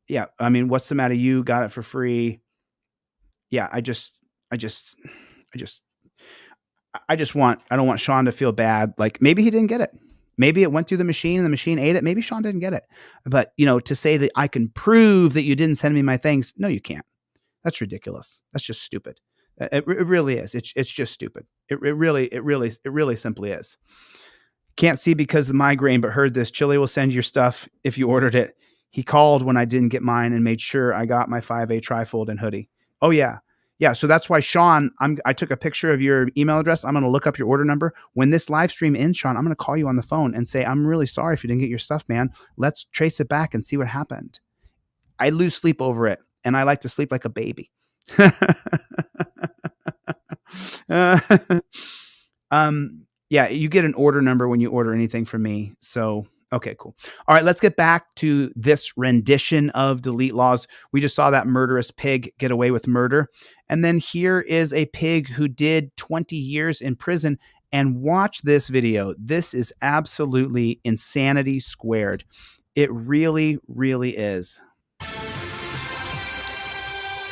Yeah, I mean, what's the matter? You got it for free. Yeah, I don't want Sean to feel bad. Like, maybe he didn't get it. Maybe it went through the machine and the machine ate it. Maybe Sean didn't get it. But, to say that I can prove that you didn't send me my things, no, you can't. That's ridiculous. That's just stupid. It really is. It's just stupid. It really simply is. Can't see because of the migraine, but heard this. Chille will send your stuff if you ordered it. He called when I didn't get mine and made sure I got my 5A trifold and hoodie. Oh, yeah. Yeah, so that's why, Sean, I took a picture of your email address. I'm going to look up your order number. When this live stream ends, Sean, I'm going to call you on the phone and say, I'm really sorry if you didn't get your stuff, man. Let's trace it back and see what happened. I lose sleep over it, and I like to sleep like a baby. Yeah, you get an order number when you order anything from me. So, okay, cool. All right, let's get back to this rendition of Delete Laws. We just saw that murderous pig get away with murder. And then here is a pig who did 20 years in prison. And watch this video. This is absolutely insanity squared. It really, really is.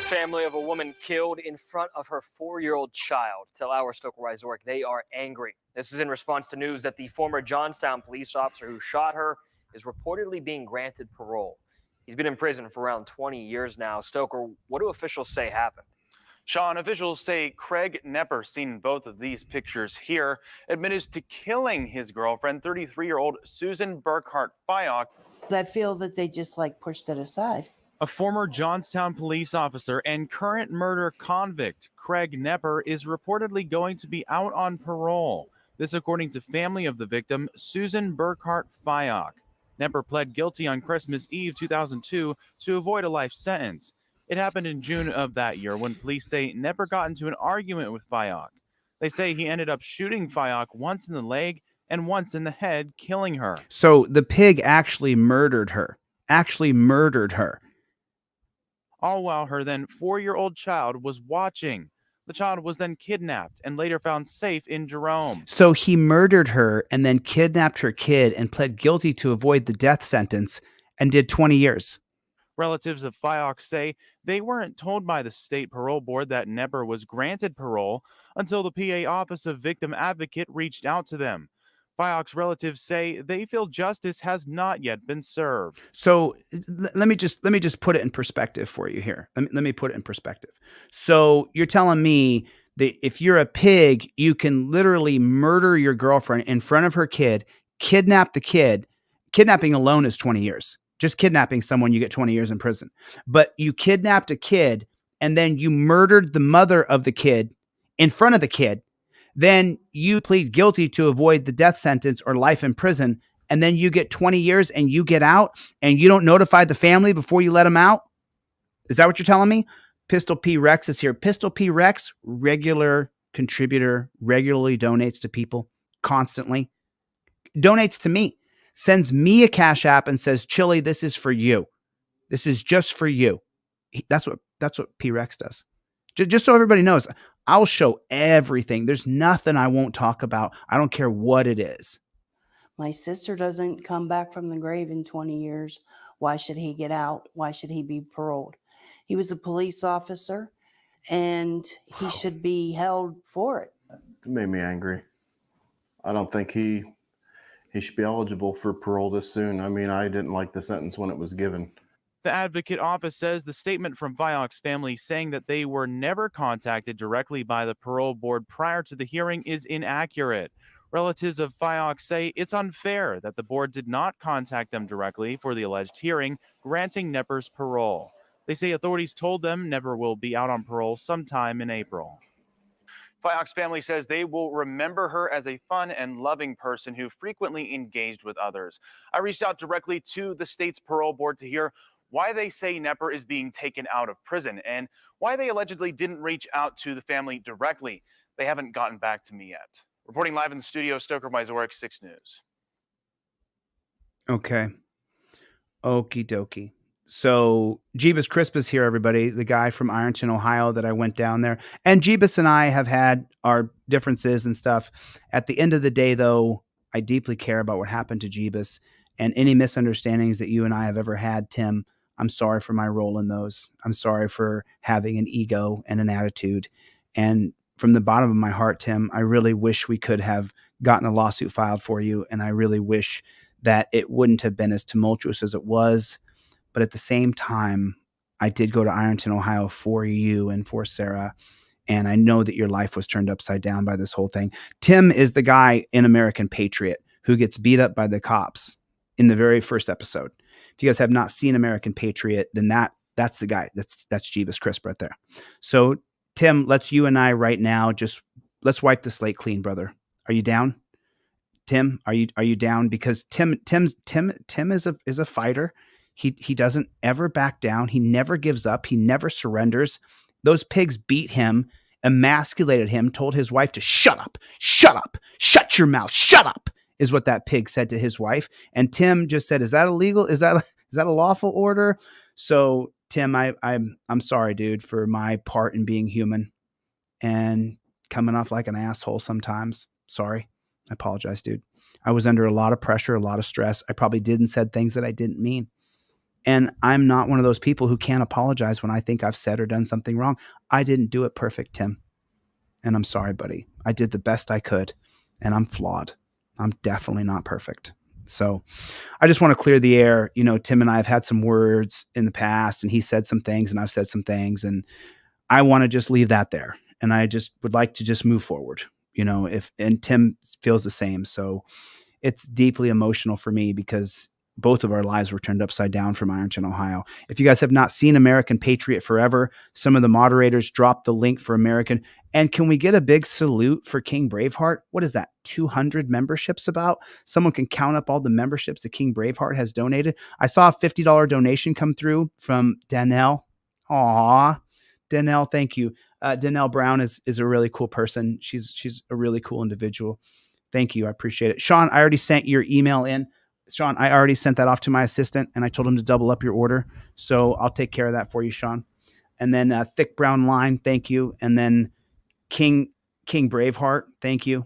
Family of a woman killed in front of her 4-year-old child tell our Stoker Resort they are angry. This is in response to news that the former Johnstown police officer who shot her is reportedly being granted parole. He's been in prison for around 20 years now. Stoker, what do officials say happened? Sean, officials say Craig Nepper, seen in both of these pictures here, admitted to killing his girlfriend, 33-year-old Susan Burkhart Fyock. I feel that they just pushed it aside. A former Johnstown police officer and current murder convict, Craig Nepper, is reportedly going to be out on parole. This according to family of the victim, Susan Burkhart Fyock. Nepper pled guilty on Christmas Eve 2002 to avoid a life sentence. It happened in June of that year when police say Nepper got into an argument with Fyock. They say he ended up shooting Fyock once in the leg and once in the head, killing her. So the pig actually murdered her. All while her then 4-year-old child was watching. The child was then kidnapped and later found safe in Jerome. So he murdered her and then kidnapped her kid and pled guilty to avoid the death sentence and did 20 years. Relatives of Fiox say they weren't told by the state parole board that Nepper was granted parole until the PA Office of Victim Advocate reached out to them. Fiox relatives say they feel justice has not yet been served. So let me just put it in perspective for you here. Let me put it in perspective. So you're telling me that if you're a pig, you can literally murder your girlfriend in front of her kid, kidnap the kid. Kidnapping alone is 20 years. Just kidnapping someone, you get 20 years in prison. But you kidnapped a kid and then you murdered the mother of the kid in front of the kid. Then you plead guilty to avoid the death sentence or life in prison. And then you get 20 years and you get out and you don't notify the family before you let them out. Is that what you're telling me? Pistol P Rex is here. Pistol P Rex, regular contributor, regularly donates to people constantly. Donates to me. Sends me a Cash App and says, Chille, this is for you. This is just for you. That's what P Rex does. Just so everybody knows, I'll show everything. There's nothing I won't talk about. I don't care what it is. My sister doesn't come back from the grave in 20 years. Why should he get out? Why should he be paroled? He was a police officer and he should be held for it. It made me angry. I don't think he should be eligible for parole this soon. I mean, I didn't like the sentence when it was given. The advocate office says the statement from Fiox family saying that they were never contacted directly by the parole board prior to the hearing is inaccurate. Relatives of Fiox say it's unfair that the board did not contact them directly for the alleged hearing granting Nepper's parole. They say authorities told them Nepper will be out on parole sometime in April. Fiox family says they will remember her as a fun and loving person who frequently engaged with others. I reached out directly to the state's parole board to hear why they say Nepper is being taken out of prison and why they allegedly didn't reach out to the family directly. They haven't gotten back to me yet. Reporting live in the studio, Stoker Myzorek, 6 News. Okay. Okie dokie. So Jeebus Crisp is here, everybody. The guy from Ironton, Ohio that I went down there. And Jeebus and I have had our differences and stuff. At the end of the day, though, I deeply care about what happened to Jeebus. And any misunderstandings that you and I have ever had, Tim, I'm sorry for my role in those. I'm sorry for having an ego and an attitude. And from the bottom of my heart, Tim, I really wish we could have gotten a lawsuit filed for you. And I really wish that it wouldn't have been as tumultuous as it was. But at the same time, I did go to Ironton, Ohio for you and for Sarah. And I know that your life was turned upside down by this whole thing. Tim is the guy in American Patriot who gets beat up by the cops in the very first episode. If you guys have not seen American Patriot, then that's the guy. That's Jeebus Crisp right there. So Tim, let's you and I right now let's wipe the slate clean, brother. Are you down? Tim, are you down? Because Tim is a fighter. He doesn't ever back down. He never gives up. He never surrenders. Those pigs beat him, emasculated him, told his wife to shut up, shut your mouth, shut up, is what that pig said to his wife. And Tim just said, is that illegal? Is that a lawful order? So Tim, I'm sorry, dude, for my part in being human and coming off like an asshole sometimes. Sorry. I apologize, dude. I was under a lot of pressure, a lot of stress. I probably did and said things that I didn't mean. And I'm not one of those people who can't apologize when I think I've said or done something wrong. I didn't do it perfect, Tim. And I'm sorry, buddy. I did the best I could, and I'm flawed. I'm definitely not perfect. So I just want to clear the air. You know, Tim and I have had some words in the past, and he said some things and I've said some things, and I want to just leave that there. And I just would like to just move forward, you know, and Tim feels the same. So it's deeply emotional for me because both of our lives were turned upside down from Ironton, Ohio. If you guys have not seen American Patriot Forever, some of the moderators dropped the link for American. And can we get a big salute for King Braveheart? What is that? 200 memberships about? Someone can count up all the memberships that King Braveheart has donated. I saw a $50 donation come through from Danelle. Aw, Danelle, thank you. Danelle Brown is a really cool person. She's a really cool individual. Thank you. I appreciate it. Sean, I already sent your email in. Sean, I already sent that off to my assistant and I told him to double up your order. So I'll take care of that for you, Sean. And then Thick Brown Line, thank you. And then King Braveheart, thank you.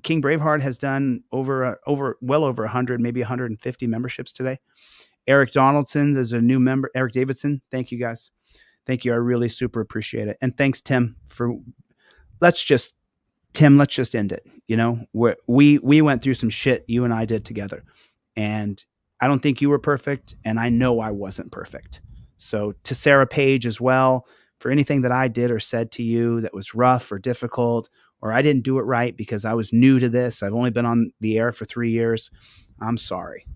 King Braveheart has done well over 100, maybe 150 memberships today. Eric Donaldson's is a new member. Eric Davidson. Thank you guys. Thank you. I really super appreciate it. And thanks, Tim, for let's just end it. You know, we went through some shit you and I did together, and I don't think you were perfect, and I know I wasn't perfect. So to Sarah Page as well, for anything that I did or said to you that was rough or difficult, or I didn't do it right because I was new to this. I've only been on the air for 3 years. I'm sorry.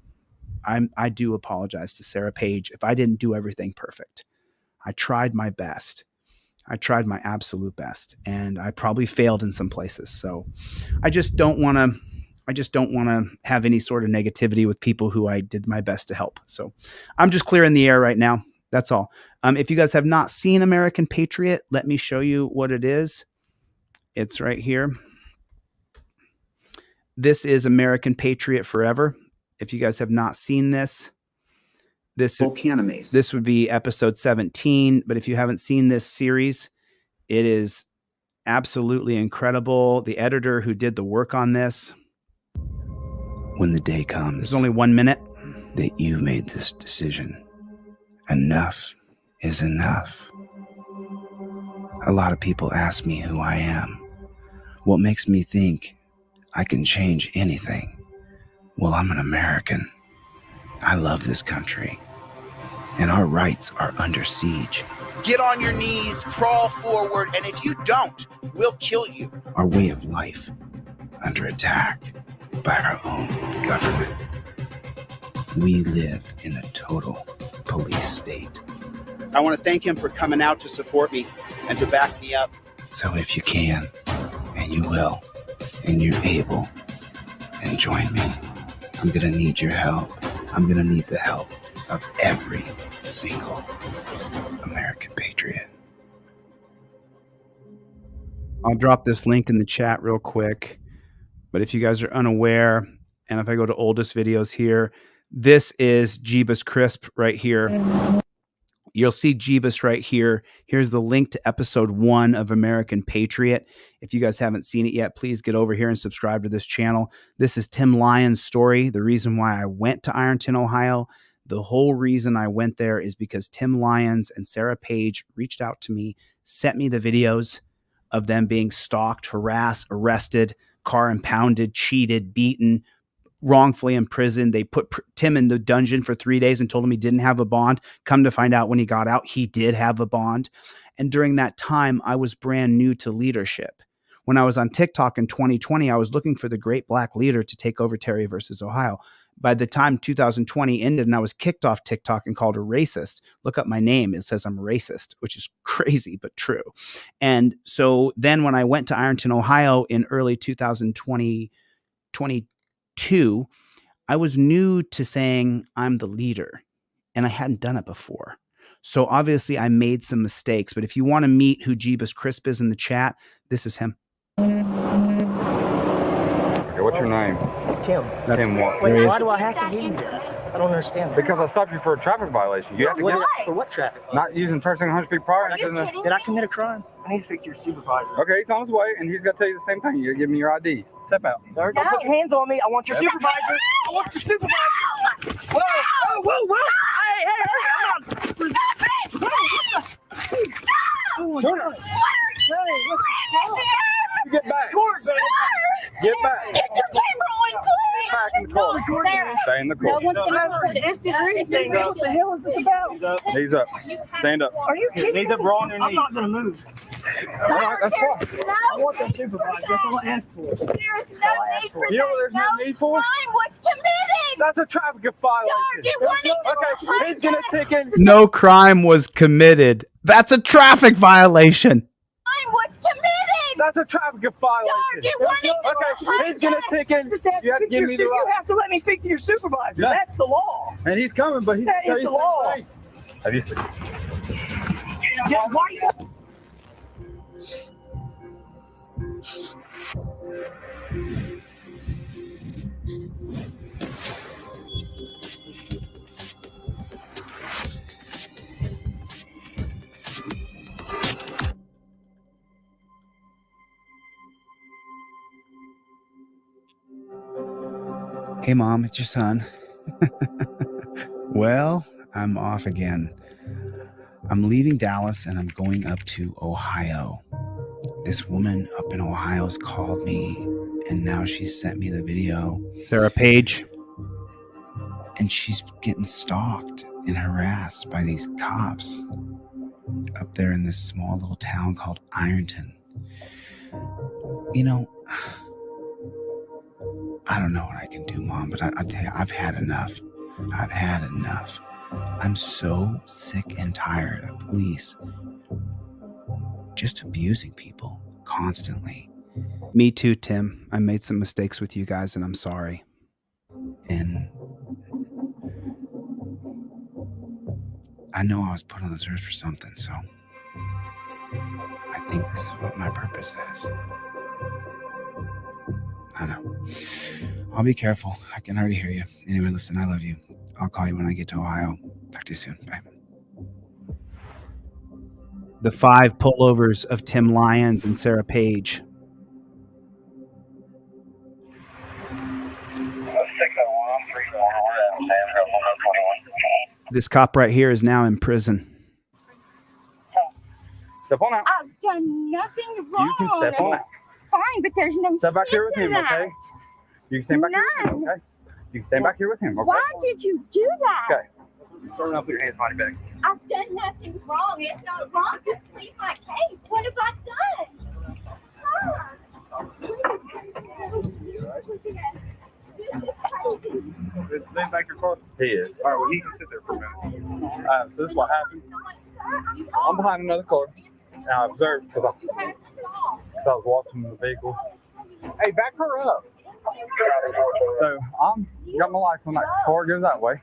I do apologize to Sarah Page if I didn't do everything perfect. I tried my best. I tried my absolute best, and I probably failed in some places. So I just don't want to have any sort of negativity with people who I did my best to help. So I'm just clearing the air right now. That's all. If you guys have not seen American Patriot, let me show you what it is. It's right here. This is American Patriot Forever. If you guys have not seen this, this would be episode 17. But if you haven't seen this series, it is absolutely incredible. The editor who did the work on this. When the day comes, it's only 1 minute, that you made this decision, enough is enough. A lot of people ask me who I am. What makes me think I can change anything? Well, I'm an American. I love this country, and our rights are under siege. Get on your knees, crawl forward, and if you don't, we'll kill you. Our way of life under attack by our own government. We live in a total police state. I want to thank him for coming out to support me and to back me up. So if you can, and you will, and you're able, and join me, I'm going to need your help. I'm going to need the help of every single American patriot. I'll drop this link in the chat real quick. But if you guys are unaware, and if I go to oldest videos here, this is Jeebus Crisp right here. You'll see Jeebus right here. Here's the link to episode 1 of American Patriot. If you guys haven't seen it yet, please get over here and subscribe to this channel. This is Tim Lyons' story. The reason why I went to Ironton, Ohio. The whole reason I went there is because Tim Lyons and Sarah Page reached out to me, sent me the videos of them being stalked, harassed, arrested, car impounded, cheated, beaten, wrongfully imprisoned. They put Tim in the dungeon for 3 days and told him he didn't have a bond. Come to find out when he got out, he did have a bond. And during that time, I was brand new to leadership. When I was on TikTok in 2020, I was looking for the great black leader to take over Terry versus Ohio. By the time 2020 ended and I was kicked off TikTok and called a racist, look up my name. It says I'm a racist, which is crazy, but true. And so then when I went to Ironton, Ohio in early 2022, I was new to saying I'm the leader and I hadn't done it before. So obviously I made some mistakes, but if you want to meet who Jeebus Crisp is in the chat, this is him. Okay, what's your name? Tim. Tim what? Wait, why do I have to give you that? I don't understand. Because I stopped you for a traffic violation. You have to give For what traffic? not using turn signal 100 feet prior. Did I commit a crime? I need to speak to your supervisor. Okay, he's on his way, and he's got to tell you the same thing. You got to give me your ID. Step out. Sir, don't put your hands on me. I want your supervisor. I want your supervisor. Whoa, whoa, whoa, whoa. Hey, hey, hey. I'm not. Turn it. Get back. Get back. Get your camera on, please. Back in the car. Stay in the car. No one's gonna put instant or anything. What the hell is this about? Knees up. Stand up. Are you kidding me? Knees up, roll on your knees. I'm not going to move. All right, that's fine. I want that supervisor. That's all I asked for. There's no need for You know what there's no need for? crime was committed. That's a traffic violation. Sir, you wanted Okay, he's going to take in. No crime was committed. That's a traffic violation. crime was committed. That's a traffic violation. Sir, you wanted Okay, he's going to take in. Just have You have to give me the You right. have to let me speak to your supervisor. Yeah. That's the law. And he's coming, but he's That going to is tell you the the same thing. Have you seen? Yeah, why? Hey, Mom, it's your son. Well, I'm off again. I'm leaving Dallas and I'm going up to Ohio. This woman up in Ohio's called me and now she's sent me the video. Sarah Page. And she's getting stalked and harassed by these cops up there in this small little town called Ironton. You know, I don't know what I can do, Mom, but I tell you, I've had enough. I've had enough. I'm so sick and tired of police just abusing people constantly. Me too, Tim. I made some mistakes with you guys and I'm sorry. And I know I was put on this earth for something, so I think this is what my purpose is. I know. I'll be careful. I can already hear you. Anyway, listen, I love you. I'll call you when I get to Ohio. Talk to you soon. Bye. The 5 pullovers of Tim Lyons and Sarah Page. This cop right here is now in prison. Step on out. I've done nothing wrong. You can step on out. Fine, but there's no Step back here sense with in him, that. okay? You can stand back here with him, okay? You can stand back here with him, okay? Why did you do that? Okay. Turn around, put your hands behind your back. I've done nothing wrong. It's not wrong to plead my case. What have I done? Lean back your car. He is. All right, well, he can sit there for a minute. So this is what happened. I'm behind another car. And I observed because I was watching the vehicle. Hey, back her up. So I'm got my lights on. That car goes that way.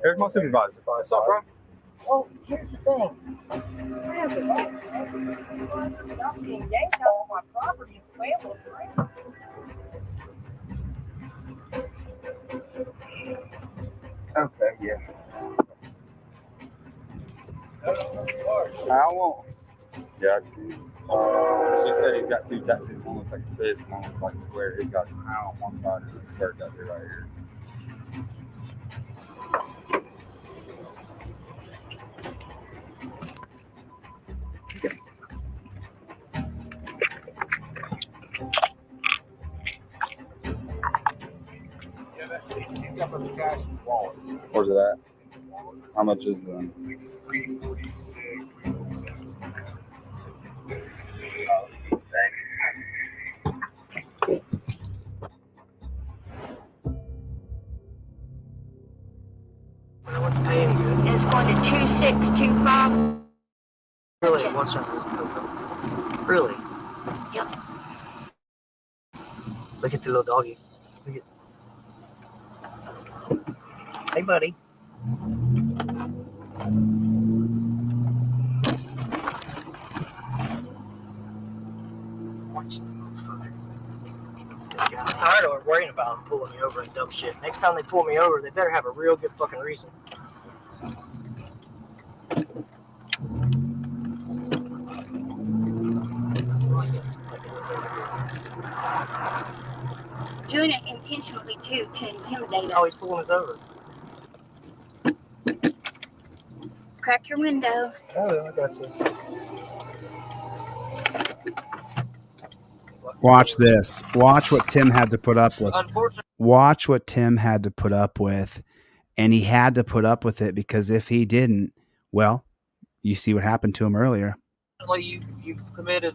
Here's my supervisor. What's up, bro? Well, here's the thing. I'm being yanked out of my property and scrambled around. Okay, yeah. I won't. Got you. She said he's got 2 tattoos. One looks like a fist, one looks like a square. He's got an eye on one side and a square got there right here. Where's it at? How much is it? 346, 347. What's paying good? It's going to 2625. Really? What's up? Really? Yep. Look at the little doggy. Look at... Hey, buddy. Watch the motherfucker. I'm tired of worrying about them pulling me over and dumb shit. Next time they pull me over, they better have a real good fucking reason. Doing it intentionally too to intimidate Oh, us. he's pulling us over. Crack your window. Oh, I got this. Watch this. Watch what Tim had to put up with. Unfortunately, Watch what Tim had to put up with. And he had to put up with it because if he didn't, well, you see what happened to him earlier. you committed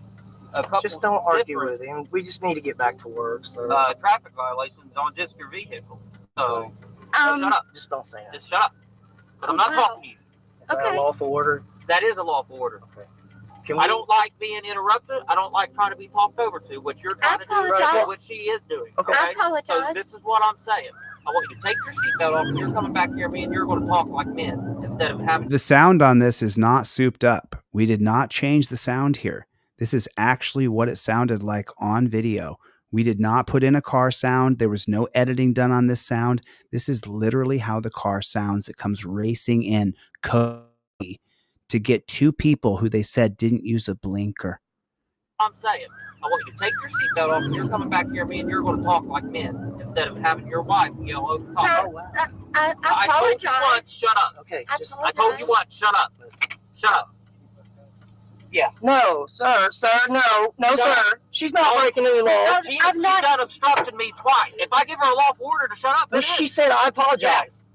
a couple. Just don't argue with him. We just need to get back to work. So Traffic violations on just your vehicle. So shut up. Just don't say that. just shut up. Because I'm not talking to you. Is that a lawful order? That is a lawful order. Okay. I don't like being interrupted. I don't like trying to be talked over to. What you're trying to do is apologize. what she is doing. Okay. Okay? I apologize. So this is what I'm saying. I want you to take your seatbelt off and you're coming back here, me and you're going to talk like men instead of having. The sound on this is not souped up. We did not change the sound here. This is actually what it sounded like on video. We did not put in a car sound. There was no editing done on this sound. This is literally how the car sounds. It comes racing in to get 2 people who they said didn't use a blinker. I'm saying. I want you to take your seatbelt off and you're coming back here, me and you're going to talk like men instead of having your wife yell over the top. I told you once, shut up. Okay, I told you once, shut up. Shut up. Yeah. No, sir, no, sir. She's not breaking any laws. She's done obstructing me twice. If I give her a lawful order to shut up, Well, she said, I apologize.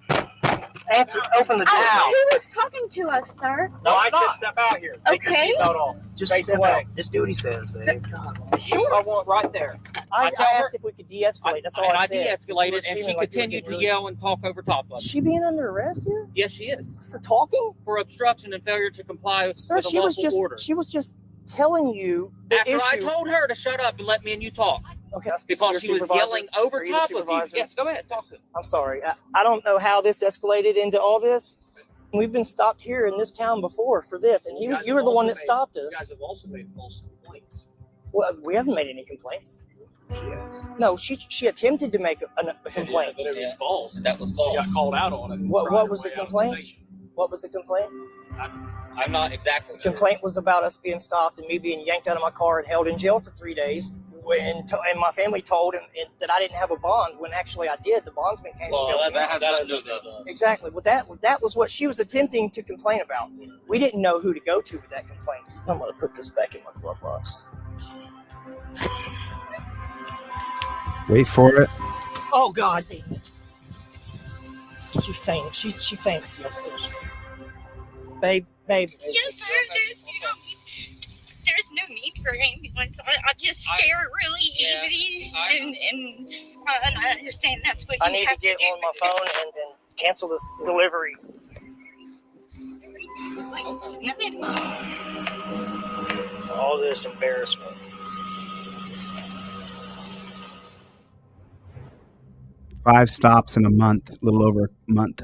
Answer, open the door. Oh, who was talking to us, sir? No, I said step out here. Take your Okay. seatbelt off. Just Face step away. out. Just do what he says, babe. I want right there. I asked if we could de-escalate. That's all I said. de-escalated, and she continued to yell and talk over top of Is me. she being under arrest here? Yes, she is. For talking? For obstruction and failure to comply Sir, with a lawful order. she was just telling you the After I issue. told her to shut up and let me and you talk. Okay, I'll speak to Because your she was supervisor. yelling over Are you the top of you. supervisor? Yes, go ahead, talk to him. I'm sorry. I don't know how this escalated into all this. We've been stopped here in this town before for this, and you were the one that stopped us. You guys have also made false complaints. Well, we haven't made any complaints. No, she attempted to make a complaint. But it was false. That was She false. got called out on it. What was the complaint? What was the complaint? I'm not exactly The complaint was about us being stopped and me being yanked out of my car and held in jail for 3 days. And my family told him that I didn't have a bond when actually I did. The bondsman came. Well, that has nothing to do with that. Exactly. Well, that was what she was attempting to complain about. We didn't know who to go to with that complaint. I'm going to put this back in my glove box. Wait for it. Oh, God. Damn it. She fainted. She faints. Babe. Yes, sir. There's no need for ambulance. I just scare really easy, and I understand that's what I you need have to get do. on my phone and cancel this delivery. All this embarrassment. Five stops in a month, a little over a month.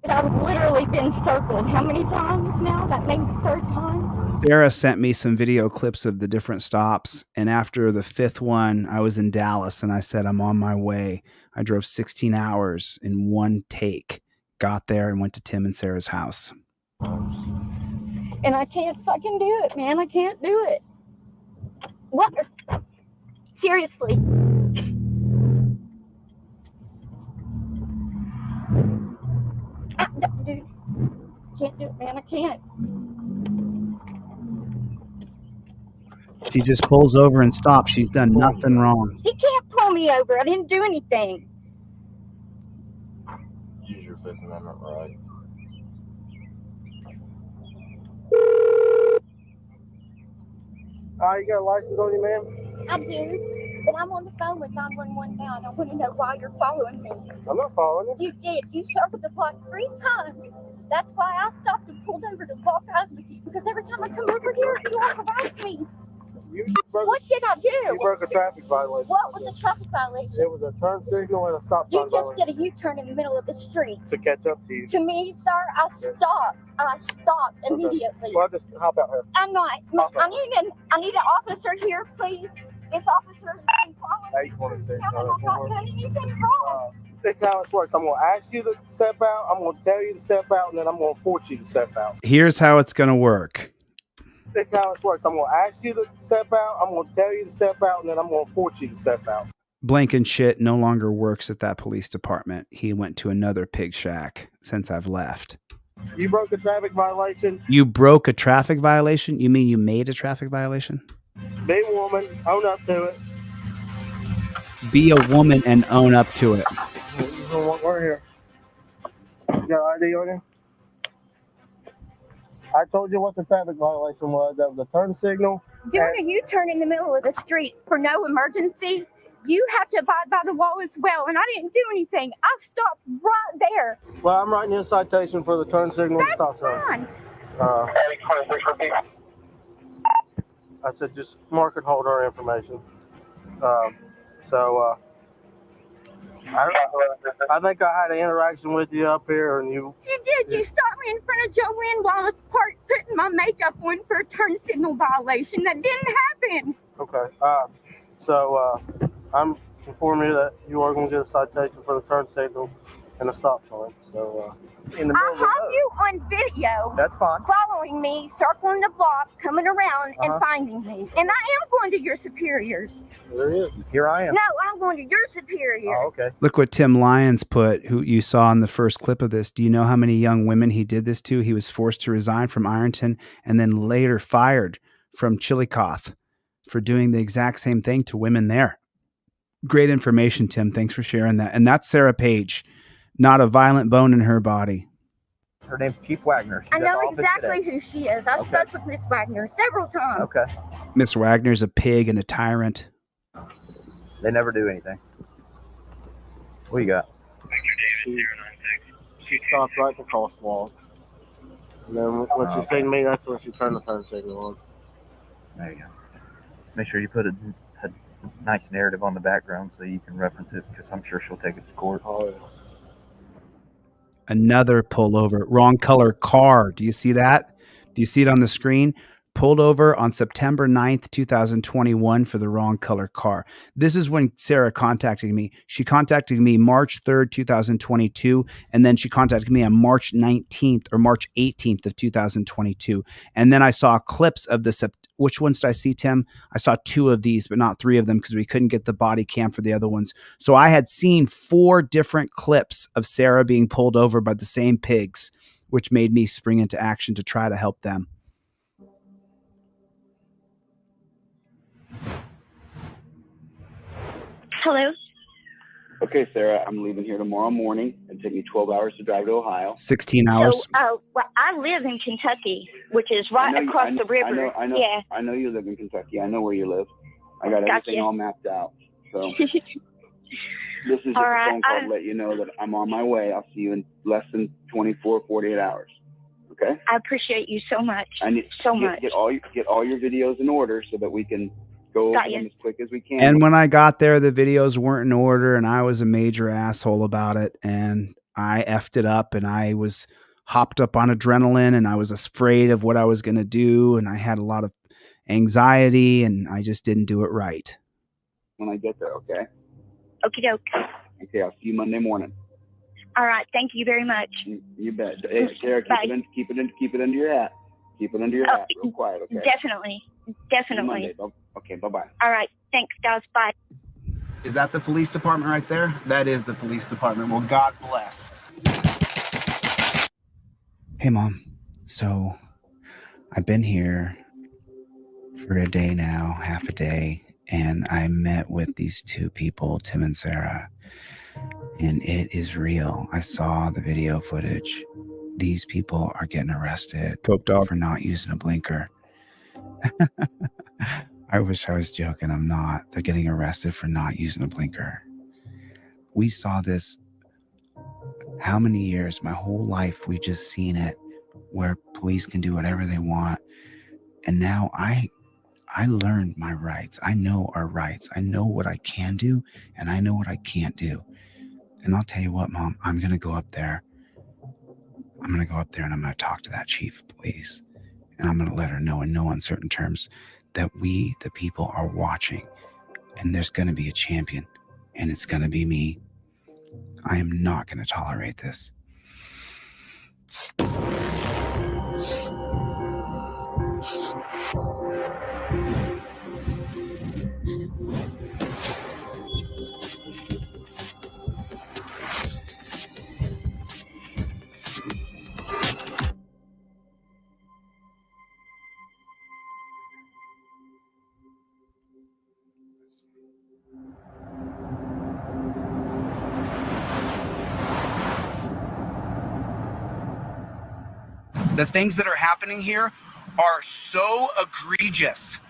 I've literally been circled. How many times now? That makes the third time. Sarah sent me some video clips of the different stops, and after the fifth one, I was in Dallas, and I said, I'm on my way. I drove 16 hours in one take, got there, and went to Tim and Sarah's house. And I can't fucking do it, man. I can't do it. What? Seriously. Dude, can't do it, man. I can't. She just pulls over and stops. She's done nothing wrong. He can't pull me over. I didn't do anything. Use your Fifth Amendment right. You got a license on you, ma'am? I do, but I'm on the phone with 911 now, and I want to know why you're following me. I'm not following you. You did. You circled the block 3 times. That's why I stopped and pulled over to lock eyes with you, because every time I come over here, you harass me. What did I do? You broke a traffic violation. What was a traffic violation? It was a turn signal and a stop sign You just violation. did a U-turn in the middle of the street. To catch up to you. To me, sir, I stopped. I stopped immediately. Well, just hop out here. I'm not. I need an officer here, please. This officer has been calling. 826. Tell him I'm not doing anything wrong. That's how it works. I'm going to ask you to step out. I'm going to tell you to step out, and then I'm going to force you to step out. Here's how it's going to work. That's how it works. I'm going to ask you to step out. I'm going to tell you to step out, and then I'm going to force you to step out. Blankenshit no longer works at that police department. He went to another pig shack since I've left. You broke a traffic violation. You broke a traffic violation? You mean you made a traffic violation? Be a woman. Own up to it. Be a woman and own up to it. We're here. You got ID on you? I told you what the traffic violation was. That was a turn signal. Doing a U-turn in the middle of the street for no emergency, you have to abide by the law as well. And I didn't do anything. I stopped right there. Well, I'm writing you a citation for the turn signal and That's stop sign. fine. I said just mark and hold our information. I think I had an interaction with you up here, and you. You did. You stopped me in front of Jolene while I was parked putting my makeup on for a turn signal violation. That didn't happen. Okay. I'm informing you that you are going to get a citation for the turn signal in a stop sign. So in the middle I of the have road. you on video. That's fine. Following me, circling the block, coming around, Uh-huh. and finding me. And I am going to your superiors. There he is. Here I am. No, I'm going to your superior. Oh, okay. Look what Tim Lyons put, who you saw in the first clip of this. Do you know how many young women he did this to? He was forced to resign from Ironton and then later fired from Chillicothe for doing the exact same thing to women there. Great information, Tim. Thanks for sharing that. And that's Sarah Page. Not a violent bone in her body. Her name's Chief Wagner. She's I at the know office exactly today. who she is. I spoke with Miss Wagner several times. Okay. Miss Wagner's a pig and a tyrant. They never do anything. What you got? She stopped right at the crosswalk. And then when she seen me, that's when she turned the turn signal on. There you go. Make sure you put a nice narrative on the background so you can reference it, because I'm sure she'll take it to court. Oh, yeah. Another pullover. Wrong color car. Do you see that? Do you see it on the screen? Pulled over on September 9th, 2021 for the wrong color car. This is when Sarah contacted me. She contacted me March 3rd, 2022, and then she contacted me on March 19th or March 18th of 2022. And then I saw clips of the which ones did I see, Tim? I saw 2 of these, but not 3 of them because we couldn't get the body cam for the other ones. So I had seen 4 different clips of Sarah being pulled over by the same pigs, which made me spring into action to try to help them. Hello? Okay, Sarah, I'm leaving here tomorrow morning. It'll take me 12 hours to drive to Ohio. 16 hours. So, well, I live in Kentucky, which is right across the river. Yeah. I know you live in Kentucky. I know where you live. I got everything all mapped out. So this is just a phone call to let you know that I'm on my way. I'll see you in less than 24, 48 hours. Okay? I appreciate you so much. I need much. get all your videos in order so that we can go over them as quick as we can. And when I got there, the videos weren't in order, and I was a major asshole about it, and I effed it up, and I was hopped up on adrenaline, and I was afraid of what I was going to do, and I had a lot of anxiety, and I just didn't do it right. When I get there, okay? Okie doke. Okay, I'll see you Monday morning. All right. Thank you very much. You bet. Hey, Sarah, keep it under your hat. Keep it under your hat, real quiet, okay? Definitely. Definitely. Okay, bye-bye. All right. Thanks, guys. Bye. Is that the police department right there? That is the police department. Well, God bless. Hey, Mom. So I've been here for a day now, half a day, and I met with these 2 people, Tim and Sarah, and it is real. I saw the video footage. These people are getting arrested for not using a blinker. I wish I was joking. I'm not. They're getting arrested for not using a blinker. We saw this how many years? My whole life, we've just seen it where police can do whatever they want. And now I learned my rights. I know our rights. I know what I can do, and I know what I can't do. And I'll tell you what, Mom, I'm going to go up there. I'm going to go up there and I'm going to talk to that chief of police. And I'm going to let her know in no uncertain terms that we, the people, are watching. And there's going to be a champion. And it's going to be me. I am not going to tolerate this. The things that are happening here are so egregious.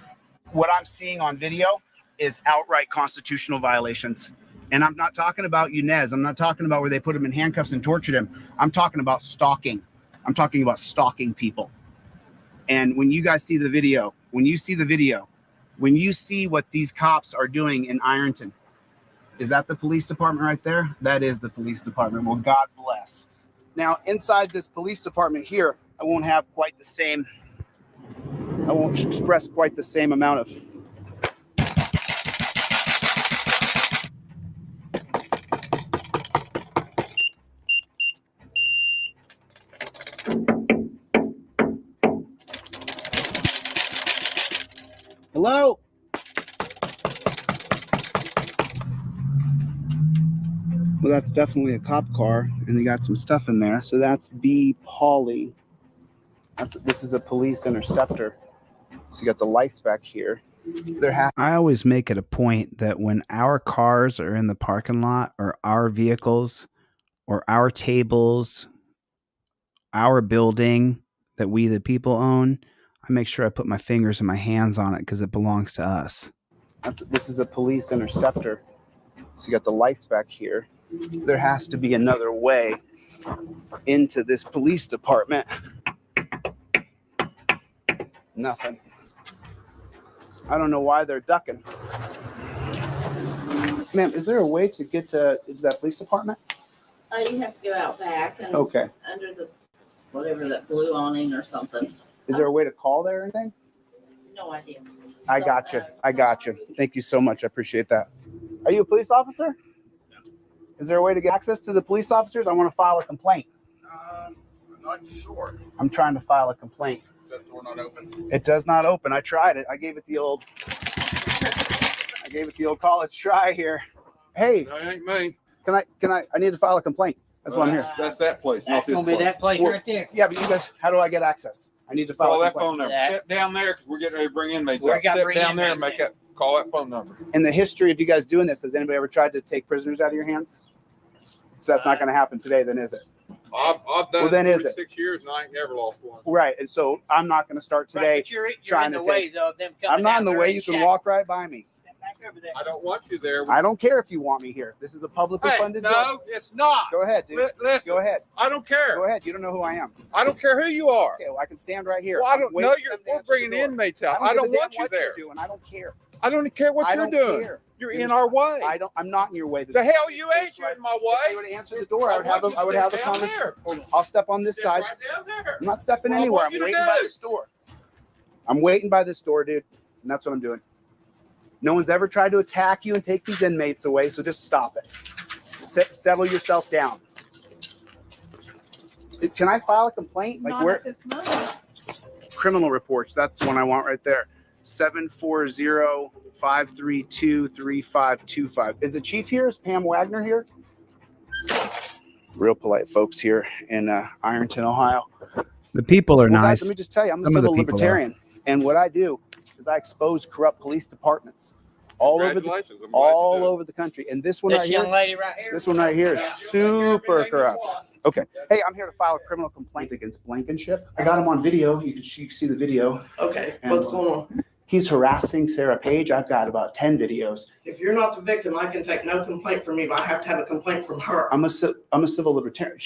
What I'm seeing on video is outright constitutional violations. And I'm not talking about Yunez. I'm not talking about where they put him in handcuffs and tortured him. I'm talking about stalking. I'm talking about stalking people. And when you guys see the video, when you see what these cops are doing in Ironton, is that the police department right there? That is the police department. Well, God bless. Now, inside this police department here, I won't express quite the same amount of Hello? Well, that's definitely a cop car, and they got some stuff in there. So that's B. Pauley. This is a police interceptor. So you got the lights back here. I always make it a point that when our cars are in the parking lot, or our vehicles, or our tables, our building that we, the people, own, I make sure I put my fingers and my hands on it because it belongs to us. This is a police interceptor. So you got the lights back here. There has to be another way into this police department. Nothing. I don't know why they're ducking. Ma'am, is there a way to get into that police department? You have to go out back and Okay. under the whatever that blue awning or something. Is there a way to call there or anything? No idea. I got you. I got you. Thank you so much. I appreciate that. Are you a police officer? Is there a way to get access to the police officers? I want to file a complaint. I'm not sure. I'm trying to file a complaint. Is that door not open? It does not open. I tried it. I gave it the old college try here. Hey. That ain't me. I need to file a complaint. That's why I'm here. That's that place, not this place. Well, yeah, but you guys, how do I get access? I need to file Call a that complaint. phone number. Step down there because we're getting ready to bring inmates We out. gotta Step bring down there and inmates make that. Call that phone number. In the history of you guys doing this, has anybody ever tried to take prisoners out of your hands? So that's not going to happen today, then, is it? I've done Well, then it is it? 6 years and I ain't never lost one. Right, and so I'm not going to start today But you're trying in the to way, take. though, of them coming I'm not down in the there way. and You can shack- walk right by me. I don't want you there. I don't care if you want me here. This is a publicly Hey, funded no, job. it's not. Go ahead, dude. Listen, Go ahead. I don't care. Go ahead. You don't know who I am. I don't care who you are. Okay, well, I can stand right here. Well, I don't I'm know waiting you're. for them to We're answer the bringing door. inmates out. I give a don't damn want you what there. You're doing. I don't care. I don't care what I you're don't doing. care. You're in our way. I'm not in your way. The hell you ain't. You're in my way. If they would answer the door, I would have a conversation. I'll step on this side. Right down there. I'm not stepping Well, I anywhere. want I'm you to waiting do by it. this door. I'm waiting by this door, dude. And that's what I'm doing. No one's ever tried to attack you and take these inmates away, so just stop it. Settle yourself down. Can I file a complaint? Like Not where? at this moment. Criminal reports. That's the one I want right there. 740-532-3525. Is the chief here? Is Pam Wagner here? Real polite folks here in Ironton, Ohio. The people are nice. Guys, let me just tell you, I'm a Some of the civil people libertarian, and what I do is I expose corrupt police departments all over Congratulations. I'm glad you all do. over the country. And this one This right young here, lady right here. this one right here is super corrupt. Okay. Hey, I'm here to file a criminal complaint against Blankenship. I got him on video. You can see the video. Okay, And, what's going on? He's harassing Sarah Page. I've got about 10 videos. If you're not the victim, I can take no complaint from you, but I have to have a complaint from her. I'm a civil libertarian.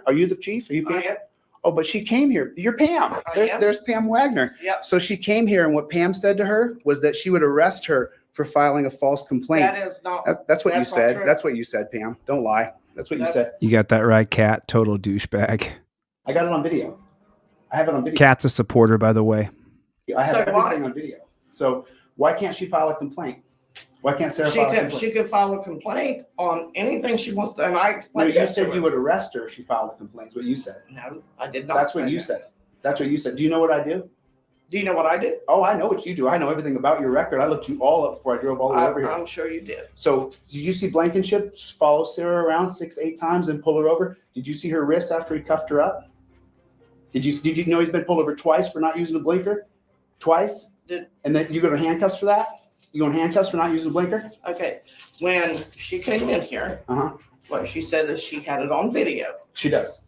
Are you the chief? Are you Pam? I am. Oh, but she came here. You're Pam. There's Pam Wagner. Yep. So she came here, and what Pam said to her was that she would arrest her for filing a false complaint. That is not. That's what you that's not said. true. That's what you said, Pam. Don't lie. That's what you That's- said. You got that right, Cat. Total douchebag. I got it on video. I have it on video. Cat's a supporter, by the way. I have So everything why? on video. So why can't she file a complaint? Why can't Sarah She file a can, complaint? she can file a complaint on anything she wants to, and I No, explained you that to said her. you would arrest her if she filed a complaint. That's what you said. No, I did not. That's what say you that. said. That's what you said. Do you know what I do? Do you know what I did? Oh, I know what you do. I know everything about your record. I looked you all up before I drove all the way over here. I'm sure you did. So did you see Blankenship follow Sarah around 6-8 times and pull her over? Did you see her wrist after he cuffed her up? Did you know he's been pulled over twice for not using the blinker? Twice? And then you go to handcuffs for that? You go in handcuffs for not using the blinker? Okay, when she came in here, what she said is she had it on video. She does.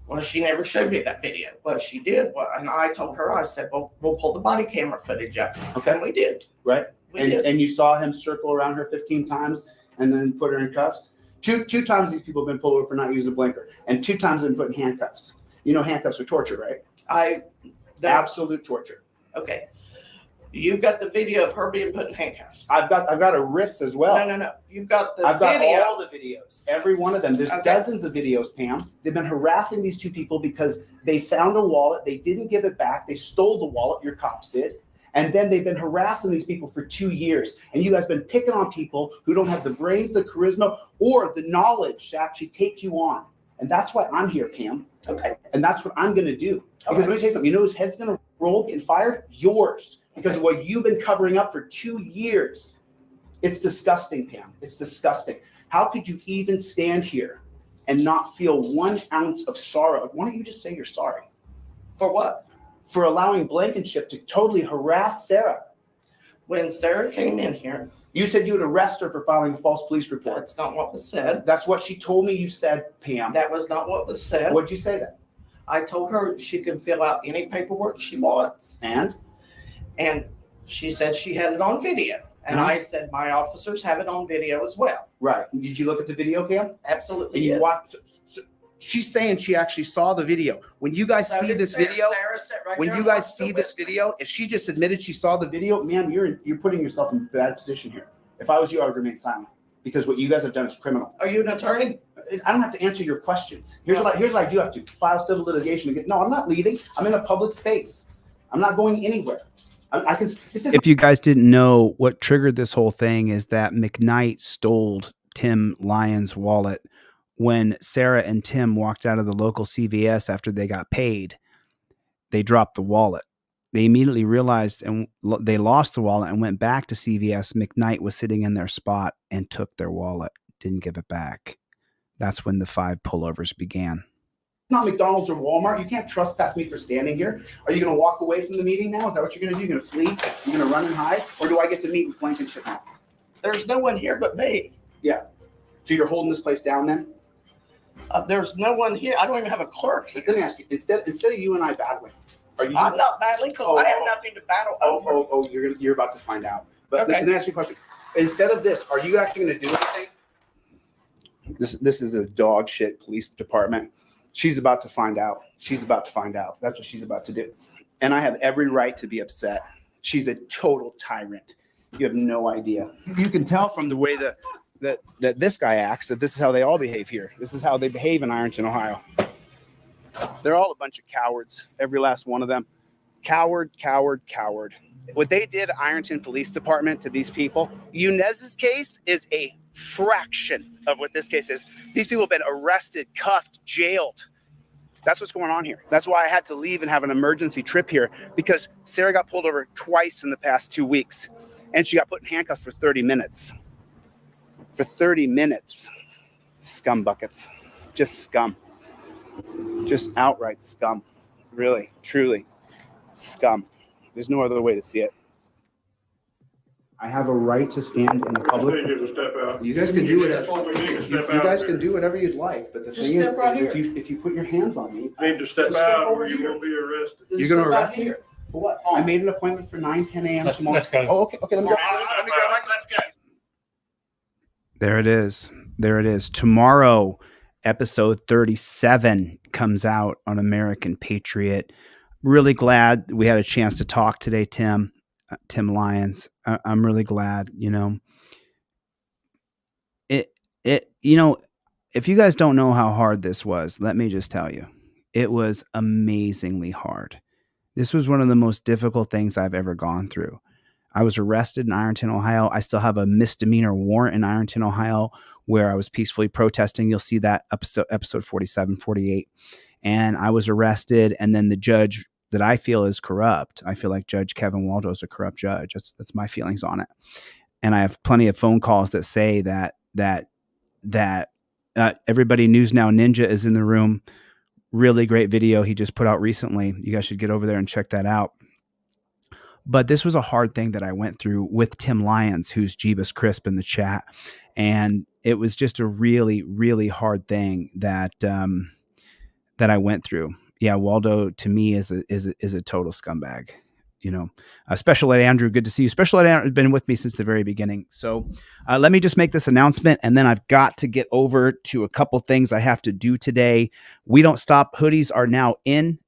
Well, she never showed me that video. What she did, and I told her, I said, well, we'll pull the body camera footage up. Okay. And we did. Right? We did. And you saw him circle around her 15 times and then put her in cuffs? Two times these people have been pulled over for not using a blinker, and 2 times they've been put in handcuffs. You know handcuffs are torture, right? Absolute torture. Okay. You've got the video of her being put in handcuffs. I've got a wrist as well. No. You've got the I've got video. all the videos, every one of them. There's dozens of videos, Pam. They've been harassing these 2 people because they found a wallet. They didn't give it back. They stole the wallet. Your cops did. And then they've been harassing these people for 2 years. And you guys been picking on people who don't have the brains, the charisma, or the knowledge to actually take you on And that's why I'm here, Pam. Okay. And that's what I'm going to do. Because let me tell you something. You know whose head's going to roll getting fired? Yours. Because of what you've been covering up for 2 years. It's disgusting, Pam. It's disgusting. How could you even stand here and not feel 1 ounce of sorrow? Why don't you just say you're sorry? For what? For allowing Blankenship to totally harass Sarah. When Sarah came in here, you said you would arrest her for filing a false police report. That's not what was said. That's what she told me you said, Pam. That was not what was said. What'd you say then? I told her she can fill out any paperwork she wants. And she said she had it on video. And I said my officers have it on video as well. Right. Did you look at the video, Pam? Absolutely. And you watched. She's saying she actually saw the video. When you guys see this video, when you guys see this video, if she just admitted she saw the video, ma'am, you're putting yourself in a bad position here. If I was you, I would remain silent because what you guys have done is criminal. Are you an attorney? I don't have to answer your questions. Here's what I do have to file civil litigation. No, I'm not leaving. I'm in a public space. I'm not going anywhere. If you guys didn't know, what triggered this whole thing is that McKnight stole Tim Lyons' wallet when Sarah and Tim walked out of the local CVS after they got paid. They dropped the wallet. They immediately realized and they lost the wallet and went back to CVS. McKnight was sitting in their spot and took their wallet, didn't give it back. That's when the 5 pullovers began. It's not McDonald's or Walmart. You can't trespass me for standing here. Are you going to walk away from the meeting now? Is that what you're going to do? You're going to flee? You're going to run and hide? Or do I get to meet with Blankenship now? There's no one here but me. Yeah. So you're holding this place down then? There's no one here. I don't even have a clerk. Let me ask you, instead of you and I battling, are you? I'm not battling because I have nothing to battle over. You're about to find out. But Okay. let me ask you a question. Instead of this, are you actually going to do anything? This is a dog shit police department. She's about to find out. She's about to find out. That's what she's about to do. And I have every right to be upset. She's a total tyrant. You have no idea. You can tell from the way that this guy acts that this is how they all behave here. This is how they behave in Ironton, Ohio. They're all a bunch of cowards, every last one of them. Coward, coward, coward. What they did, Ironton Police Department, to these people, Yunez's case is a fraction of what this case is. These people have been arrested, cuffed, jailed. That's what's going on here. That's why I had to leave and have an emergency trip here, because Sarah got pulled over twice in the past 2 weeks, and she got put in handcuffs for 30 minutes. For 30 minutes. Scum buckets. Just scum. Just outright scum. Really, truly scum. There's no other way to see it. I have a right to stand in the public. You guys can do whatever. You guys can do whatever you'd like, but the thing is, if you put your hands on me, You need to step out or you will be arrested. you're going to arrest me for what? I made an appointment for 9:10 a.m. tomorrow. let's go. Oh, okay. Let me grab my. There it is. There it is. Tomorrow, episode 37 comes out on American Patriot. Really glad we had a chance to talk today, Tim Lyons. I'm really glad, if you guys don't know how hard this was, let me just tell you, it was amazingly hard. This was one of the most difficult things I've ever gone through. I was arrested in Ironton, Ohio. I still have a misdemeanor warrant in Ironton, Ohio, where I was peacefully protesting. You'll see that episode 47, 48. And I was arrested, and then the judge that I feel is corrupt. I feel like Judge Kevin Waldo is a corrupt judge. That's my feelings on it. And I have plenty of phone calls that say that everybody News Now Ninja is in the room. Really great video he just put out recently. You guys should get over there and check that out. But this was a hard thing that I went through with Tim Lyons, who's Jeebus Crisp in the chat. And it was just a really, really hard thing that I went through. Yeah, Waldo to me is a total scumbag. Special Ed Andrew, good to see you. Special Ed Andrew has been with me since the very beginning. So let me just make this announcement, and then I've got to get over to a couple things I have to do today. We Don't Stop hoodies are now in.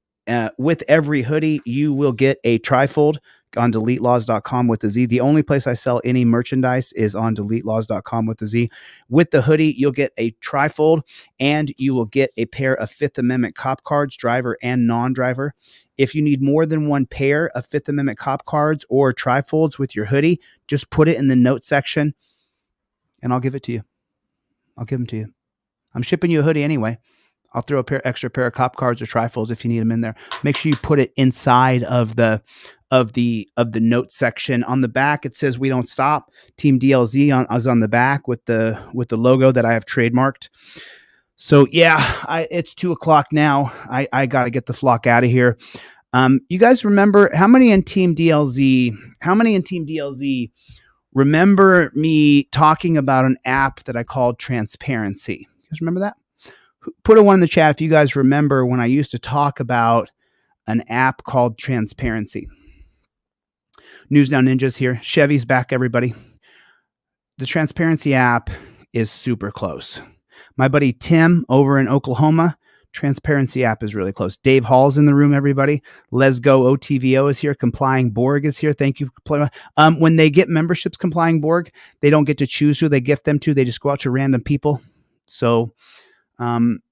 With every hoodie, you will get a trifold on deletelaws.com with a Z. The only place I sell any merchandise is on deletelaws.com with a Z. With the hoodie, you'll get a trifold, and you will get a pair of Fifth Amendment cop cards, driver and non-driver. If you need more than one pair of Fifth Amendment cop cards or trifolds with your hoodie, just put it in the note section, and I'll give it to you. I'll give them to you. I'm shipping you a hoodie anyway. I'll throw a extra pair of cop cards or trifolds if you need them in there. Make sure you put it inside of the note section. On the back, it says "We Don't Stop." Team DLZ is on the back with the logo that I have trademarked. So yeah, it's 2:00 now. I got to get the flock out of here. You guys remember how many in Team DLZ? Remember me talking about an app that I called Transparency? You guys remember that? Put a one in the chat if you guys remember when I used to talk about an app called Transparency. News Now Ninjas here. Chevy's back, everybody. The Transparency app is super close. My buddy Tim over in Oklahoma, Transparency app is really close. Dave Hall's in the room, everybody. Let's Go OTVO is here. Complying Borg is here. Thank you. When they get memberships, Complying Borg, they don't get to choose who they gift them to. They just go out to random people. So,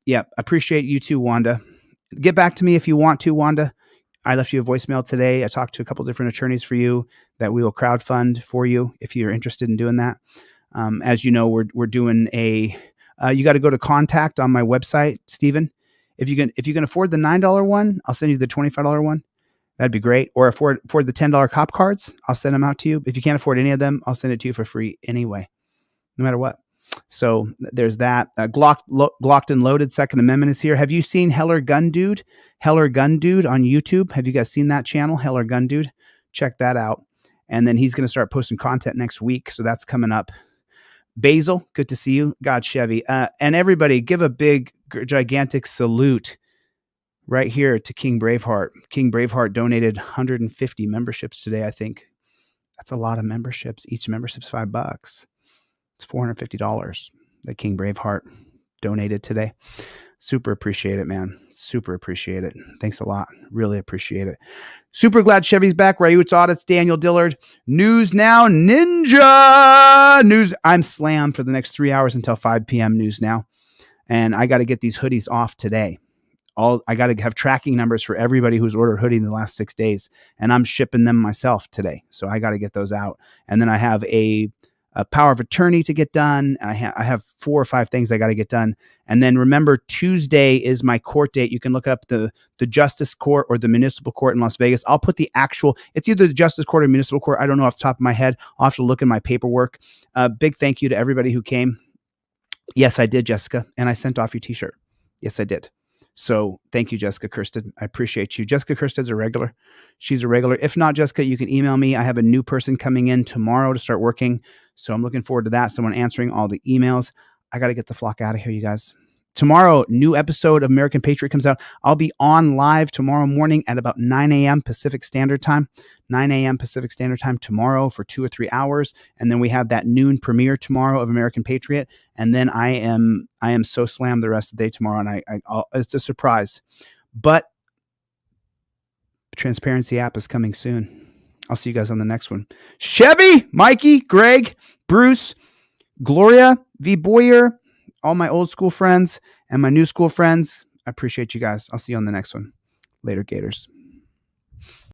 yeah, appreciate you too, Wanda. Get back to me if you want to, Wanda. I left you a voicemail today. I talked to a couple different attorneys for you that we will crowdfund for you if you're interested in doing that. As you know, we're doing a. You got to go to contact on my website, Stephen. If you can afford the $9 one, I'll send you the $25 one. That'd be great. Or afford the $10 cop cards, I'll send them out to you. If you can't afford any of them, I'll send it to you for free anyway, no matter what. So there's that. Glocked and Loaded Second Amendment is here. Have you seen Heller Gun Dude? Heller Gun Dude on YouTube. Have you guys seen that channel, Heller Gun Dude? Check that out. And then he's going to start posting content next week. So that's coming up. Basil, good to see you. God, Chevy. And everybody, give a big, gigantic salute right here to King Braveheart. King Braveheart donated 150 memberships today, I think. That's a lot of memberships. Each membership's $5. It's $450 that King Braveheart donated today. Super appreciate it, man. Super appreciate it. Thanks a lot. Really appreciate it. Super glad Chevy's back. Rayut's Audits, Daniel Dillard. News Now Ninja. News. I'm slammed for the next 3 hours until 5 p.m. News Now. And I got to get these hoodies off today. I got to have tracking numbers for everybody who's ordered hoodie in the last 6 days. And I'm shipping them myself today. So I got to get those out. And then I have a power of attorney to get done. I have 4 or 5 things I got to get done. And then remember, Tuesday is my court date. You can look up the Justice Court or the Municipal Court in Las Vegas. I'll put the actual, it's either the Justice Court or Municipal Court. I don't know off the top of my head. I'll have to look in my paperwork. Big thank you to everybody who came. Yes, I did, Jessica. And I sent off your t-shirt. Yes, I did. So thank you, Jessica Kirsten. I appreciate you. Jessica Kirsten's a regular. She's a regular. If not, Jessica, you can email me. I have a new person coming in tomorrow to start working. So I'm looking forward to that. Someone answering all the emails. I got to get the flock out of here, you guys. Tomorrow, new episode of American Patriot comes out. I'll be on live tomorrow morning at about 9 a.m. Pacific Standard Time. 9 a.m. Pacific Standard Time tomorrow for 2 or 3 hours. And then we have that noon premiere tomorrow of American Patriot. And then I am so slammed the rest of the day tomorrow. And it's a surprise. But the Transparency app is coming soon. I'll see you guys on the next one. Chevy, Mikey, Greg, Bruce, Gloria, V. Boyer, all my old school friends and my new school friends. I appreciate you guys. I'll see you on the next one. Later, Gators.